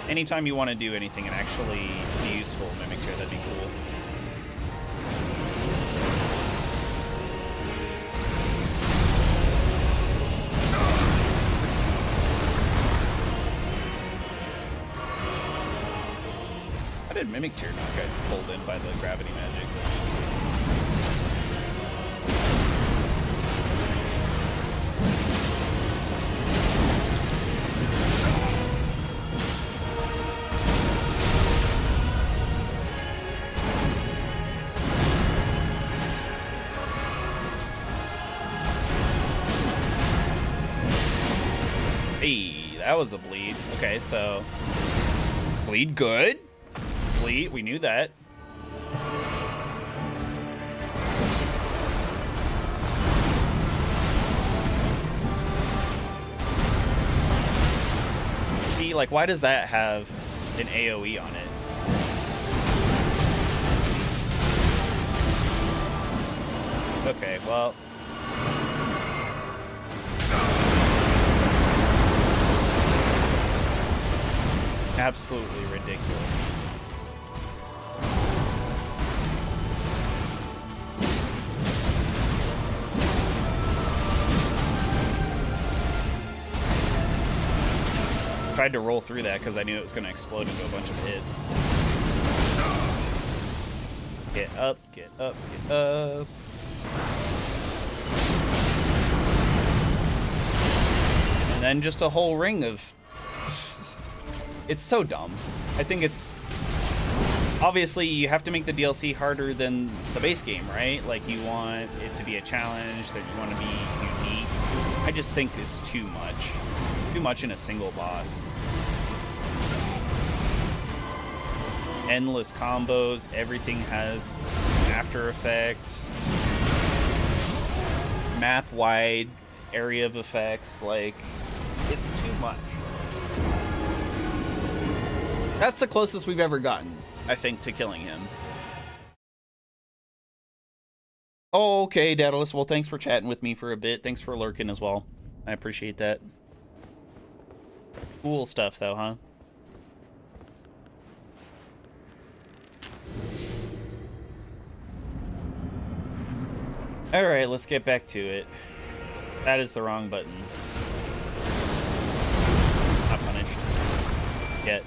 Speaker 1: Anytime you want to do anything and actually be useful, Mimic Tear, that'd be cool. How did Mimic Tear not get pulled in by the gravity magic? Hey, that was a bleed. Okay, so bleed good. Bleed, we knew that. See, like, why does that have an AoE on it? Okay, well. Absolutely ridiculous. Tried to roll through that because I knew it was going to explode into a bunch of hits. Get up, get up, get up. And then just a whole ring of... It's so dumb. I think it's... Obviously, you have to make the DLC harder than the base game, right? Like, you want it to be a challenge, that you want to be unique. I just think it's too much. Too much in a single boss. Endless combos, everything has after effect. Map-wide area of effects, like, it's too much. That's the closest we've ever gotten, I think, to killing him. Oh, okay, Daedalus. Well, thanks for chatting with me for a bit. Thanks for lurking as well. I appreciate that. Cool stuff, though, huh? Alright, let's get back to it. That is the wrong button. Not punished. Yet.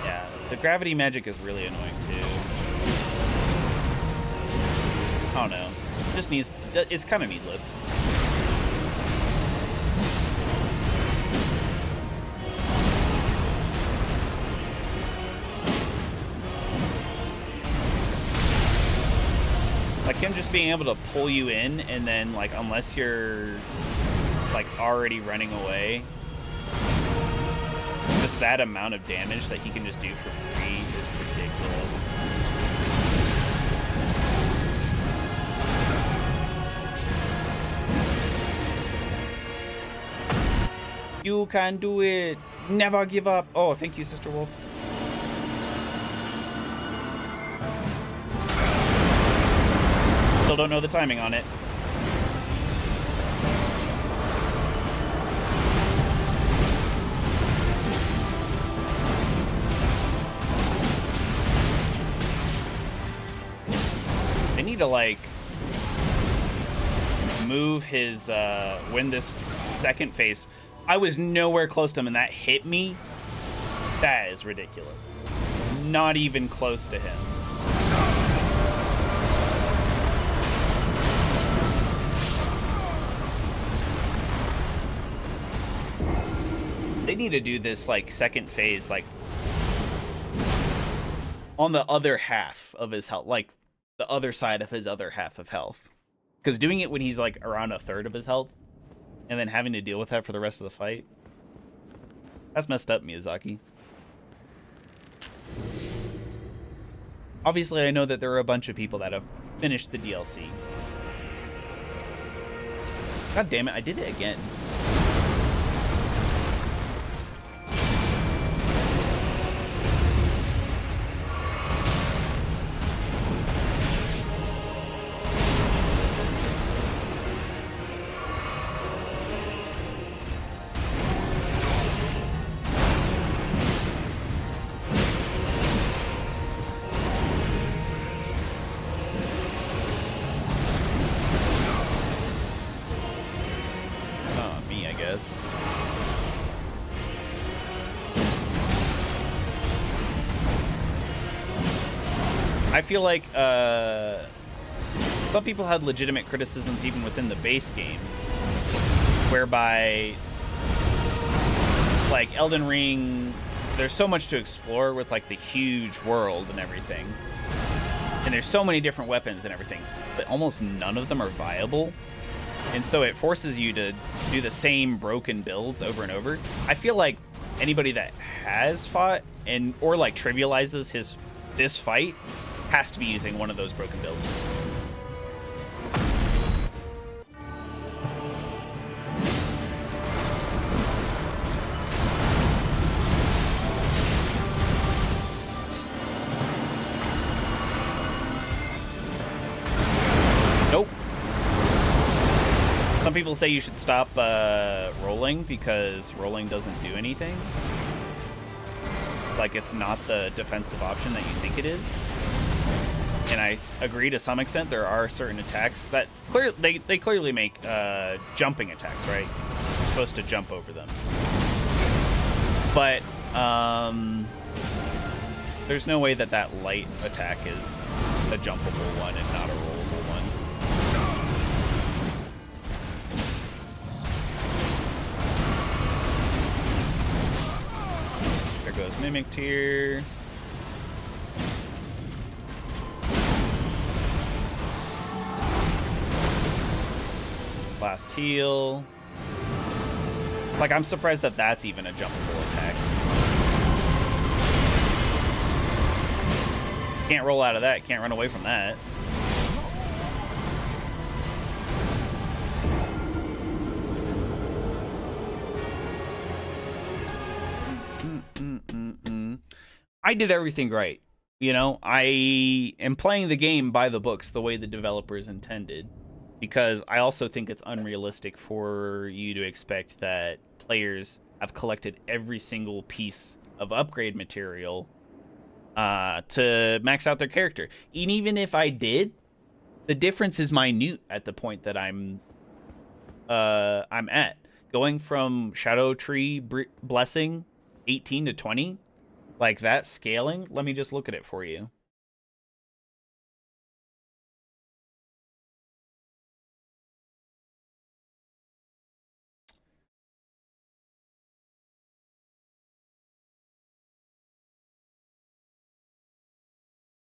Speaker 1: Yeah, the gravity magic is really annoying too. I don't know. Just needs, it's kind of needless. Like him just being able to pull you in and then like unless you're like already running away, just that amount of damage that he can just do for free is ridiculous. You can do it. Never give up. Oh, thank you, Sister Wolf. Still don't know the timing on it. They need to, like, move his, win this second phase. I was nowhere close to him, and that hit me. That is ridiculous. Not even close to him. They need to do this, like, second phase, like, on the other half of his health. Like, the other side of his other half of health. Because doing it when he's, like, around a third of his health, and then having to deal with that for the rest of the fight. That's messed up, Miyazaki. Obviously, I know that there are a bunch of people that have finished the DLC. God damn it, I did it again. I feel like some people had legitimate criticisms even within the base game, whereby like Elden Ring, there's so much to explore with like the huge world and everything, and there's so many different weapons and everything, but almost none of them are viable, and so it forces you to do the same broken builds over and over. I feel like anybody that has fought and or like trivializes this fight has to be using one of those broken builds. Nope. Some people say you should stop rolling because rolling doesn't do anything. Like it's not the defensive option that you think it is. And I agree to some extent. There are certain attacks that they clearly make jumping attacks, right? You're supposed to jump over them. But there's no way that that light attack is a jumpable one and not a rollable one. There goes Mimic Tear. Last heal. Like, I'm surprised that that's even a jumpable attack. Can't roll out of that. Can't run away from that. I did everything right. You know, I am playing the game by the books the way the developers intended, because I also think it's unrealistic for you to expect that players have collected every single piece of upgrade material to max out their character. And even if I did, the difference is minute at the point that I'm at. Going from Shadow Tree Blessing 18 to 20, like that scaling, let me just look at it for you.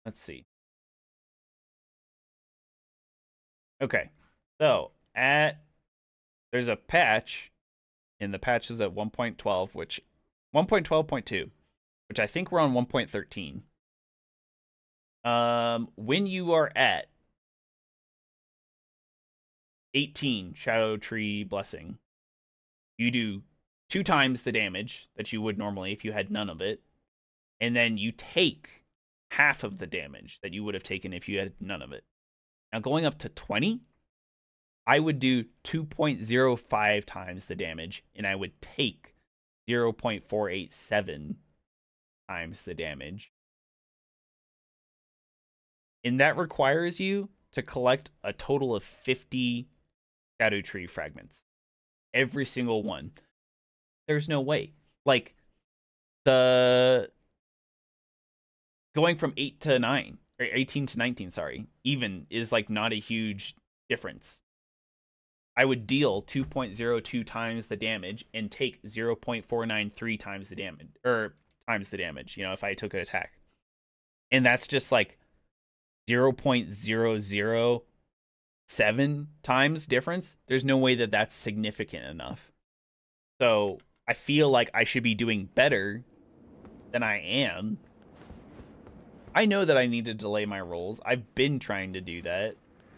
Speaker 1: Let's see. Okay. So, there's a patch, and the patch is at 1.12, which 1.12.2, which I think we're on 1.13. When you are at 18 Shadow Tree Blessing, you do 2 times the damage that you would normally if you had none of it, and then you take half of the damage that you would have taken if you had none of it. Now going up to 20, I would do 2.05 times the damage, and I would take 0.487 times the damage. And that requires you to collect a total of 50 Shadow Tree fragments. Every single one. There's no way. Like, the going from 8 to 9, or 18 to 19, sorry, even is like not a huge difference. I would deal 2.02 times the damage and take 0.493 times the damage, you know, if I took an attack. And that's just like 0.007 times difference. There's no way that that's significant enough. So I feel like I should be doing better than I am. I know that I need to delay my rolls. I've been trying to do that.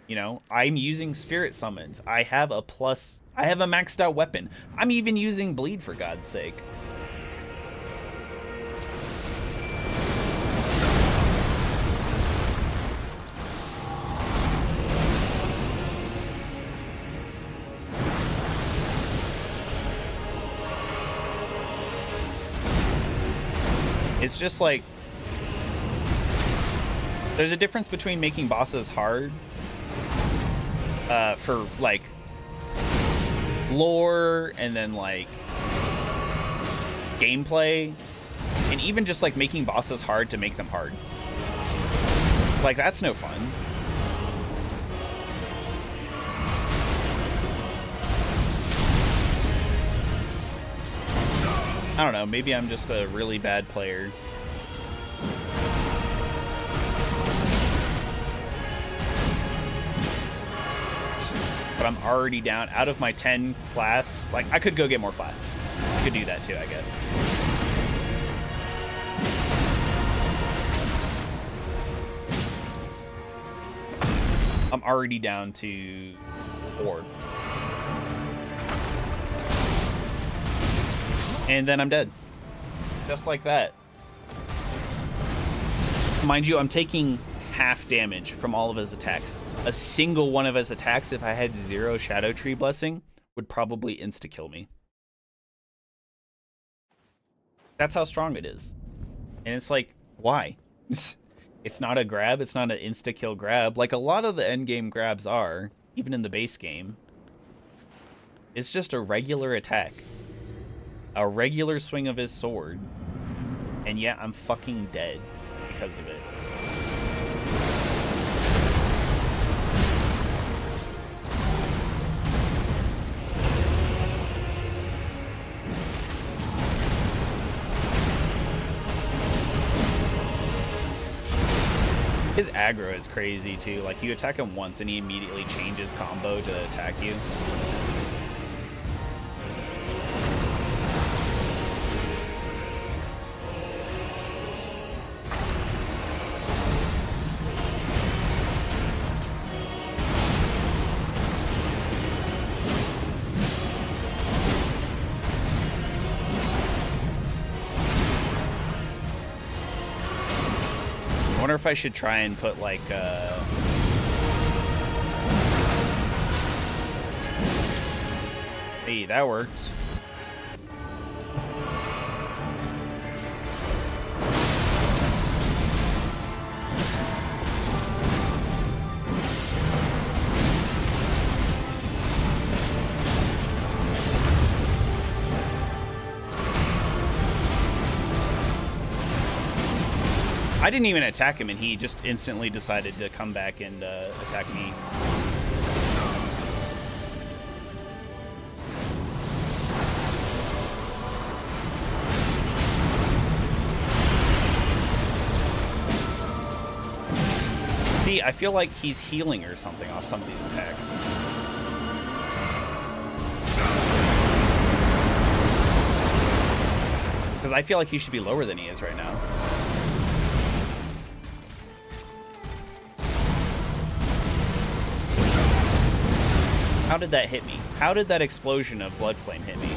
Speaker 1: You know, I'm using spirit summons. I have a maxed out weapon. I'm even using bleed, for God's sake. It's just like, there's a difference between making bosses hard for like lore and then like gameplay, and even just like making bosses hard to make them hard. Like, that's no fun. I don't know, maybe I'm just a really bad player. But I'm already down out of my 10 flasks. Like, I could go get more flasks. I could do that too, I guess. I'm already down to 4. And then I'm dead. Just like that. Mind you, I'm taking half damage from all of his attacks. A single one of his attacks, if I had 0 Shadow Tree Blessing, would probably insta-kill me. That's how strong it is. And it's like, why? It's not a grab, it's not an insta-kill grab. Like a lot of the endgame grabs are, even in the base game. It's just a regular attack. A regular swing of his sword. And yet I'm fucking dead because of it. His aggro is crazy too. Like, you attack him once and he immediately changes combo to attack you. wonder if I should try and put like hey, that works. I didn't even attack him, and he just instantly decided to come back and attack me. See, I feel like he's healing or something off some of these attacks. Because I feel like he should be lower than he is right now. How did that hit me? How did that explosion of blood flame hit me?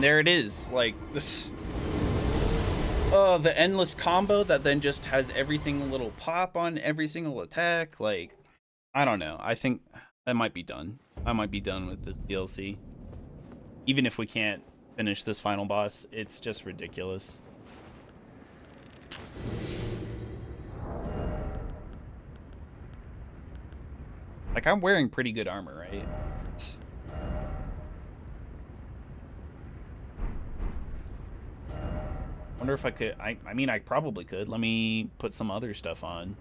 Speaker 1: There it is, like this. Oh, the endless combo that then just has everything a little pop on every single attack. Like, I don't know. I think I might be done. I might be done with this DLC. Even if we can't finish this final boss, it's just ridiculous. Like, I'm wearing pretty good armor, right? Wonder if I could... I mean, I probably could. Let me put some other stuff on.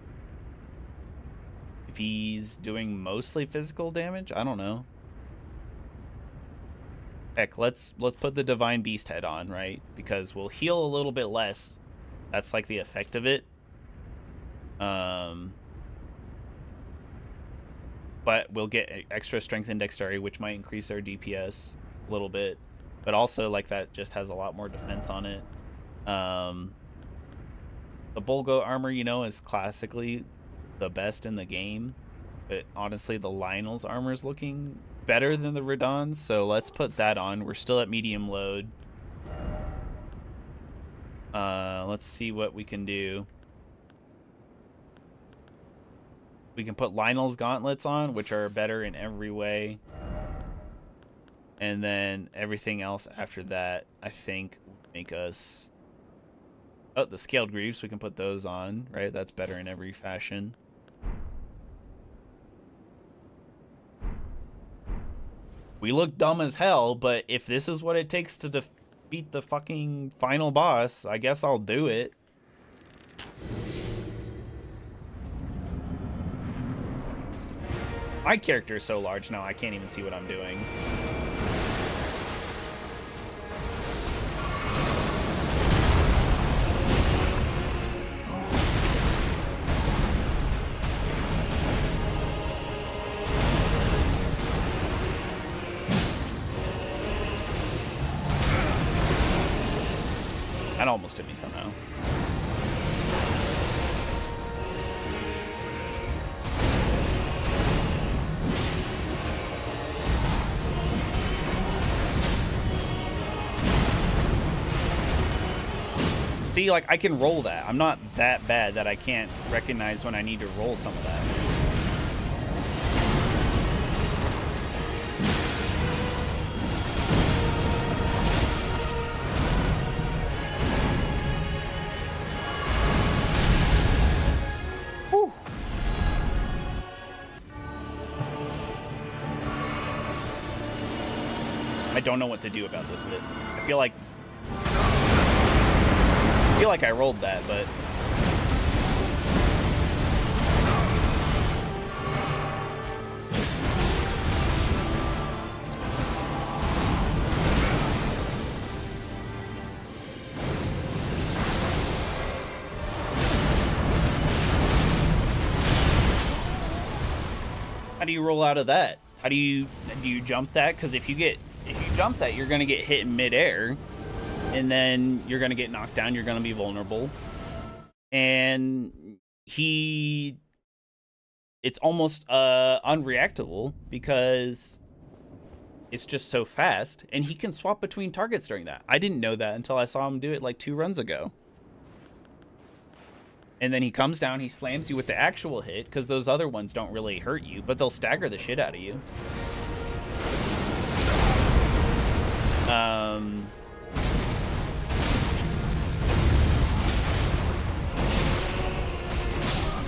Speaker 1: If he's doing mostly physical damage? I don't know. Heck, let's put the Divine Beast head on, right? Because we'll heal a little bit less. That's like the effect of it. But we'll get extra strength and dexterity, which might increase our DPS a little bit. But also, like, that just has a lot more defense on it. The Bolgo armor, you know, is classically the best in the game. But honestly, the Lionel's armor is looking better than the Radahn's, so let's put that on. We're still at medium load. Let's see what we can do. We can put Lionel's gauntlets on, which are better in every way. And then everything else after that, I think, will make us... Oh, the Scaled Greaves, we can put those on, right? That's better in every fashion. We look dumb as hell, but if this is what it takes to defeat the fucking final boss, I guess I'll do it. My character is so large now, I can't even see what I'm doing. That almost hit me somehow. See, like, I can roll that. I'm not that bad that I can't recognize when I need to roll some of that. Whew. I don't know what to do about this bit. I feel like I rolled that, but how do you roll out of that? How do you jump that? Because if you jump that, you're gonna get hit in midair. And then you're going to get knocked down. You're going to be vulnerable. And it's almost unreactable because it's just so fast, and he can swap between targets during that. I didn't know that until I saw him do it like 2 runs ago. And then he comes down, he slams you with the actual hit, because those other ones don't really hurt you, but they'll stagger the shit out of you.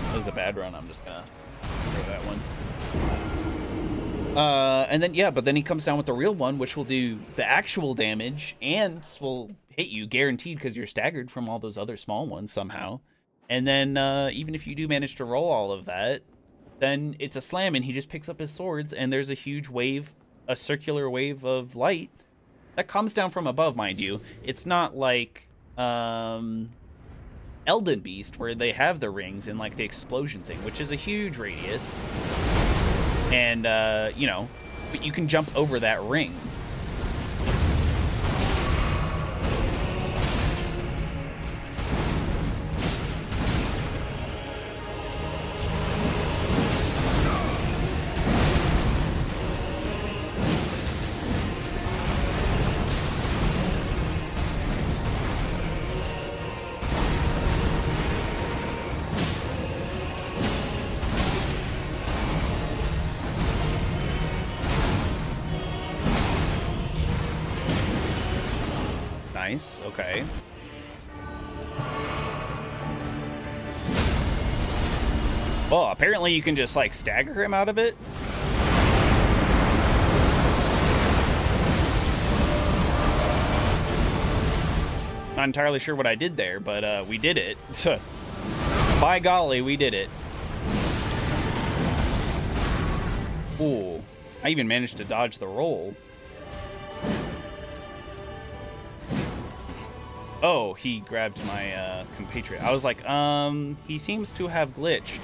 Speaker 1: That was a bad run. I'm just gonna throw that one. And then, yeah, but then he comes down with the real one, which will do the actual damage and will hit you guaranteed because you're staggered from all those other small ones somehow. And then even if you do manage to roll all of that, then it's a slam and he just picks up his swords and there's a huge wave, a circular wave of light that comes down from above, mind you. It's not like Elden Beast where they have the rings and like the explosion thing, which is a huge radius. And, you know, but you can jump over that ring. Nice, okay. Well, apparently you can just, like, stagger him out of it. Not entirely sure what I did there, but we did it. By golly, we did it. Ooh, I even managed to dodge the roll. Oh, he grabbed my compatriot. I was like, he seems to have glitched.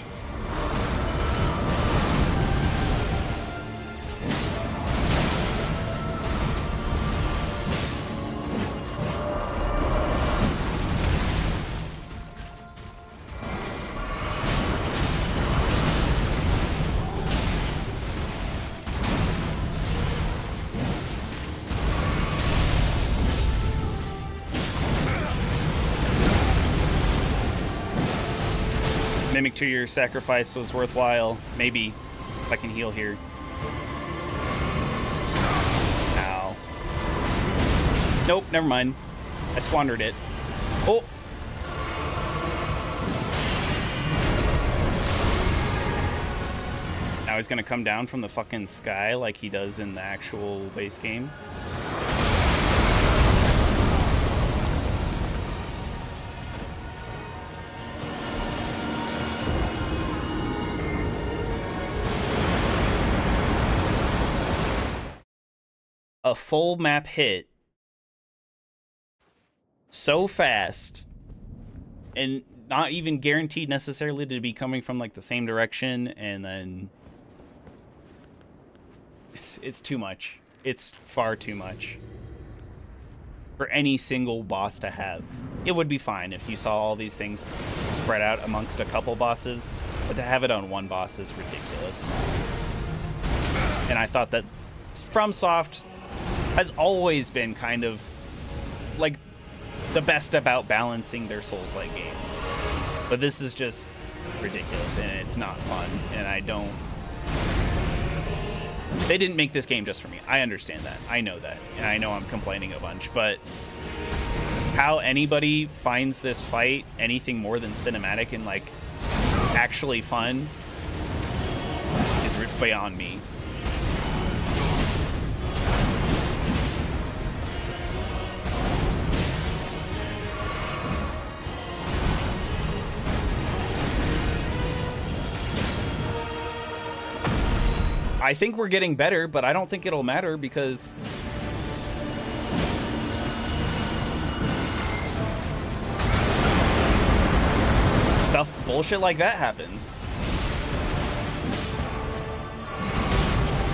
Speaker 1: Mimic 2, your sacrifice was worthwhile. Maybe. If I can heal here. Ow. Nope, never mind. I squandered it. Oh! Now he's gonna come down from the fucking sky like he does in the actual base game. A full map hit so fast and not even guaranteed necessarily to be coming from like the same direction, and then it's too much. It's far too much for any single boss to have. It would be fine if you saw all these things spread out amongst a couple bosses, but to have it on one boss is ridiculous. And I thought that FromSoft has always been kind of like the best about balancing their Souls-like games. But this is just ridiculous and it's not fun, and I don't... They didn't make this game just for me. I understand that. I know that. And I know I'm complaining a bunch, but how anybody finds this fight anything more than cinematic and like actually fun is beyond me. I think we're getting better, but I don't think it'll matter because bullshit like that happens.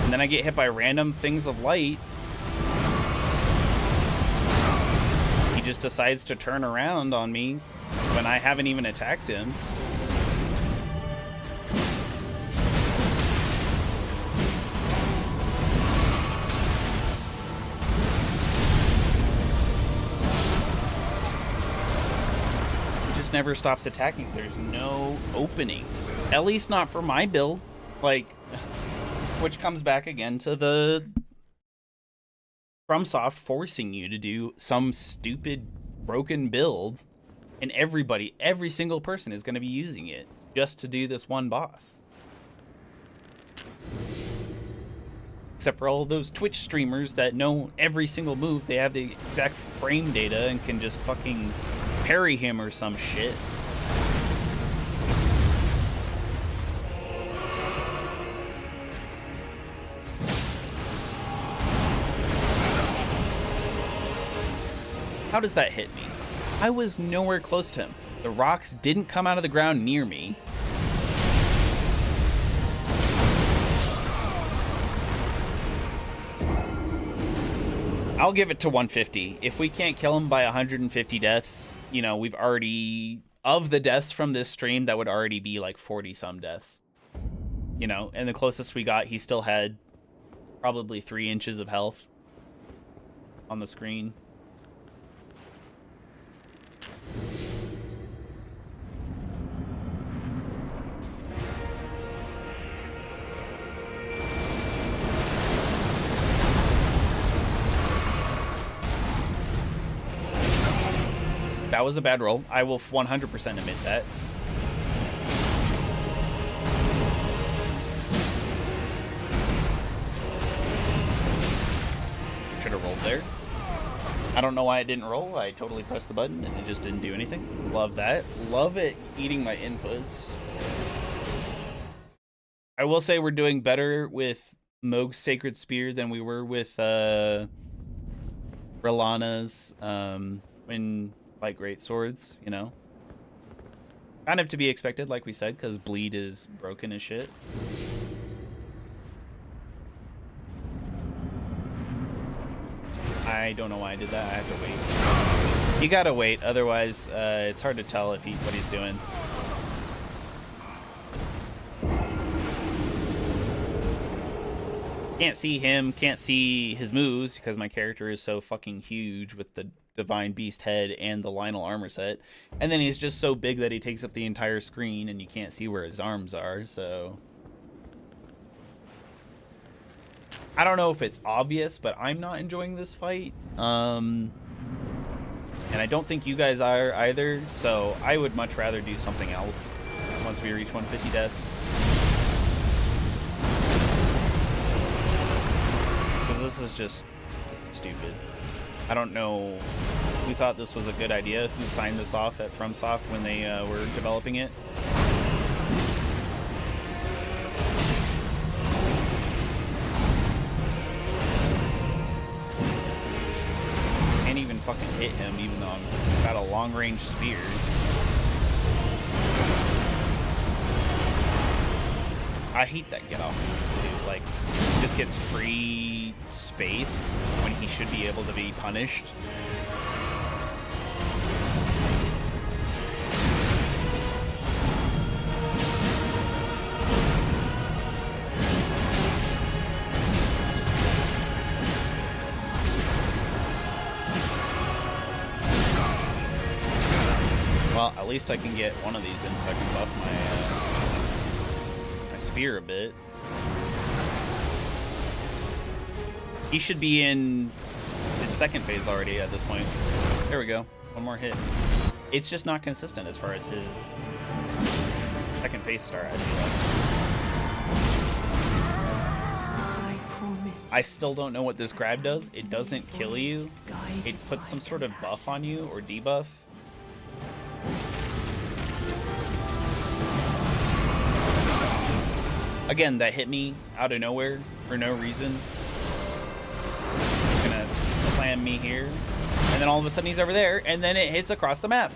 Speaker 1: And then I get hit by random things of light. He just decides to turn around on me when I haven't even attacked him. just never stops attacking. There's no openings. At least not for my build. Like, which comes back again to the FromSoft forcing you to do some stupid broken build, and every single person is going to be using it just to do this one boss. Except for all those Twitch streamers that know every single move. They have the exact frame data and can just fucking parry him or some shit. How does that hit me? I was nowhere close to him. The rocks didn't come out of the ground near me. I'll give it to 150. If we can't kill him by 150 deaths, you know, we've already... Of the deaths from this stream, that would already be like 40-some deaths. You know, and the closest we got, he still had probably 3 inches of health on the screen. That was a bad roll. I will 100% admit that. Should have rolled there. I don't know why it didn't roll. I totally pressed the button and it just didn't do anything. Love that. Love it eating my inputs. I will say we're doing better with Mohg's Sacred Spear than we were with Rellana's like great swords, you know. Kind of to be expected, like we said, because bleed is broken as shit. I don't know why I did that. I have to wait. You gotta wait, otherwise it's hard to tell if what he's doing. Can't see him, can't see his moves because my character is so fucking huge with the Divine Beast head and the Lionel armor set. And then he's just so big that he takes up the entire screen and you can't see where his arms are, so... I don't know if it's obvious, but I'm not enjoying this fight. And I don't think you guys are either, so I would much rather do something else once we reach 150 deaths. This is just stupid. I don't know who thought this was a good idea, who signed this off at FromSoft when they were developing it. Can't even fucking hit him even though I've got a long-range spear. I hate that get off dude. Like, he just gets free space when he should be able to be punished. Well, at least I can get one of these in so I can buff my spear a bit. He should be in his second phase already at this point. There we go. One more hit. It's just not consistent as far as his second phase start, I feel like. I still don't know what this grab does. It doesn't kill you. It puts some sort of buff on you or debuff. Again, that hit me out of nowhere for no reason. It's gonna slam me here. And then all of a sudden he's over there, and then it hits across the map.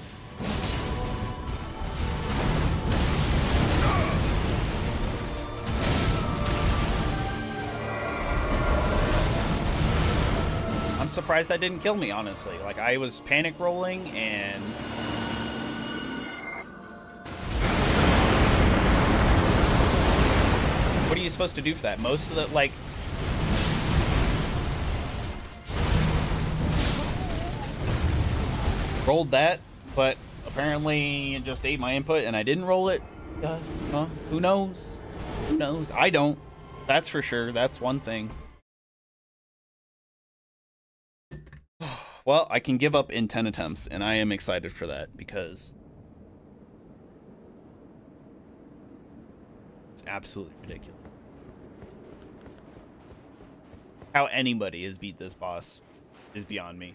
Speaker 1: I'm surprised that didn't kill me, honestly. Like, I was panic rolling and... What are you supposed to do for that? Most of the, like... Rolled that, but apparently it just ate my input and I didn't roll it. Who knows? Who knows? I don't. That's for sure. That's one thing. Well, I can give up in 10 attempts, and I am excited for that because it's absolutely ridiculous. How anybody has beat this boss is beyond me.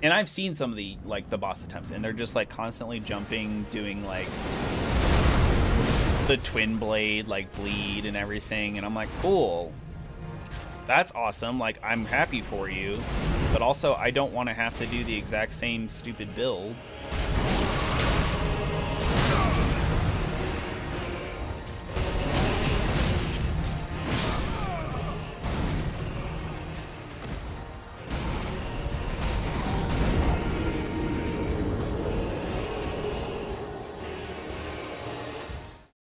Speaker 1: And I've seen some of the boss attempts, and they're just like constantly jumping, doing like the twin blade like bleed and everything, and I'm like, cool. That's awesome. Like, I'm happy for you, but also I don't want to have to do the exact same stupid build.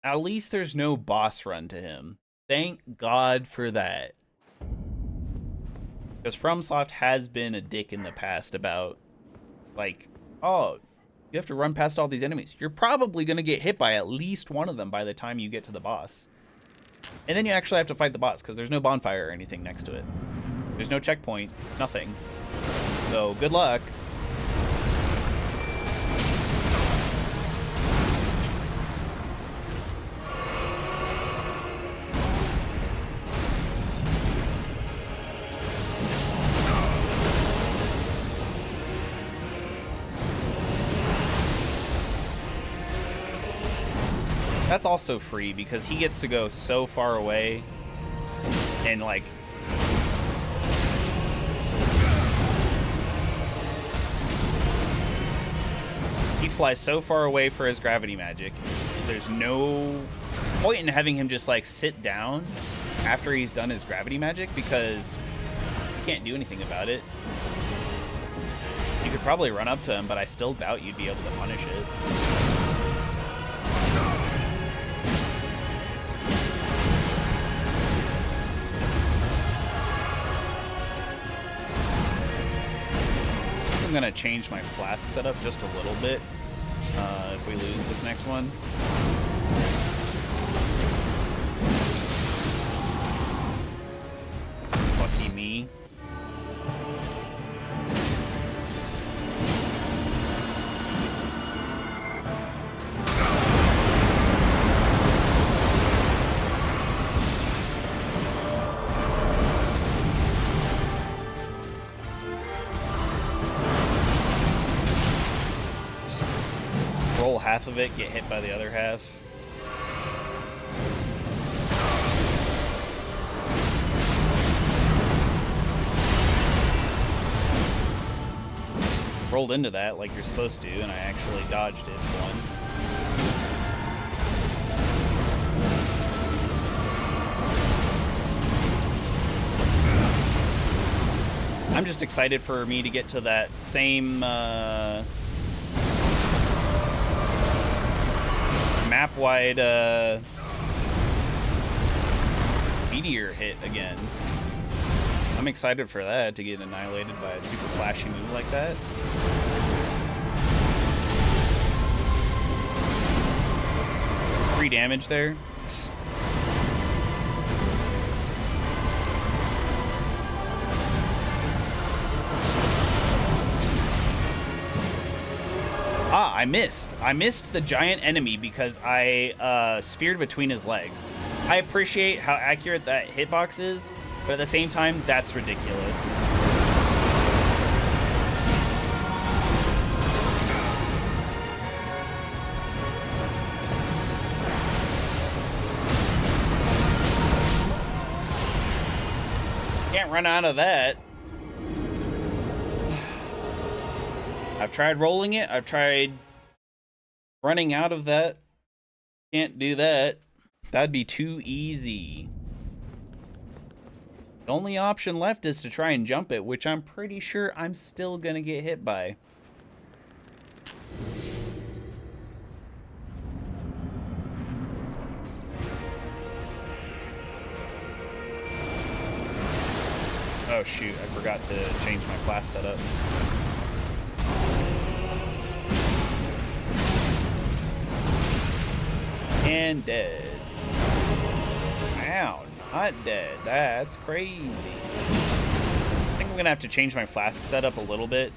Speaker 1: At least there's no boss run to him. Thank God for that. Because FromSoft has been a dick in the past about, like, oh, you have to run past all these enemies. You're probably going to get hit by at least one of them by the time you get to the boss. And then you actually have to fight the boss because there's no bonfire or anything next to it. There's no checkpoint, nothing. So, good luck. That's also free because he gets to go so far away and like he flies so far away for his gravity magic. There's no point in having him just like sit down after he's done his gravity magic because you can't do anything about it. You could probably run up to him, but I still doubt you'd be able to punish it. I'm gonna change my flask setup just a little bit if we lose this next one. Lucky me. Roll half of it, get hit by the other half. Rolled into that like you're supposed to, and I actually dodged it once. I'm just excited for me to get to that same map-wide meteor hit again. I'm excited for that, to get annihilated by a super flashy move like that. Free damage there. Ah, I missed. I missed the giant enemy because I speared between his legs. I appreciate how accurate that hitbox is, but at the same time, that's ridiculous. Can't run out of that. I've tried rolling it. I've tried running out of that. Can't do that. That'd be too easy. The only option left is to try and jump it, which I'm pretty sure I'm still gonna get hit by. Oh shoot, I forgot to change my class setup. And dead. Wow, not dead. That's crazy. I think I'm gonna have to change my flask setup a little bit.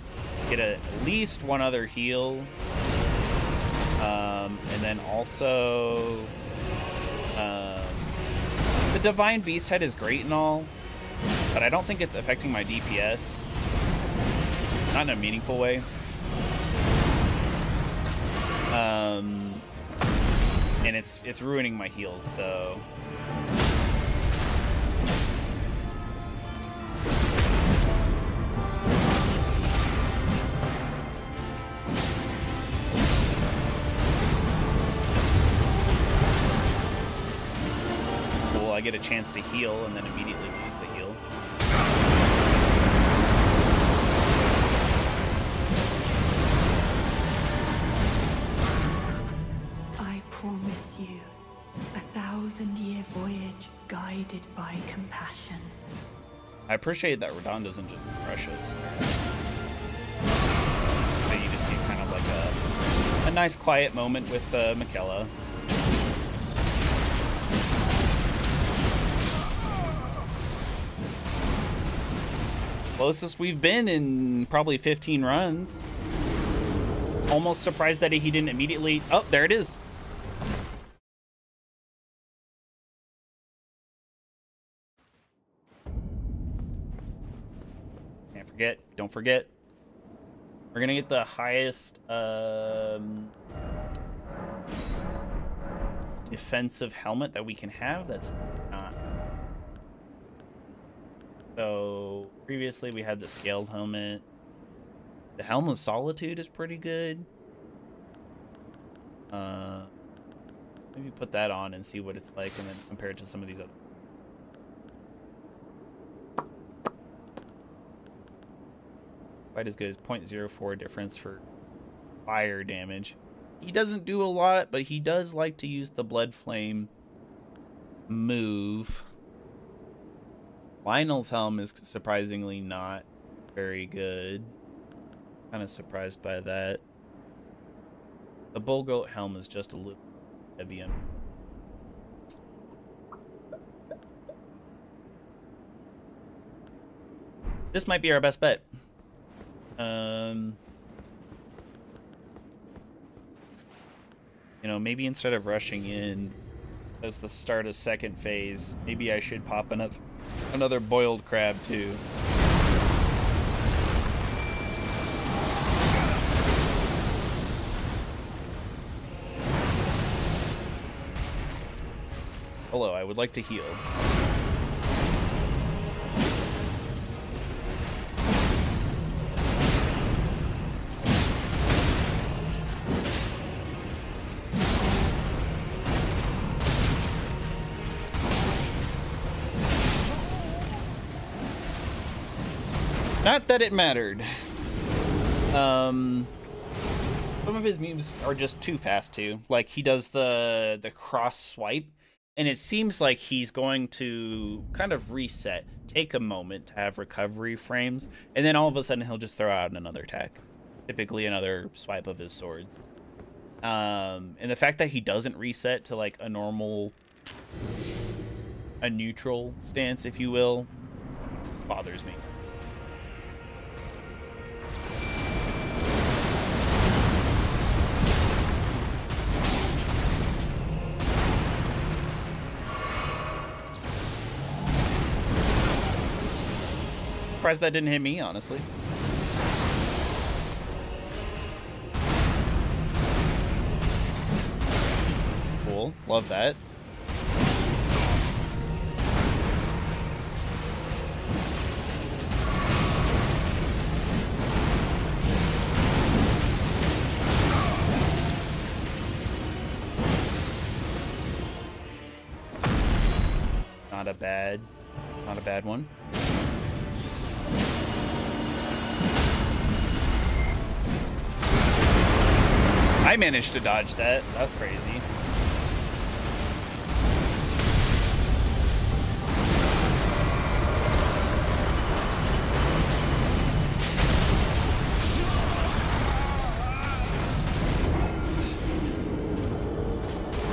Speaker 1: Get at least one other heal. And then also... the Divine Beast Head is great and all, but I don't think it's affecting my DPS. Not in a meaningful way. And it's ruining my heals, so... Cool, I get a chance to heal and then immediately lose the heal.
Speaker 2: I promise you a 1,000-year voyage guided by compassion.
Speaker 1: I appreciate that Radahn doesn't just crush us. That you just get kind of like a nice quiet moment with Miquella. Closest we've been in probably 15 runs. Almost surprised that he didn't immediately... Oh, there it is. Can't forget. Don't forget. We're gonna get the highest defensive helmet that we can have. That's not... So previously we had the scaled helmet. The Helm of Solitude is pretty good. Maybe put that on and see what it's like, and then compare it to some of these other. Quite as good as 0.04 difference for fire damage. He doesn't do a lot, but he does like to use the Blood Flame move. Lionel's helm is surprisingly not very good. Kind of surprised by that. The Bull Goat helm is just a little heavy. This might be our best bet. You know, maybe instead of rushing in as the start of second phase, maybe I should pop another boiled crab too. Hello, I would like to heal. Not that it mattered. Some of his moves are just too fast too. Like he does the cross swipe, and it seems like he's going to kind of reset, take a moment to have recovery frames, and then all of a sudden he'll just throw out another attack. Typically another swipe of his swords. And the fact that he doesn't reset to like a neutral stance, if you will, bothers me. Surprised that didn't hit me, honestly. Cool. Love that. Not a bad one. I managed to dodge that. That's crazy.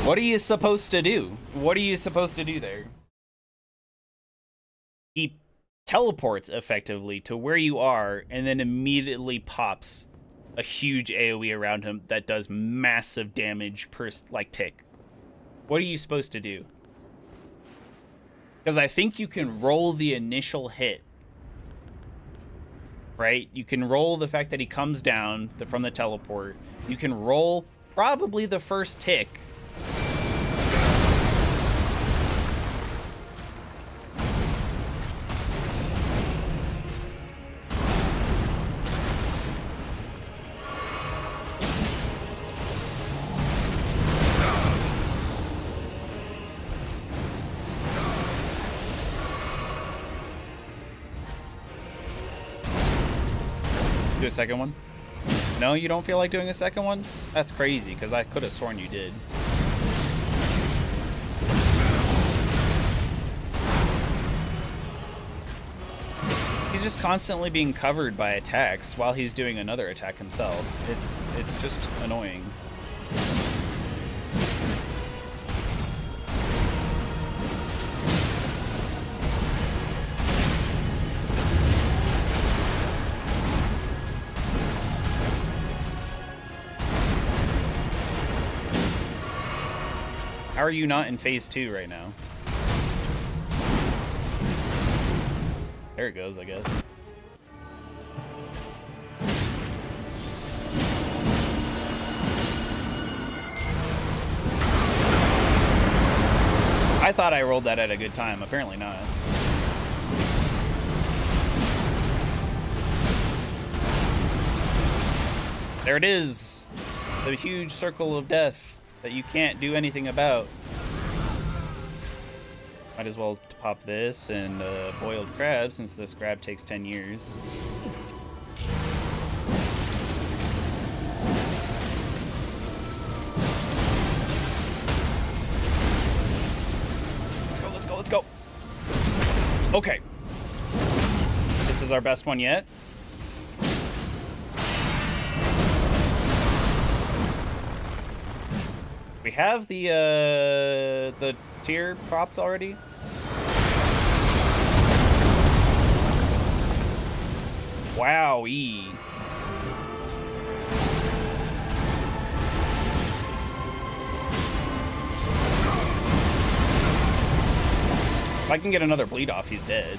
Speaker 1: What are you supposed to do? What are you supposed to do there? He teleports effectively to where you are and then immediately pops a huge AoE around him that does massive damage per like tick. What are you supposed to do? Because I think you can roll the initial hit, right? You can roll the fact that he comes down from the teleport. You can roll probably the first tick. Do a second one? No, you don't feel like doing a second one? That's crazy, because I could have sworn you did. He's just constantly being covered by attacks while he's doing another attack himself. It's just annoying. How are you not in phase 2 right now? There it goes, I guess. I thought I rolled that at a good time. Apparently not. There it is. The huge circle of death that you can't do anything about. Might as well pop this and boiled crab, since this crab takes 10 years. Let's go, let's go, let's go. Okay. This is our best one yet. We have the tier propped already. Wowee. If I can get another bleed off, he's dead.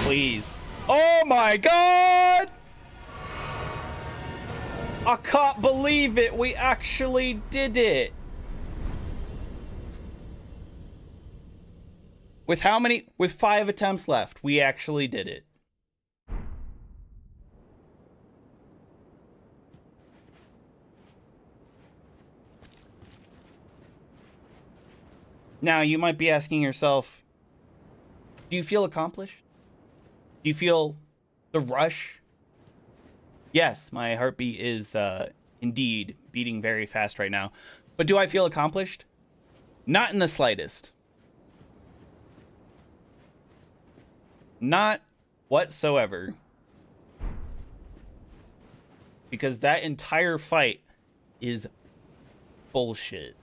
Speaker 1: Please. Oh my god! I can't believe it. We actually did it. With how many? With 5 attempts left, we actually did it. Now, you might be asking yourself, do you feel accomplished? Do you feel the rush? Yes, my heartbeat is indeed beating very fast right now. But do I feel accomplished? Not in the slightest. Not whatsoever. Because that entire fight is bullshit.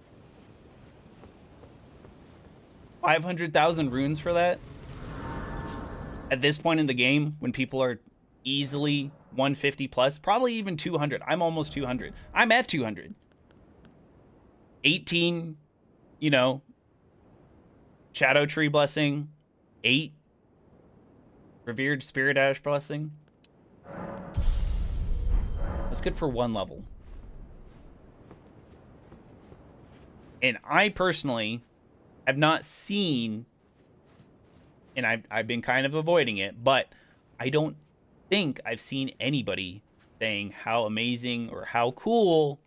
Speaker 1: 500,000 runes for that? At this point in the game, when people are easily 150 plus, probably even 200. I'm almost 200. I'm at 200. 18, you know, Shadow Tree Blessing. 8, Revered Spirit Ash Blessing. That's good for 1 level. And I personally have not seen, and I've been kind of avoiding it, but I don't think I've seen anybody saying how amazing or how cool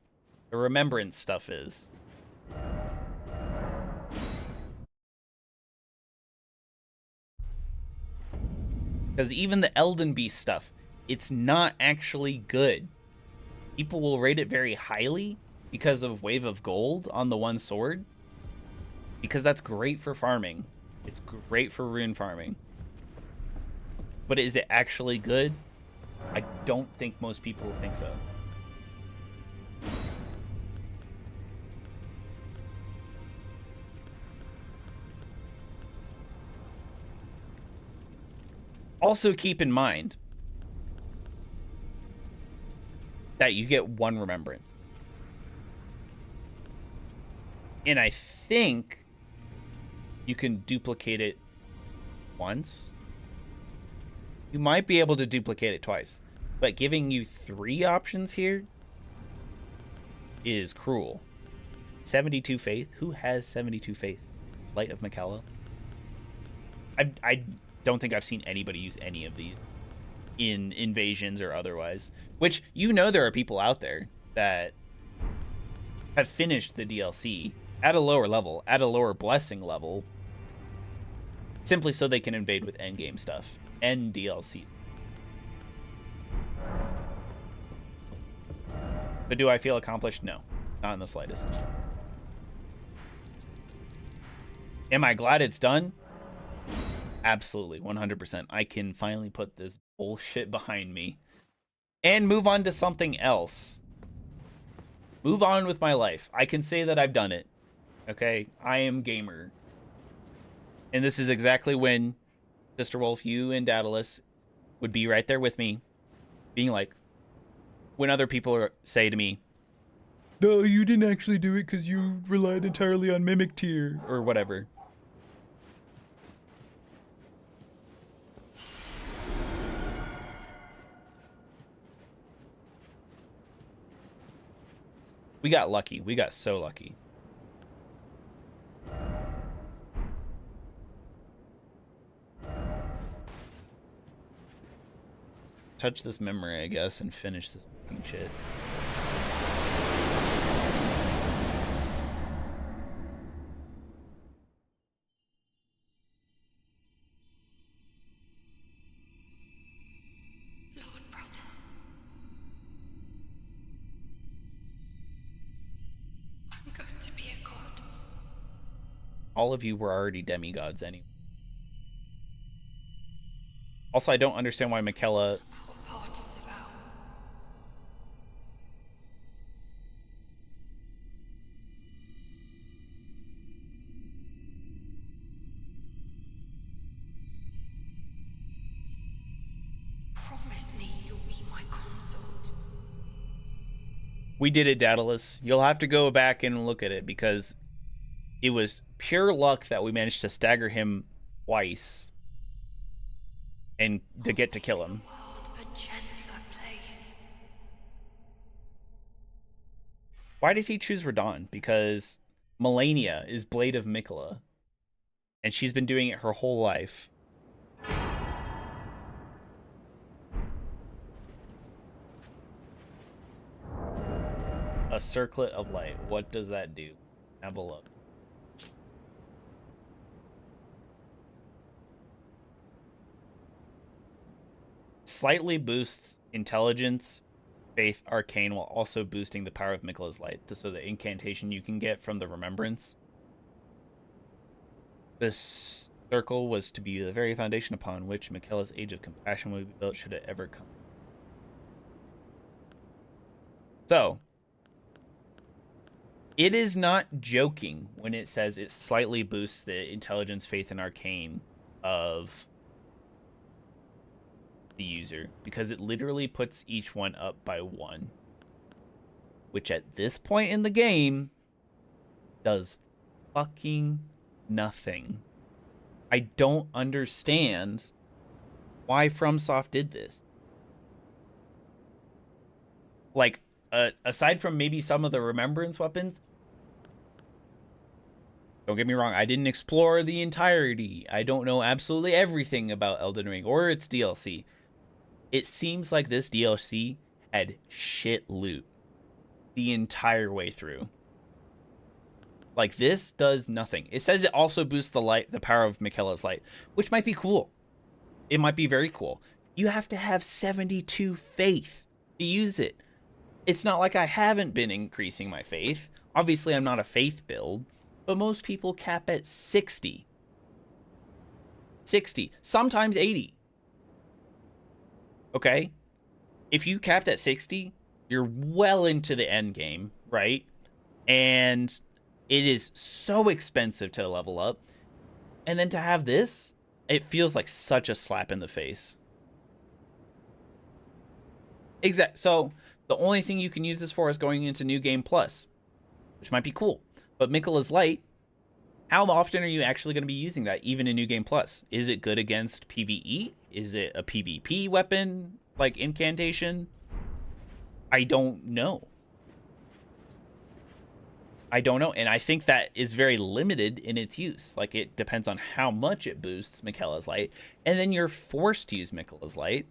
Speaker 1: the remembrance stuff is. Because even the Elden Beast stuff, it's not actually good. People will rate it very highly because of Wave of Gold on the one sword. because that's great for farming. It's great for rune farming. But is it actually good? I don't think most people think so. Also keep in mind that you get one remembrance. And I think you can duplicate it once. You might be able to duplicate it twice. But giving you 3 options here is cruel. 72 faith. Who has 72 faith? Light of Miquella. I don't think I've seen anybody use any of these in invasions or otherwise. Which, you know, there are people out there that have finished the DLC at a lower level, at a lower blessing level, simply so they can invade with endgame stuff and DLCs. But do I feel accomplished? No, not in the slightest. Am I glad it's done? Absolutely, 100%. I can finally put this bullshit behind me and move on to something else. Move on with my life. I can say that I've done it. Okay? I am gamer. And this is exactly when Sister Wolf, you and Daedalus would be right there with me, being like, when other people say to me, no, you didn't actually do it because you relied entirely on Mimic Tier, or whatever. We got lucky. We got so lucky. Touch this memory, I guess, and finish this fucking shit.
Speaker 2: Lord brother. I'm going to be a god.
Speaker 1: All of you were already demigods anyway. Also, I don't understand why Miquella...
Speaker 2: Part of the vow. Promise me you'll be my consort.
Speaker 1: We did it, Daedalus. You'll have to go back and look at it, because it was pure luck that we managed to stagger him twice and to get to kill him.
Speaker 2: A gentler place.
Speaker 1: Why did he choose Radahn? Because Melania is Blade of Miquella, and she's been doing it her whole life. A circlet of light. What does that do? Have a look. Slightly boosts intelligence, faith, arcane, while also boosting the power of Miquella's light. So the incantation you can get from the remembrance. This circle was to be the very foundation upon which Miquella's Age of Compassion would be built, should it ever come. So, it is not joking when it says it slightly boosts the intelligence, faith, and arcane of the user, because it literally puts each one up by 1, which at this point in the game does fucking nothing. I don't understand why FromSoft did this. Like, aside from maybe some of the remembrance weapons, don't get me wrong, I didn't explore the entirety. I don't know absolutely everything about Elden Ring or its DLC. It seems like this DLC had shit loot the entire way through. Like, this does nothing. It says it also boosts the power of Miquella's light, which might be cool. It might be very cool. You have to have 72 faith to use it. It's not like I haven't been increasing my faith. Obviously, I'm not a faith build, but most people cap at 60. 60, sometimes 80. Okay? If you capped at 60, you're well into the end game, right? And it is so expensive to level up. And then to have this, it feels like such a slap in the face. So the only thing you can use this for is going into New Game Plus, which might be cool. But Miquella's Light, how often are you actually going to be using that, even in New Game Plus? Is it good against PvE? Is it a PvP weapon, like incantation? I don't know. I don't know, and I think that is very limited in its use. Like, it depends on how much it boosts Miquella's Light, and then you're forced to use Miquella's Light.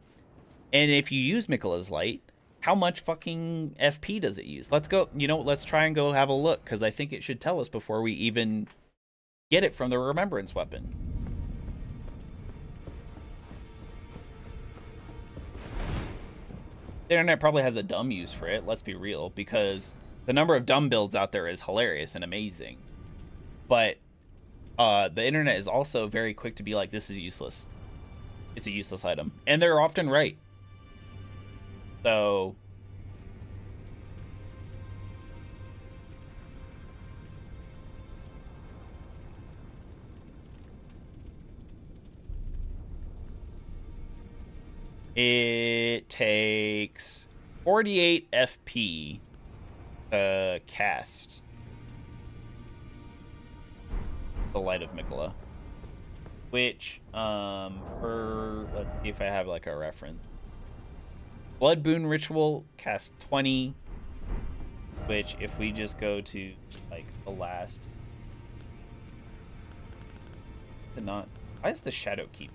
Speaker 1: And if you use Miquella's Light, how much fucking FP does it use? Let's go, let's try and go have a look, because I think it should tell us before we even get it from the Remembrance weapon. The internet probably has a dumb use for it, let's be real, because the number of dumb builds out there is hilarious and amazing. But the internet is also very quick to be like, this is useless. It's a useless item. And they're often right. So it takes 48 FP to cast the Light of Miquella, which let's see if I have like a reference. Blood Boon Ritual casts 20, which if we just go to like the last, why is the Shadow Keep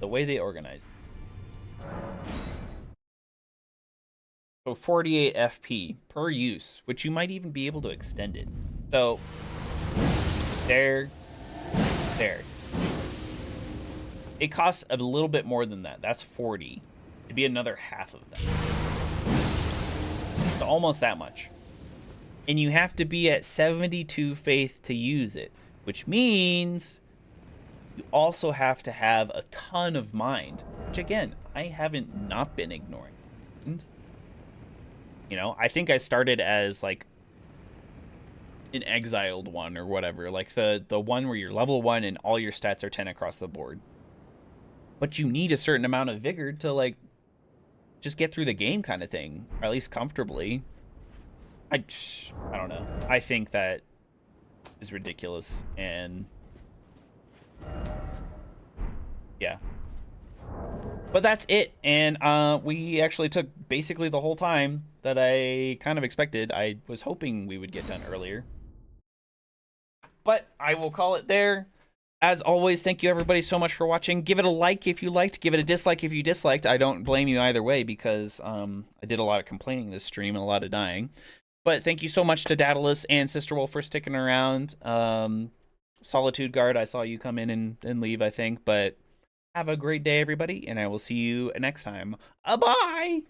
Speaker 1: the way they organize? So 48 FP per use, which you might even be able to extend it. So there. It costs a little bit more than that. That's 40. It'd be another half of that. So almost that much. And you have to be at 72 faith to use it, which means you also have to have a ton of mind, which again, I haven't not been ignoring. I think I started as like an exiled one or whatever, like the one where you're level 1 and all your stats are 10 across the board. But you need a certain amount of vigor to like just get through the game kind of thing, or at least comfortably. I don't know. I think that is ridiculous, and yeah. But that's it, and we actually took basically the whole time that I kind of expected. I was hoping we would get done earlier. But I will call it there. As always, thank you everybody so much for watching. Give it a like if you liked. Give it a dislike if you disliked. I don't blame you either way, because I did a lot of complaining this stream and a lot of dying. But thank you so much to Daedalus and Sister Wolf for sticking around. Solitude Guard, I saw you come in and leave, I think. But have a great day, everybody, and I will see you next time. Bye!